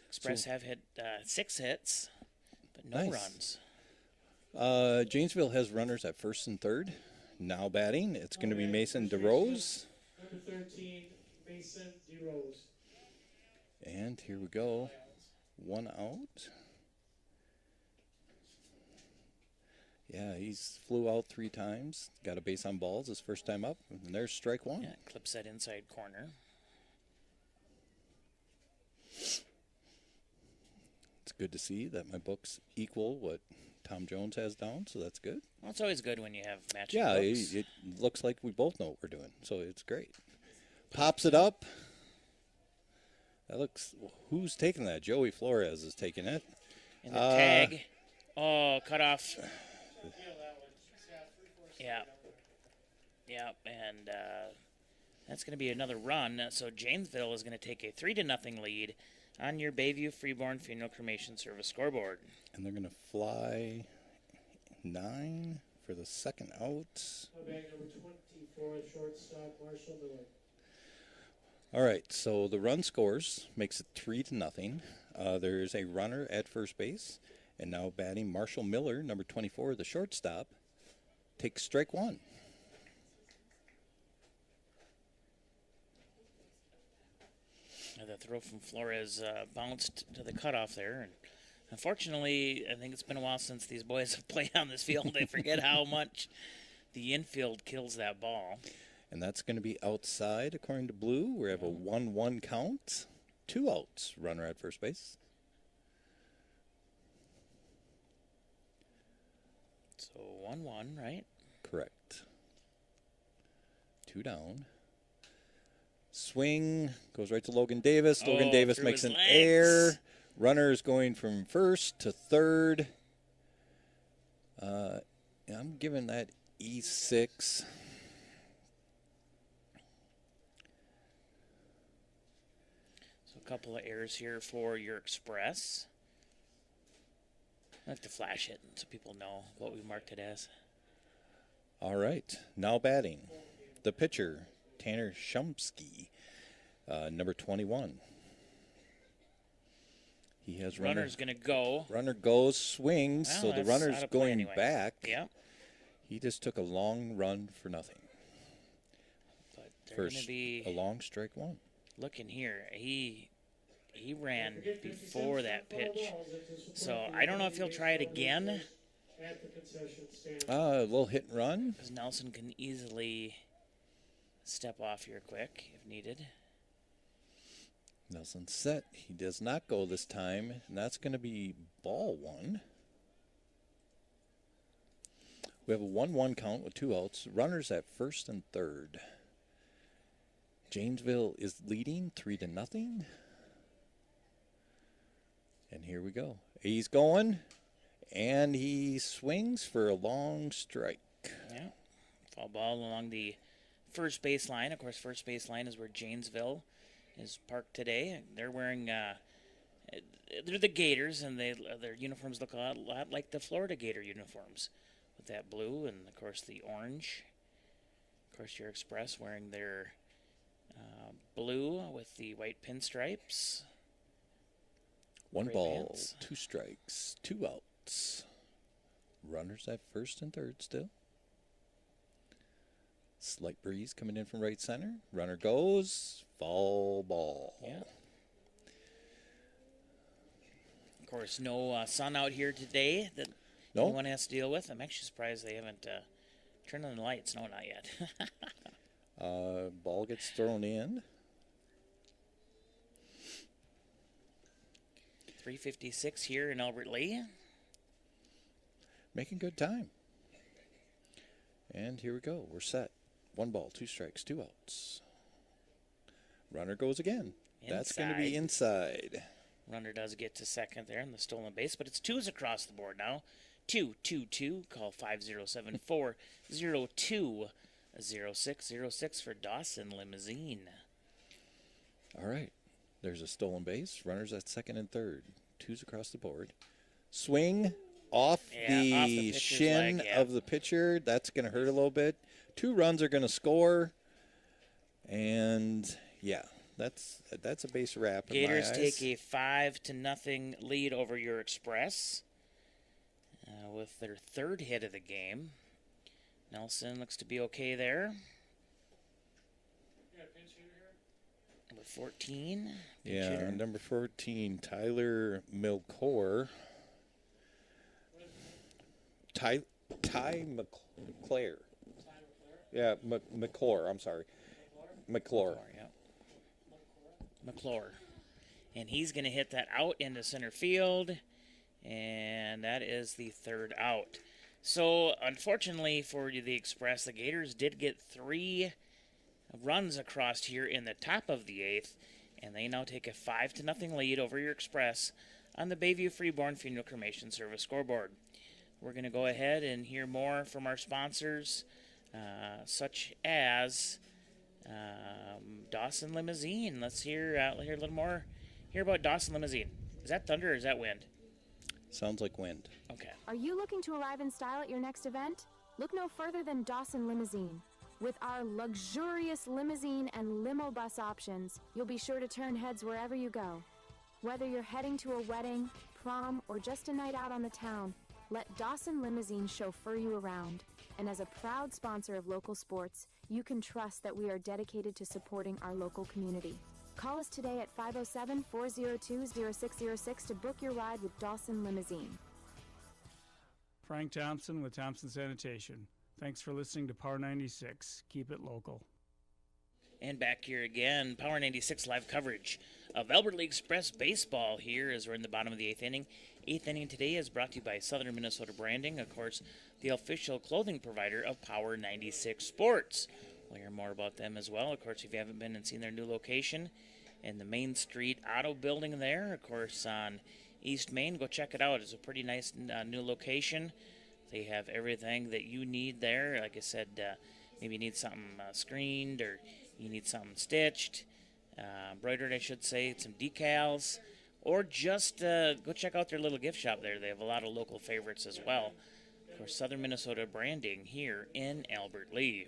Express have hit 6 hits, but no Nice. runs. Janesville has runners at first and third. Now batting, it's going to be Mason DeRose. Number 13, Mason DeRose. And here we go. 1 out. Yeah, he's flew out 3 times. Got a base on balls his first time up. And there's strike 1. Yeah, clips that inside corner. It's good to see that my books equal what Tom Jones has down, so that's good. Well, it's always good when you have matching Yeah, books. it looks like we both know what we're doing, so it's great. Pops it up. That looks. Who's taking that? Joey Flores is taking it. And the tag. Oh, cut off. Yeah. Yep, and that's going to be another run. So Janesville is going to take a 3-0 lead on your Bayview Freeborn Funeral Cremation Service scoreboard. And they're going to fly 9 for the second out. Bag number 24, shortstop Marshall Miller. All right, so the run scores makes it 3-0. There's a runner at first base, and now batting Marshall Miller, number 24, the shortstop, takes strike 1. The throw from Flores bounced to the cutoff there, and unfortunately, I think it's been a while since these boys have played on this field. They forget how much the infield kills that ball. And that's going to be outside, according to Blue. We have a 1-1 count. 2 outs, runner at first base. So 1-1, right? Correct. 2 down. Swing goes right to Logan Davis. Logan Davis through makes his an legs. error. Runner is going from first to third. I'm giving that E6. So a couple of errors here for your Express. I like to flash it so people know what we marked it as. All right. Now batting. The pitcher, Tanner Shumsky, number 21. He has Runner's going to go. Runner goes, swings, Well, so the that's runner's out of play going anyway. back. Yep. He just took a long run for nothing. But they're For going to be a long strike 1. looking here. He ran before that pitch. So I don't know if he'll try it again. At the concession stand. A little hit and run. Because Nelson can easily step off here quick if needed. Nelson set. He does not go this time, and that's going to be ball 1. We have a 1-1 count with 2 outs. Runners at first and third. Janesville is leading 3-0. And here we go. He's going, and he swings for a long strike. Yeah. Foul ball along the first base line. Of course, first base line is where Janesville is parked today. They're wearing they're the Gators, and their uniforms look a lot like the Florida Gator uniforms, with that blue and of course the orange. Of course, your Express wearing their blue with the white pinstripes. One Gray ball, pants. 2 strikes, 2 outs. Runners at first and third still. Slight breeze coming in from right center. Runner goes. Foul ball. Yeah. Of course, no sun out here today that anyone has to deal with. I'm actually surprised they haven't turned on the lights. No, not yet. Ball gets thrown in. 3:56 here in Albert Lee. Making good time. And here we go. We're set. 1 ball, 2 strikes, 2 outs. Runner goes again. That's going to be inside. Runner does get to second there on the stolen base, but it's 2s across the board now. 2-2-2. Call 507-402-0606 for Dawson Limousine. All right. There's a stolen base. Runners at second and third. 2s across the board. Swing off the shin leg, of the pitcher. That's going to hurt a little bit. 2 runs are going to score. And, yeah, that's a base wrap in Gators my eyes. take a 5-0 lead over your Express with their 3rd hit of the game. Nelson looks to be okay there. Number 14. Yeah, hitter. number 14, Tyler Milcor. Ty McClare. Yeah, McClure, I'm sorry. McClure. Yeah. McClure. And he's going to hit that out into center field. And that is the 3rd out. So, unfortunately for the Express, the Gators did get 3 runs across here in the top of the 8th. And they now take a 5-0 lead over your Express on the Bayview Freeborn Funeral Cremation Service scoreboard. We're going to go ahead and hear more from our sponsors, such as Dawson Limousine. Let's hear a little more. Hear about Dawson Limousine. Is that thunder or is that wind? Sounds like wind. Okay. Are you looking to arrive in style at your next event? Look no further than Dawson Limousine. With our luxurious limousine and limo bus options, you'll be sure to turn heads wherever you go. Whether you're heading to a wedding, prom, or just a night out on the town, let Dawson Limousine chauffeur you around. And as a proud sponsor of local sports, you can trust that we are dedicated to supporting our local community. Call us today at 507-402-0606 to book your ride with Dawson Limousine. Frank Thompson with Thompson Sanitation. Thanks for listening to Power 96. Keep it local. And back here again, Power 96 live coverage of Albert Lee Express baseball here as we're in the bottom of the 8th inning. 8th inning today is brought to you by Southern Minnesota Branding, of course, the official clothing provider of Power 96 Sports. We'll hear more about them as well. Of course, if you haven't been and seen their new location in the Main Street Auto Building there, of course, on East Main, go check it out. It's a pretty nice new location. They have everything that you need there. Like I said, maybe you need something screened or you need something stitched, embroidered, I should say, some decals, or just go check out their little gift shop there. They have a lot of local favorites as well. Of course, Southern Minnesota Branding here in Albert Lee.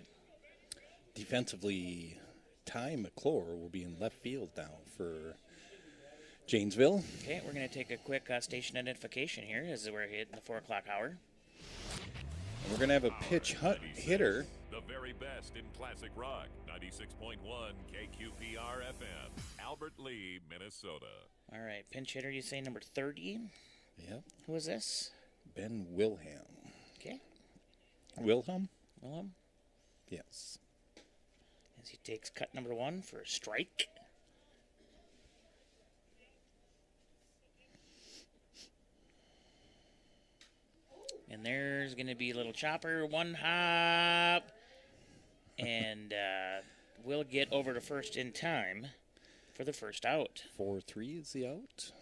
Defensively, Ty McClure will be in left field now for Janesville. Okay, we're going to take a quick station identification here as we're hitting the 4 o'clock hour. And we're going to have a pitch hitter. The very best in classic rock. 96.1 KQPR FM, Albert Lee, Minnesota. All right, pinch hitter, you say number 30? Yep. Who is this? Ben Wilhelm. Okay. Wilhelm? Wilhelm? Yes. As he takes cut number 1 for a strike. And there's going to be a little chopper, 1 hop, and we'll get over to first in time for the first out. 4-3 is the out.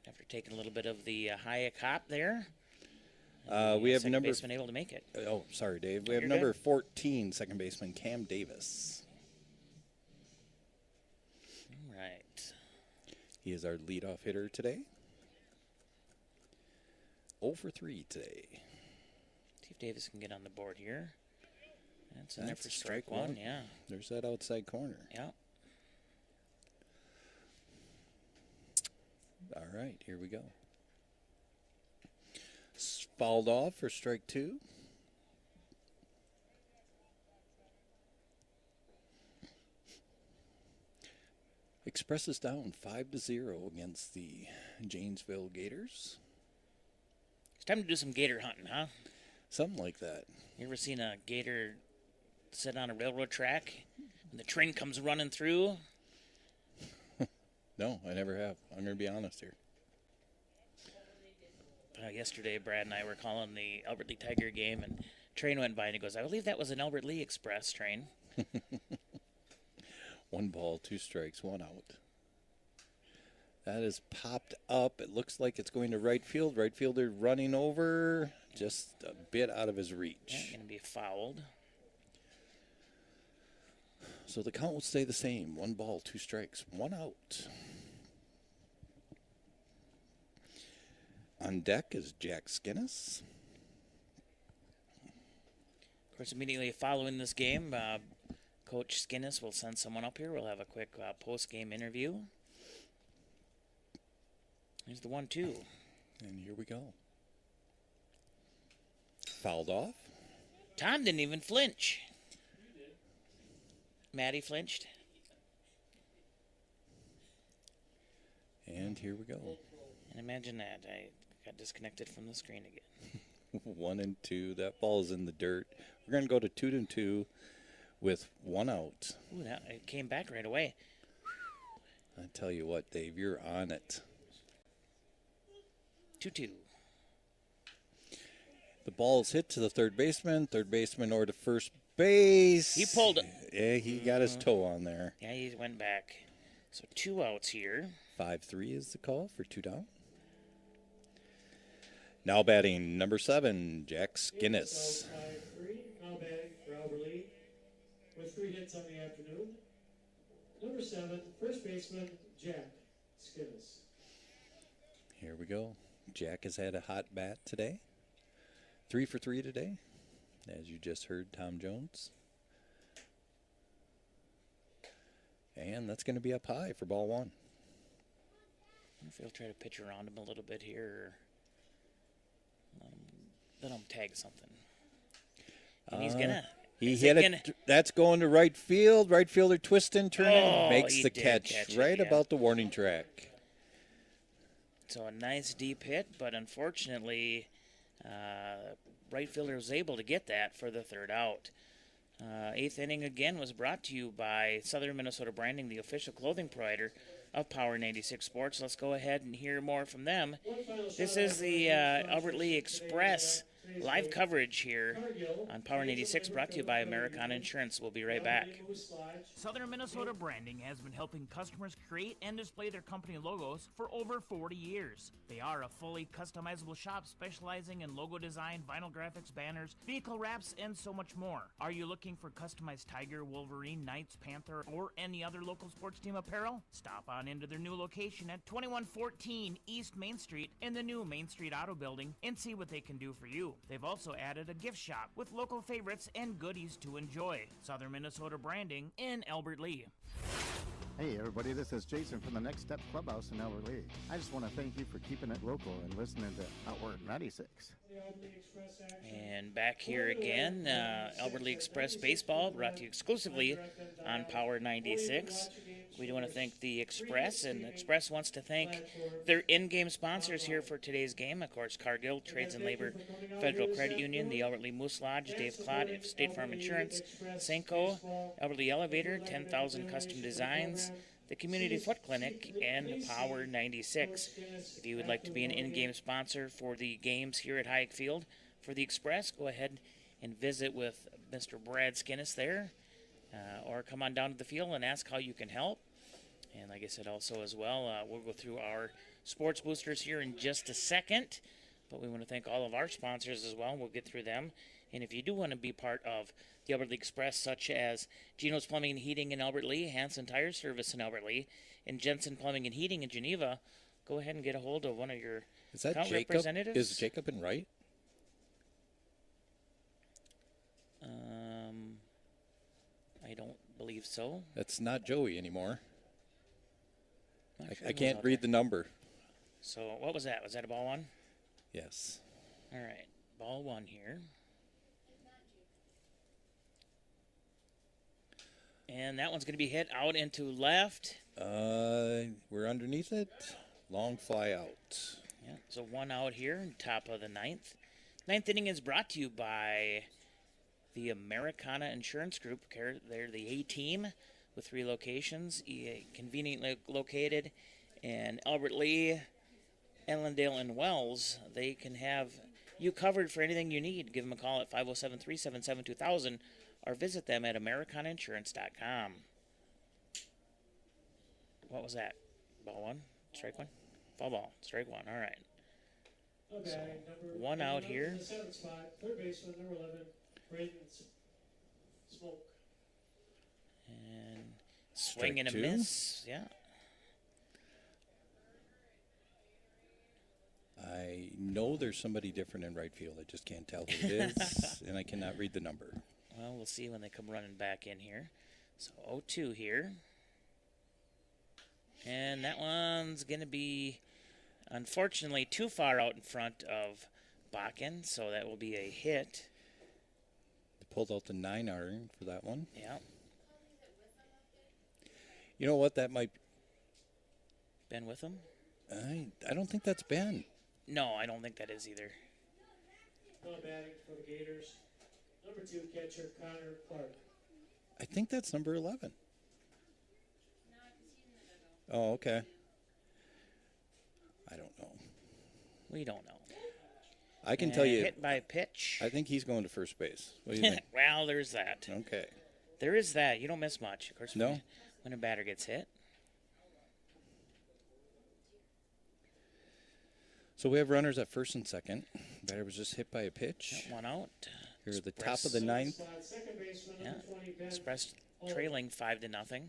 After taking a little bit of the Hayek hop there. We have number baseman able to make it. Oh, sorry, Dave. We have You're number good. 14, second baseman Cam Davis. He is our leadoff hitter today. 0 for 3 today. See if Davis can get on the board here. That's in there for That's strike one, yeah. There's that outside corner. Yeah. All right, here we go. Fouled off for strike 2. Express is down 5-0 against the Janesville Gators. It's time to do some gator hunting, huh? Something like that. You ever seen a gator sit on a railroad track and the train comes running through? No, I never have. I'm going to be honest here. Yesterday, Brad and I were calling the Albert Lee Tiger game, and train went by, and he goes, I believe that was an Albert Lee Express train. 1 ball, 2 strikes, 1 out. That is popped up. It looks like it's going to right field. Right fielder running over, just a bit out of his reach. Yeah, going to be fouled. So the count will stay the same. 1 ball, 2 strikes, 1 out. On deck is Jack Skinnis. Of course, immediately following this game, Coach Skinnis will send someone up here. We'll have a quick post-game interview. Here's the 1-2. And here we go. Fouled off. Tom didn't even flinch. Maddie flinched. And here we go. And imagine that. I got disconnected from the screen again. 1 and 2. That ball is in the dirt. We're going to go to 2 and 2 with 1 out. Ooh, that, it came back right away. I tell you what, Dave, you're on it. 2-2. The ball is hit to the third baseman over to first base. He pulled it. Yeah, he got his toe on there. Yeah, he went back. So 2 outs here. 5-3 is the call for 2 down. Now batting number 7, Jack Skinnis. 5-3. Now batting for Albert Lee with 3 hits on the afternoon. Number 7, first baseman Jack Skinnis. Here we go. Jack has had a hot bat today. 3 for 3 today, as you just heard Tom Jones. And that's going to be up high for ball 1. I wonder if he'll try to pitch around him a little bit here. Or let him tag something. And he's going to. He hit it. That's going to right field. Right fielder twisting, turning, makes the catch right about the warning track. So a nice deep hit, but unfortunately, right fielder was able to get that for the 3rd out. 8th inning again was brought to you by Southern Minnesota Branding, the official clothing provider of Power 96 Sports. Let's go ahead and hear more from them. This is the Albert Lee Express live coverage here on Power 96, brought to you by Americana Insurance. We'll be right back. Southern Minnesota Branding has been helping customers create and display their company logos for over 40 years. They are a fully customizable shop specializing in logo design, vinyl graphics, banners, vehicle wraps, and so much more. Are you looking for customized Tiger, Wolverine, Knights, Panther, or any other local sports team apparel? Stop on into their new location at 2114 East Main Street in the new Main Street Auto Building and see what they can do for you. They've also added a gift shop with local favorites and goodies to enjoy. Southern Minnesota Branding in Albert Lee. Hey everybody, this is Jason from the Next Step Clubhouse in Albert Lee. I just want to thank you for keeping it local and listening to Power 96. And back here again, Albert Lee Express Baseball, brought to you exclusively on Power 96. We do want to thank the Express, and the Express wants to thank their in-game sponsors here for today's game. Of course, Cargill, Trades and Labor, Federal Credit Union, the Albert Lee Moose Lodge, Dave Claude, State Farm Insurance, Senko, Albert Lee Elevator, 10,000 Custom Designs, the Community Foot Clinic, and Power 96. If you would like to be an in-game sponsor for the games here at Hayek Field for the Express, go ahead and visit with Mr. Brad Skinnis there, or come on down to the field and ask how you can help. And like I said also as well, we'll go through our sports boosters here in just a second, but we want to thank all of our sponsors as well. We'll get through them. And if you do want to be part of the Albert Lee Express, such as Gino's Plumbing and Heating in Albert Lee, Hanson Tire Service in Albert Lee, and Jensen Plumbing and Heating in Geneva, go ahead and get a hold of one of your account representatives. Is Jacob in right? I don't believe so. That's not Joey anymore. Sure I can't read the number. So what was that? Was that a ball one? Yes. All right, ball one here. And that one's going to be hit out into left. We're underneath it. Long fly out. Yeah, so one out here, top of the ninth. Ninth inning is brought to you by the Americana Insurance Group. They're the A-team with 3 locations, conveniently located in Albert Lee, Ellendale, and Wells. They can have you covered for anything you need. Give them a call at 507-377-2000 or visit them at americanainsurance.com. What was that? Ball one? Strike one? Foul ball. Strike one. All right. Okay, So, one out here. In the 7th spot, third baseman, number 11, Braden Smoke. And swing and a Strike two. miss. Yeah. I know there's somebody different in right field. I just can't tell who it is, and I cannot read the number. Well, we'll see when they come running back in here. So 0-2 here. And that one's going to be, unfortunately, too far out in front of Bakken, so that will be a hit. They pulled out the 9-iron for that one. Yeah. You know what? That might... Ben with him? I don't think that's Ben. No, I don't think that is either. Now batting for the Gators, number 2 catcher, Connor Clark. I think that's number 11. Oh, okay. I don't know. We don't know. I can tell you. Hit by pitch. I think he's going to first base. What do you think? Well, there's that. Okay. There is that. You don't miss much. Of course, No. When a batter gets hit. So we have runners at first and second. Batter was just hit by a pitch. One out. Here at the top of the ninth. Yeah. Express trailing 5-0.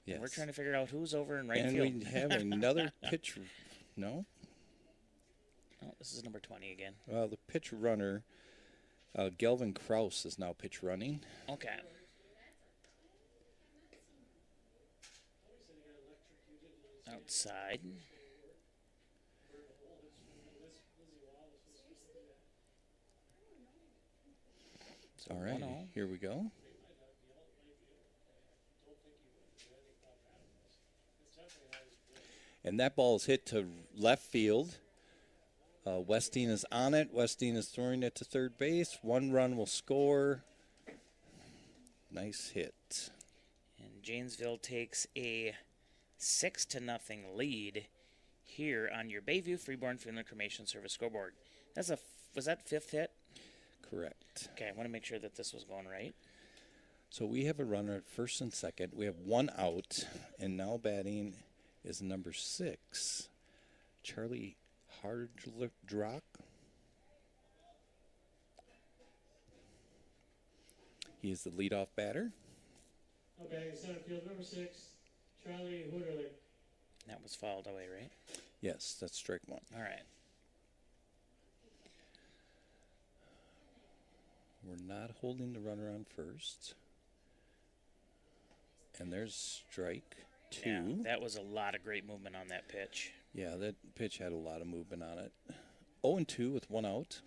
Yes. And we're trying to figure out who's over in right and field. we have another pitch. No? Oh, this is number 20 again. Well, the pitch runner, Gelvin Kraus, is now pitch running. Okay. Outside. So all right, here we go. And that ball is hit to left field. Westing is on it. Westing is throwing it to third base. 1 run will score. Nice hit. And Janesville takes a 6-0 lead here on your Bayview Freeborn Funeral and Cremation Service scoreboard. Was that 5th hit? Correct. Okay, I want to make sure that this was going right. So we have a runner at first and second. We have 1 out, and now batting is number 6, Charlie Hardrock. He is the leadoff batter. Okay, center field, number 6, Charlie Hooderly. That was fouled away, right? Yes, that's strike 1. All right. We're not holding the runner on first. And there's strike 2. Yeah, that was a lot of great movement on that pitch. Yeah, that pitch had a lot of movement on it. 0-2 with 1 out.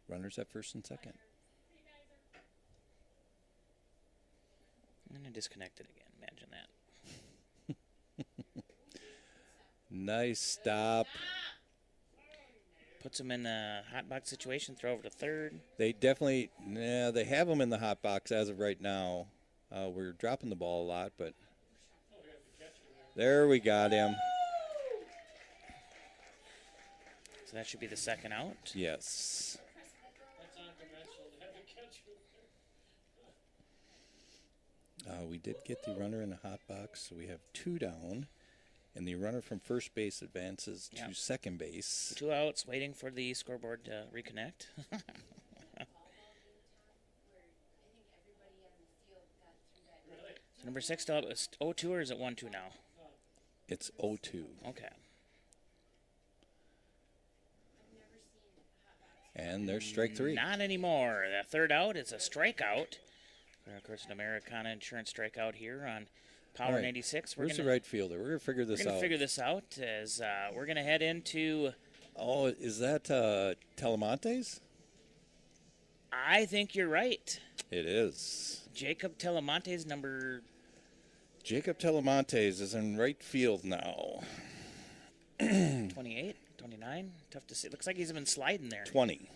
Runners at first and second. And I disconnected again. Imagine that. Nice stop. Puts him in a hot box situation. Throw over to third. They definitely, they have him in the hot box as of right now. We're dropping the ball a lot, but there we got him. So that should be the second out. Yes. We did get the runner in the hot box, so we have 2 down. And the runner from first base advances to second base. 2 outs, waiting for the scoreboard to reconnect. Number 6 still up. It's 0-2 or is it 1-2 now? It's 0-2. Okay. And there's strike 3. Not anymore. The third out is a strikeout. And of course, an Americana Insurance strikeout here on Power All right. 96. Where's the right fielder? We're going to figure this out. We're going to figure this out as we're going to head into... Oh, is that Telemontes? I think you're right. It is. Jacob Telemontes, number... Jacob Telemontes is in right field now. 28, 29? Tough to see. Looks like he's been sliding there. 20.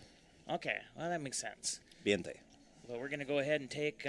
Okay, well, that makes sense. Biente. Well, we're going to go ahead and take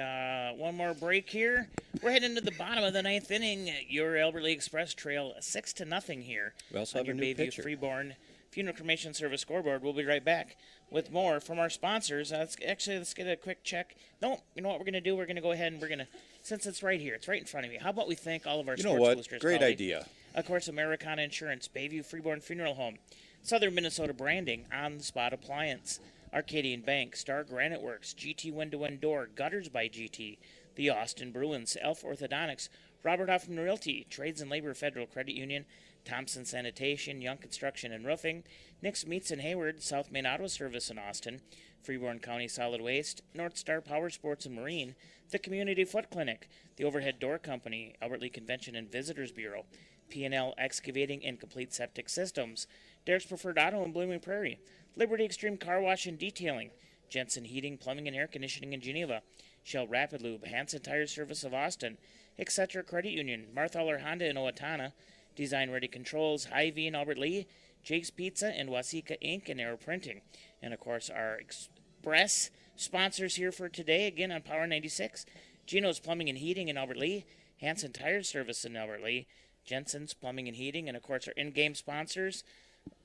one more break here. We're heading into the bottom of the 9th inning. Your Albert Lee Express trail 6-0 here. We also on have a your new Bayview pitcher. Freeborn Funeral Cremation Service scoreboard. We'll be right back with more from our sponsors. Let's get a quick check. No, you know what we're going to do? We're going to go ahead and we're going to, since it's right here, it's right in front of me. How about we thank all of our sports boosters? Great colleagues? idea. Of course, Americana Insurance, Bayview Freeborn Funeral Home, Southern Minnesota Branding, On the Spot Appliance, Arcadian Bank, Star Granite Works, GT Window and Door, Gutters by GT, the Austin Bruins, Elf Orthodontics, Robert Hoffman Realty, Trades and Labor Federal Credit Union, Thompson Sanitation, Young Construction and Roofing, Nick's Meats and Hayward, South Main Auto Service in Austin, Freeborn County Solid Waste, North Star Power Sports and Marine, the Community Foot Clinic, the Overhead Door Company, Albert Lee Convention and Visitors Bureau, P&L Excavating and Complete Septic Systems, Derek's Preferred Auto in Blooming Prairie, Liberty Extreme Car Wash and Detailing, Jensen Heating, Plumbing and Air Conditioning in Geneva, Shell Rapid Lube, Hanson Tire Service of Austin, Etc. Credit Union, Marthaler Honda in Owatonna, Design Ready Controls, Hy-Vee in Albert Lee, Jake's Pizza and Wasika Inc. and Aero Printing. And, of course, our express sponsors here for today, again on Power 96, Gino's Plumbing and Heating in Albert Lee, Hanson Tire Service in Albert Lee, Jensen's Plumbing and Heating, and, of course, our in-game sponsors,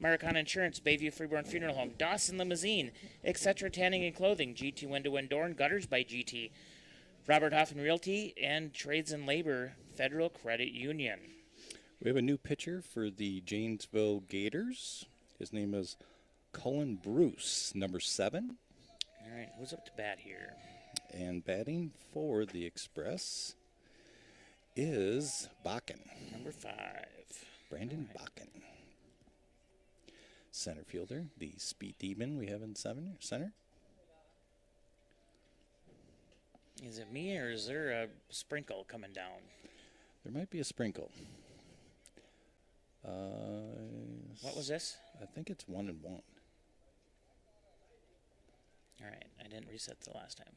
Americana Insurance, Bayview Freeborn Funeral Home, Dawson Limousine, Etc. Tanning and Clothing, GT Window and Door and Gutters by GT, Robert Hoffman Realty, and Trades and Labor Federal Credit Union. We have a new pitcher for the Janesville Gators. His name is Cullen Bruce, number 7. All right, who's up to bat here? And batting for the Express is Bakken. Number 5. Brandon Bakken. Center fielder, the Speed Demon we have in center. Is it me or is there a sprinkle coming down? There might be a sprinkle. What was this? I think it's 1-1. All right, I didn't reset the last time.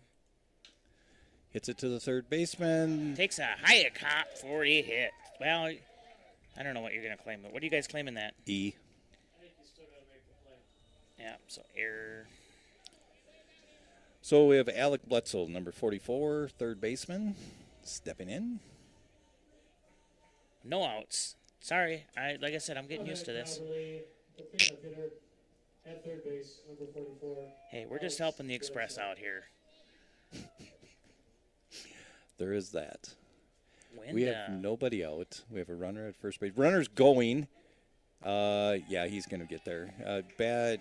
Hits it to the third baseman. Takes a high hop for a hit. Well, I don't know what you're going to claim, but what are you guys claiming that? E. Yeah, so error. So we have Alec Bledsoe, number 44, third baseman, stepping in. No outs. Sorry, like I said, I'm getting used to this. At third base, number 44. Hey, we're just helping the Express out here. There is that. When, we have nobody out. We have a runner at first base. Runner's going. Yeah, he's going to get there. Bad.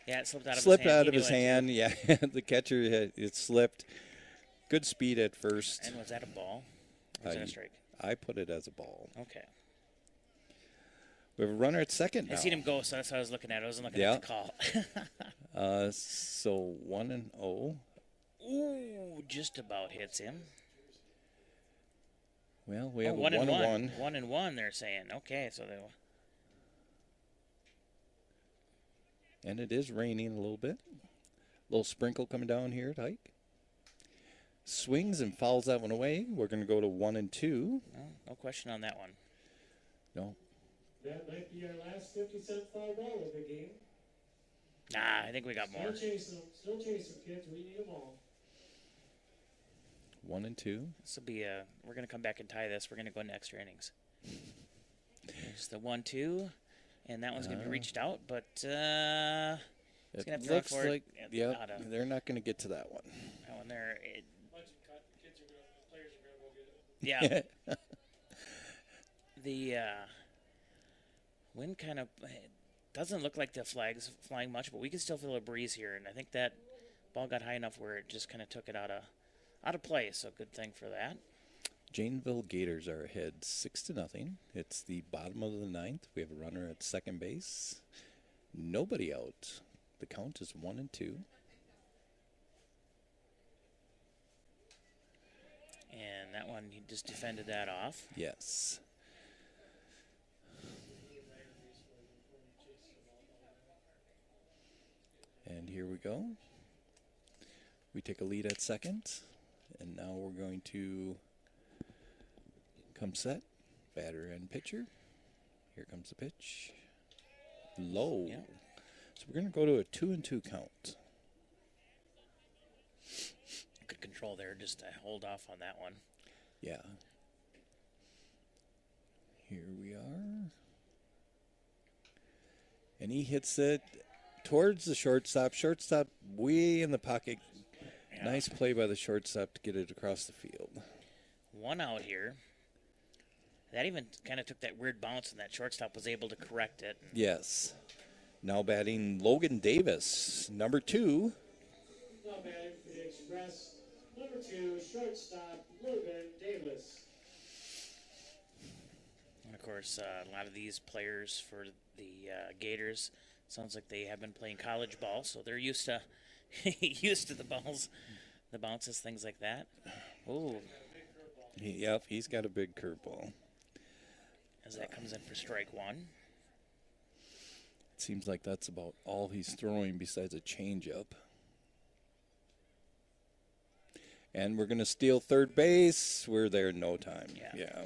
Yeah, it slipped out of his hand. Slipped out of his hand. Yeah, the catcher, it slipped. Good speed at first. And was that a ball? Or was that a strike? I put it as a ball. Okay. We have a runner at second now. I seen him go, so that's what I was looking at. I wasn't looking at the call. So 1-0. Ooh, just about hits him. Well, we have a 1-1. 1-1, they're saying. Okay, so they. And it is raining a little bit. Little sprinkle coming down here at Hike. Swings and fouls that one away. We're going to go to 1-2. No question on that one. No. That might be our last 50-cent foul ball of the game. Nah, I think we got more. Still chase them, kids. We need them all. 1-2. This will be we're going to come back and tie this. We're going to go into extra innings. There's the 1-2, and that one's going to be reached out, but it's going to have to looks run for like, it. yeah, they're not going to get to that one. That one there. Players are going to go get it. Yeah. The wind kind of doesn't look like the flag's flying much, but we can still feel a breeze here, and I think that ball got high enough where it just kind of took it out of play, so good thing for that. Janesville Gators are ahead 6-0. It's the bottom of the ninth. We have a runner at second base. Nobody out. The count is 1-2. And that one, he just defended that off. Yes. And here we go. We take a lead at second. And now we're going to come set. Batter and pitcher. Here comes the pitch. Low. Yeah. So we're going to go to a 2-2 count. Good control there, just to hold off on that one. Yeah. Here we are. And he hits it towards the shortstop. Shortstop way in the pocket. Yeah. Nice play by the shortstop to get it across the field. One out here. That even kind of took that weird bounce, and that shortstop was able to correct it. Yes. Now batting Logan Davis, number 2. Now batting for the Express, number 2, shortstop Logan Davis. And of course, a lot of these players for the Gators, sounds like they have been playing college ball, so they're used to used to the balls, the bounces, things like that. Ooh. Yep, he's got a big curveball. As that comes in for strike one. It seems like that's about all he's throwing besides a changeup. And we're going to steal third base. We're there in no time. Yeah.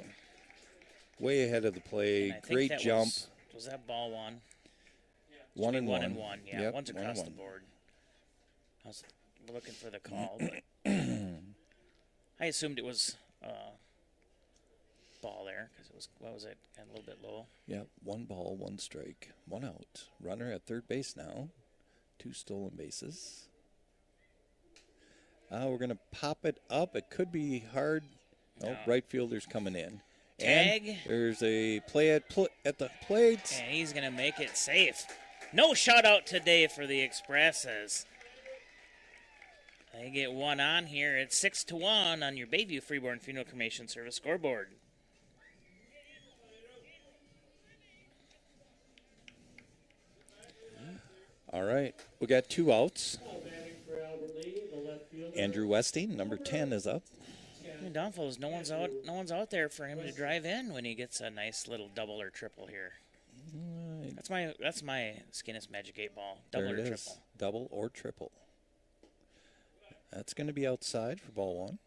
Way ahead of the play. Great jump. Was that ball one? 1-1. 1-1. Yeah, Yep, one's across 1-1. the board. I was looking for the call, but I assumed it was ball there because it was, what was it, a little bit low. Yep, 1 ball, 1 strike, 1 out. Runner at third base now. 2 stolen bases. We're going to pop it up. It could be hard. Oh, right fielder's coming in. Tag. And there's a play at the plate. And he's going to make it safe. No shutout today for the Expresses. They get one on here. It's 6-1 on your Bayview Freeborn Funeral Cremation Service scoreboard. All right, we got 2 outs. Andrew Westing, number 10, is up. Donfos, no one's out there for him to drive in when he gets a nice little double or triple here. Right. That's my Skinnis Magic 8 ball. Double there or it triple. is. Double or triple. That's going to be outside for ball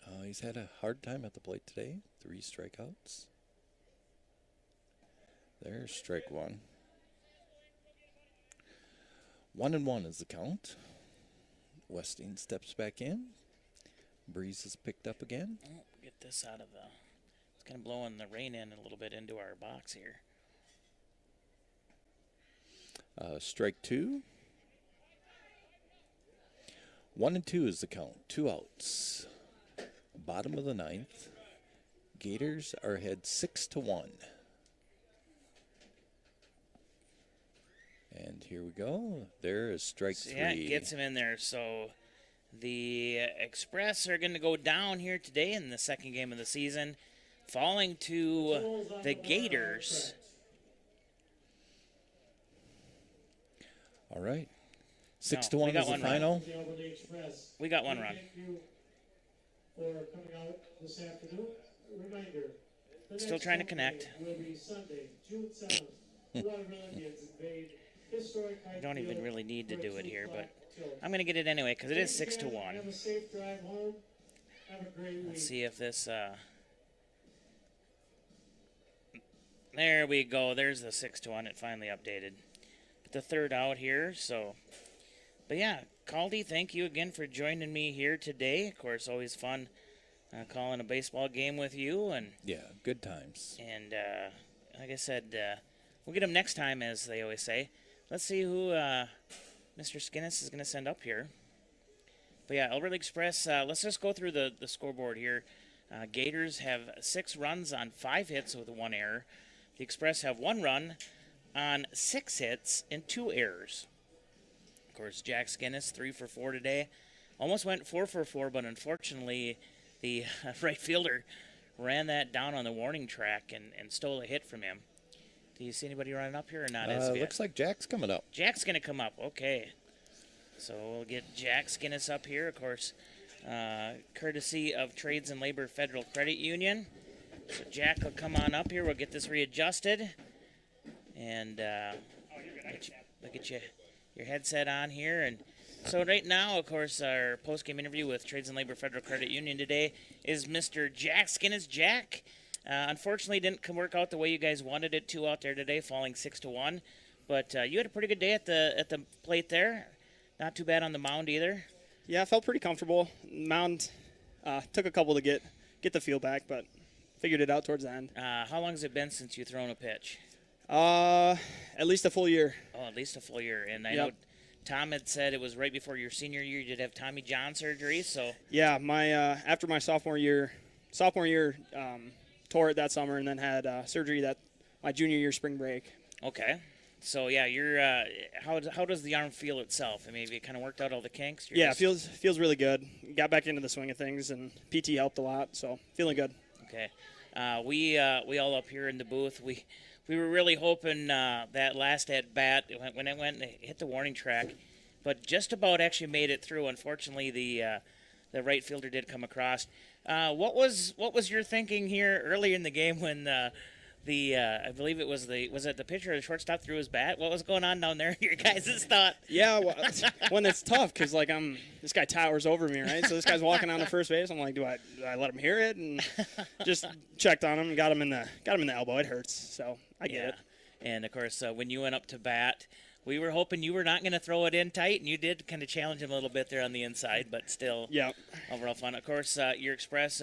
1. He's had a hard time at the plate today. 3 strikeouts. There's strike 1. 1-1 is the count. Westing steps back in. Breeze is picked up again. Oh, get this out of the... It's kind of blowing the rain in a little bit into our box here. Strike 2. 1-2 is the count. 2 outs. Bottom of the ninth. Gators are ahead 6-1. And here we go. There is strike 3. Yeah, it gets him in there. So the Express are going to go down here today in the second game of the season, falling to the Gators. All right. 6-1 is the final. We got one run. Thank you for coming out this afternoon. Reminder. Still trying to connect. Will be Sunday, June 7th. The Waterville Indians invade historic I don't even really need to do it here, but I'm going to get it anyway because it is 6-1. Have a safe drive home. Have a great week. Let's see if this... There we go. There's the 6-1. It finally updated. Get the third out here, so... But yeah, Caldy, thank you again for joining me here today. Of course, always fun calling a baseball game with you. And yeah, good times. And like I said, we'll get them next time, as they always say. Let's see who Mr. Skinnis is going to send up here. But yeah, Elberly Express, let's just go through the scoreboard here. Gators have 6 runs on 5 hits with 1 error. The Express have 1 run on 6 hits and 2 errors. Of course, Jack Skinnis, 3 for 4 today. Almost went 4 for 4, but unfortunately the right fielder ran that down on the warning track and stole a hit from him. Do you see anybody running up here or not? Looks like Jack's coming up. Jack's going to come up. Okay. So we'll get Jack Skinnis up here, of course, courtesy of Trades and Labor Federal Credit Union. So Jack will come on up here. We'll get this readjusted. And look at you, your headset on here. And so right now, of course, our post-game interview with Trades and Labor Federal Credit Union today is Mr. Jack Skinnis. Jack, unfortunately, didn't work out the way you guys wanted it to out there today, falling 6-1. But you had a pretty good day at the plate there. Not too bad on the mound either. Yeah, I felt pretty comfortable. Mound took a couple to get the feel back, but figured it out towards the end. How long has it been since you've thrown a pitch? At least a full year. Oh, at least a full year. And I know Tom had said it was right before your senior year. You did have Tommy John surgery, so. Yeah, my after my sophomore year, tore it that summer, and then had surgery that my junior year spring break. Okay. So yeah, you're. How does the arm feel itself? I mean, have you kind of worked out all the kinks? Yeah, it feels really good. Got back into the swing of things, and PT helped a lot, so feeling good. Okay. We all up here in the booth, we were really hoping that last at bat when it went and hit the warning track, but just about actually made it through. Unfortunately, the right fielder did come across. What was your thinking here early in the game when I believe it was the pitcher or the shortstop threw his bat? What was going on down there? Your guys' thought? Yeah, well, when it's tough because like this guy towers over me, right? So this guy's walking on the first base. I'm like, do I let him hear it? And just checked on him, and got him in the elbow. It hurts, so I get it. And of course, when you went up to bat, we were hoping you were not going to throw it in tight, and you did kind of challenge him a little bit there on the inside, but still, overall fun. Of course, your Express.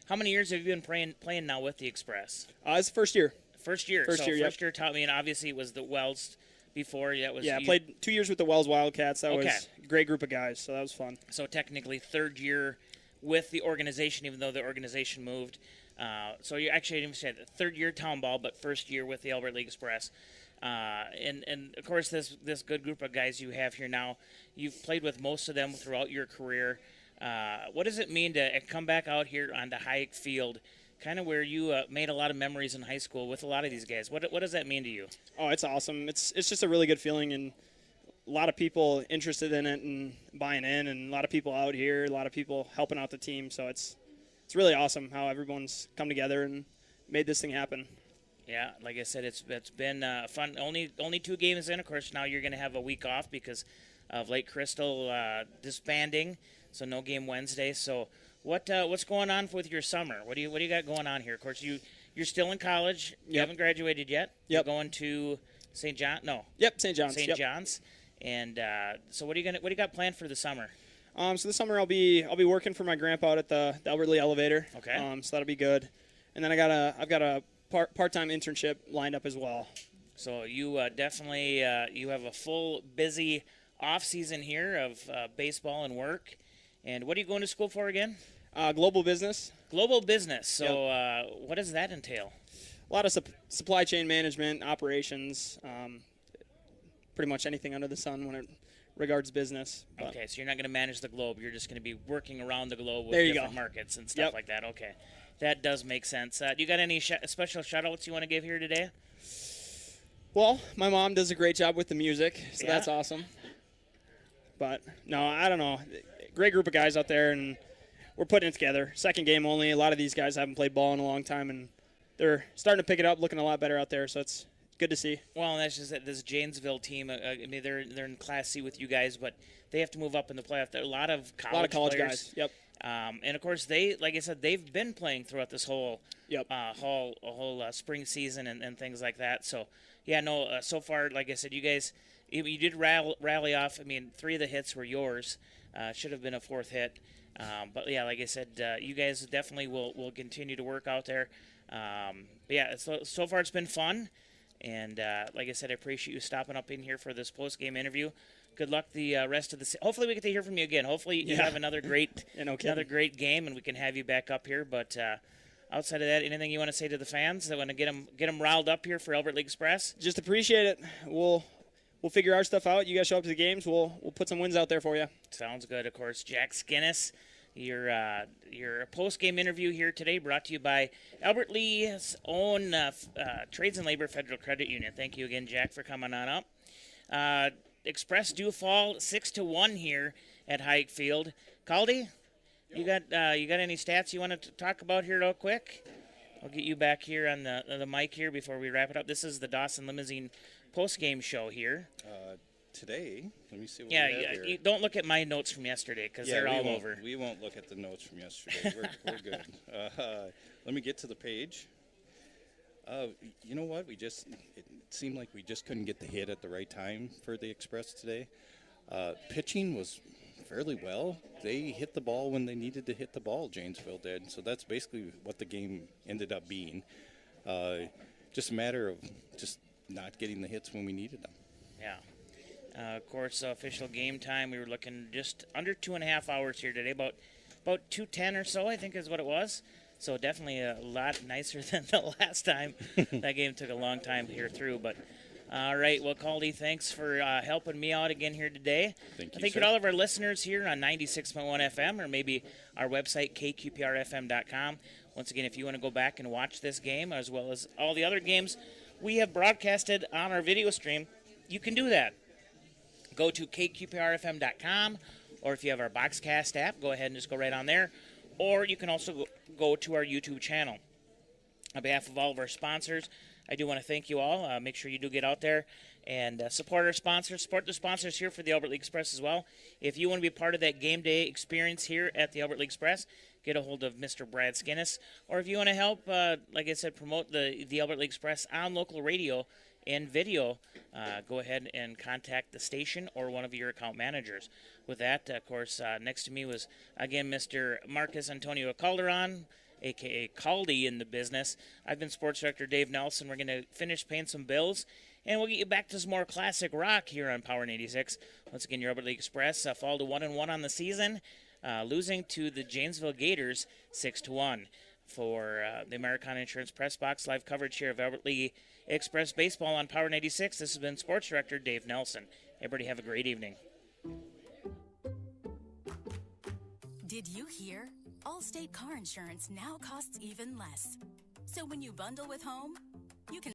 How many years have you been playing now with the Express? It's the first year. First year taught me, and obviously it was the Wells before. I played 2 years with the Wells Wildcats. That was a great group of guys, so that was fun. So technically third year with the organization, even though the organization moved. So you actually didn't say third year town ball, but first year with the Albert League Express. And of course this good group of guys you have here now, you've played with most of them throughout your career. What does it mean to come back out here onto Hayek Field, kind of where you made a lot of memories in high school with a lot of these guys? What does that mean to you? Oh, it's awesome. It's just a really good feeling, and a lot of people interested in it and buying in, and a lot of people out here, a lot of people helping out the team. So it's really awesome how everyone's come together and made this thing happen. Yeah, like I said, it's been fun. Only 2 games in, of course. Now you're going to have a week off because of Lake Crystal disbanding. So no game Wednesday. So what's going on with your summer? What do you got going on here? Of course, you're still in college. You haven't graduated yet. You're going to St. John? No. Yep, St. John's. St. John's. And so what do you got planned for the summer? So this summer I'll be working for my grandpa out at the Albert Lee Elevator. Okay. So that'll be good. And then I've got a part-time internship lined up as well. So you definitely you have a full busy off season here of baseball and work. And what are you going to school for again? Global business. Global business. So what does that entail? A lot of supply chain management, operations, pretty much anything under the sun when it regards business. But. Okay, so you're not going to manage the globe. You're just going to be working around the globe with different markets and stuff like that. Okay, that does make sense. Do you got any special shout-outs you want to give here today? Well, my mom does a great job with the music, so that's awesome. But, no, I don't know. Great group of guys out there, and we're putting it together. Second game only. A lot of these guys haven't played ball in a long time, and they're starting to pick it up, looking a lot better out there, so it's good to see. Well, and that's just that this Janesville team, I mean, they're in Class C with you guys, but they have to move up in the playoff. There are a lot of college players. Guys, yep. And, of course, they, like I said, they've been playing throughout this whole spring season and things like that. So, so far, like I said, you guys, you did rally off. I mean, 3 of the hits were yours. Should have been a 4th hit. But, yeah, like I said, you guys definitely will continue to work out there. So far it's been fun. And, like I said, I appreciate you stopping up in here for this post-game interview. Good luck the rest of the – hopefully we get to hear from you again. Hopefully you have another great great game and we can have you back up here. But outside of that, anything you want to say to the fans that want to get them riled up here for Albert League Express? Just appreciate it. We'll we'll figure our stuff out. You guys show up to the games. We'll put some wins out there for you. Sounds good. Of course, Jack Skinnis, your post-game interview here today brought to you by Albert Lee's own Trades and Labor Federal Credit Union. Thank you again, Jack, for coming on up. Express do fall 6-1 here at Hike Field. Caldy, you got any stats you want to talk about here real quick? I'll get you back here on the mic here before we wrap it up. This is the Dawson Limousine post-game show here. Today, let me see what we have here. You don't look at my notes from yesterday because they're all over. We won't look at the notes from yesterday. We're good. Let me get to the page. You know what? It seemed like we just couldn't get the hit at the right time for the Express today. Pitching was fairly well. They hit the ball when they needed to hit the ball, Janesville did. So that's basically what the game ended up being. Just a matter of just not getting the hits when we needed them. Yeah. Of course, official game time, we were looking just under 2.5 hours here today, about 2:10 or so, I think is what it was. So definitely a lot nicer than the last time. That game took a long time to hear through. But all right, well, Caldy, thanks for helping me out again here today. Thank you, Thank you to all of our listeners here on 96.1 FM or maybe our website, kqprfm.com. Once again, if you want to go back and watch this game as well as all the other games we have broadcasted on our video stream, you can do that. Go to kqprfm.com, or if you have our Boxcast app, go ahead and just go right on there. Or you can also go to our YouTube channel. On behalf of all of our sponsors, I do want to thank you all. Make sure you do get out there and support our sponsors. Support the sponsors here for the Albert Lee Express as well. If you want to be part of that game day experience here at the Albert Lee Express, get a hold of Mr. Brad Skinnis. Or if you want to help, like I said, promote the Albert Lee Express on local radio and video, go ahead and contact the station or one of your account managers. With that, of course, next to me was, again, Mr. Marcus Antonio Calderon, a.k.a. Caldy in the business. I've been Sports Director Dave Nelson. We're going to finish paying some bills, and we'll get you back to some more classic rock here on Power 86. Once again, your Albert League Express fall to 1-1 on the season, losing to the Janesville Gators 6-1. For the Americana Insurance Press Box live coverage here of Albert Lee Express Baseball on Power 96, this has been Sports Director Dave Nelson. Everybody have a great evening. Did you hear? Allstate car insurance now costs even less. So when you bundle with home,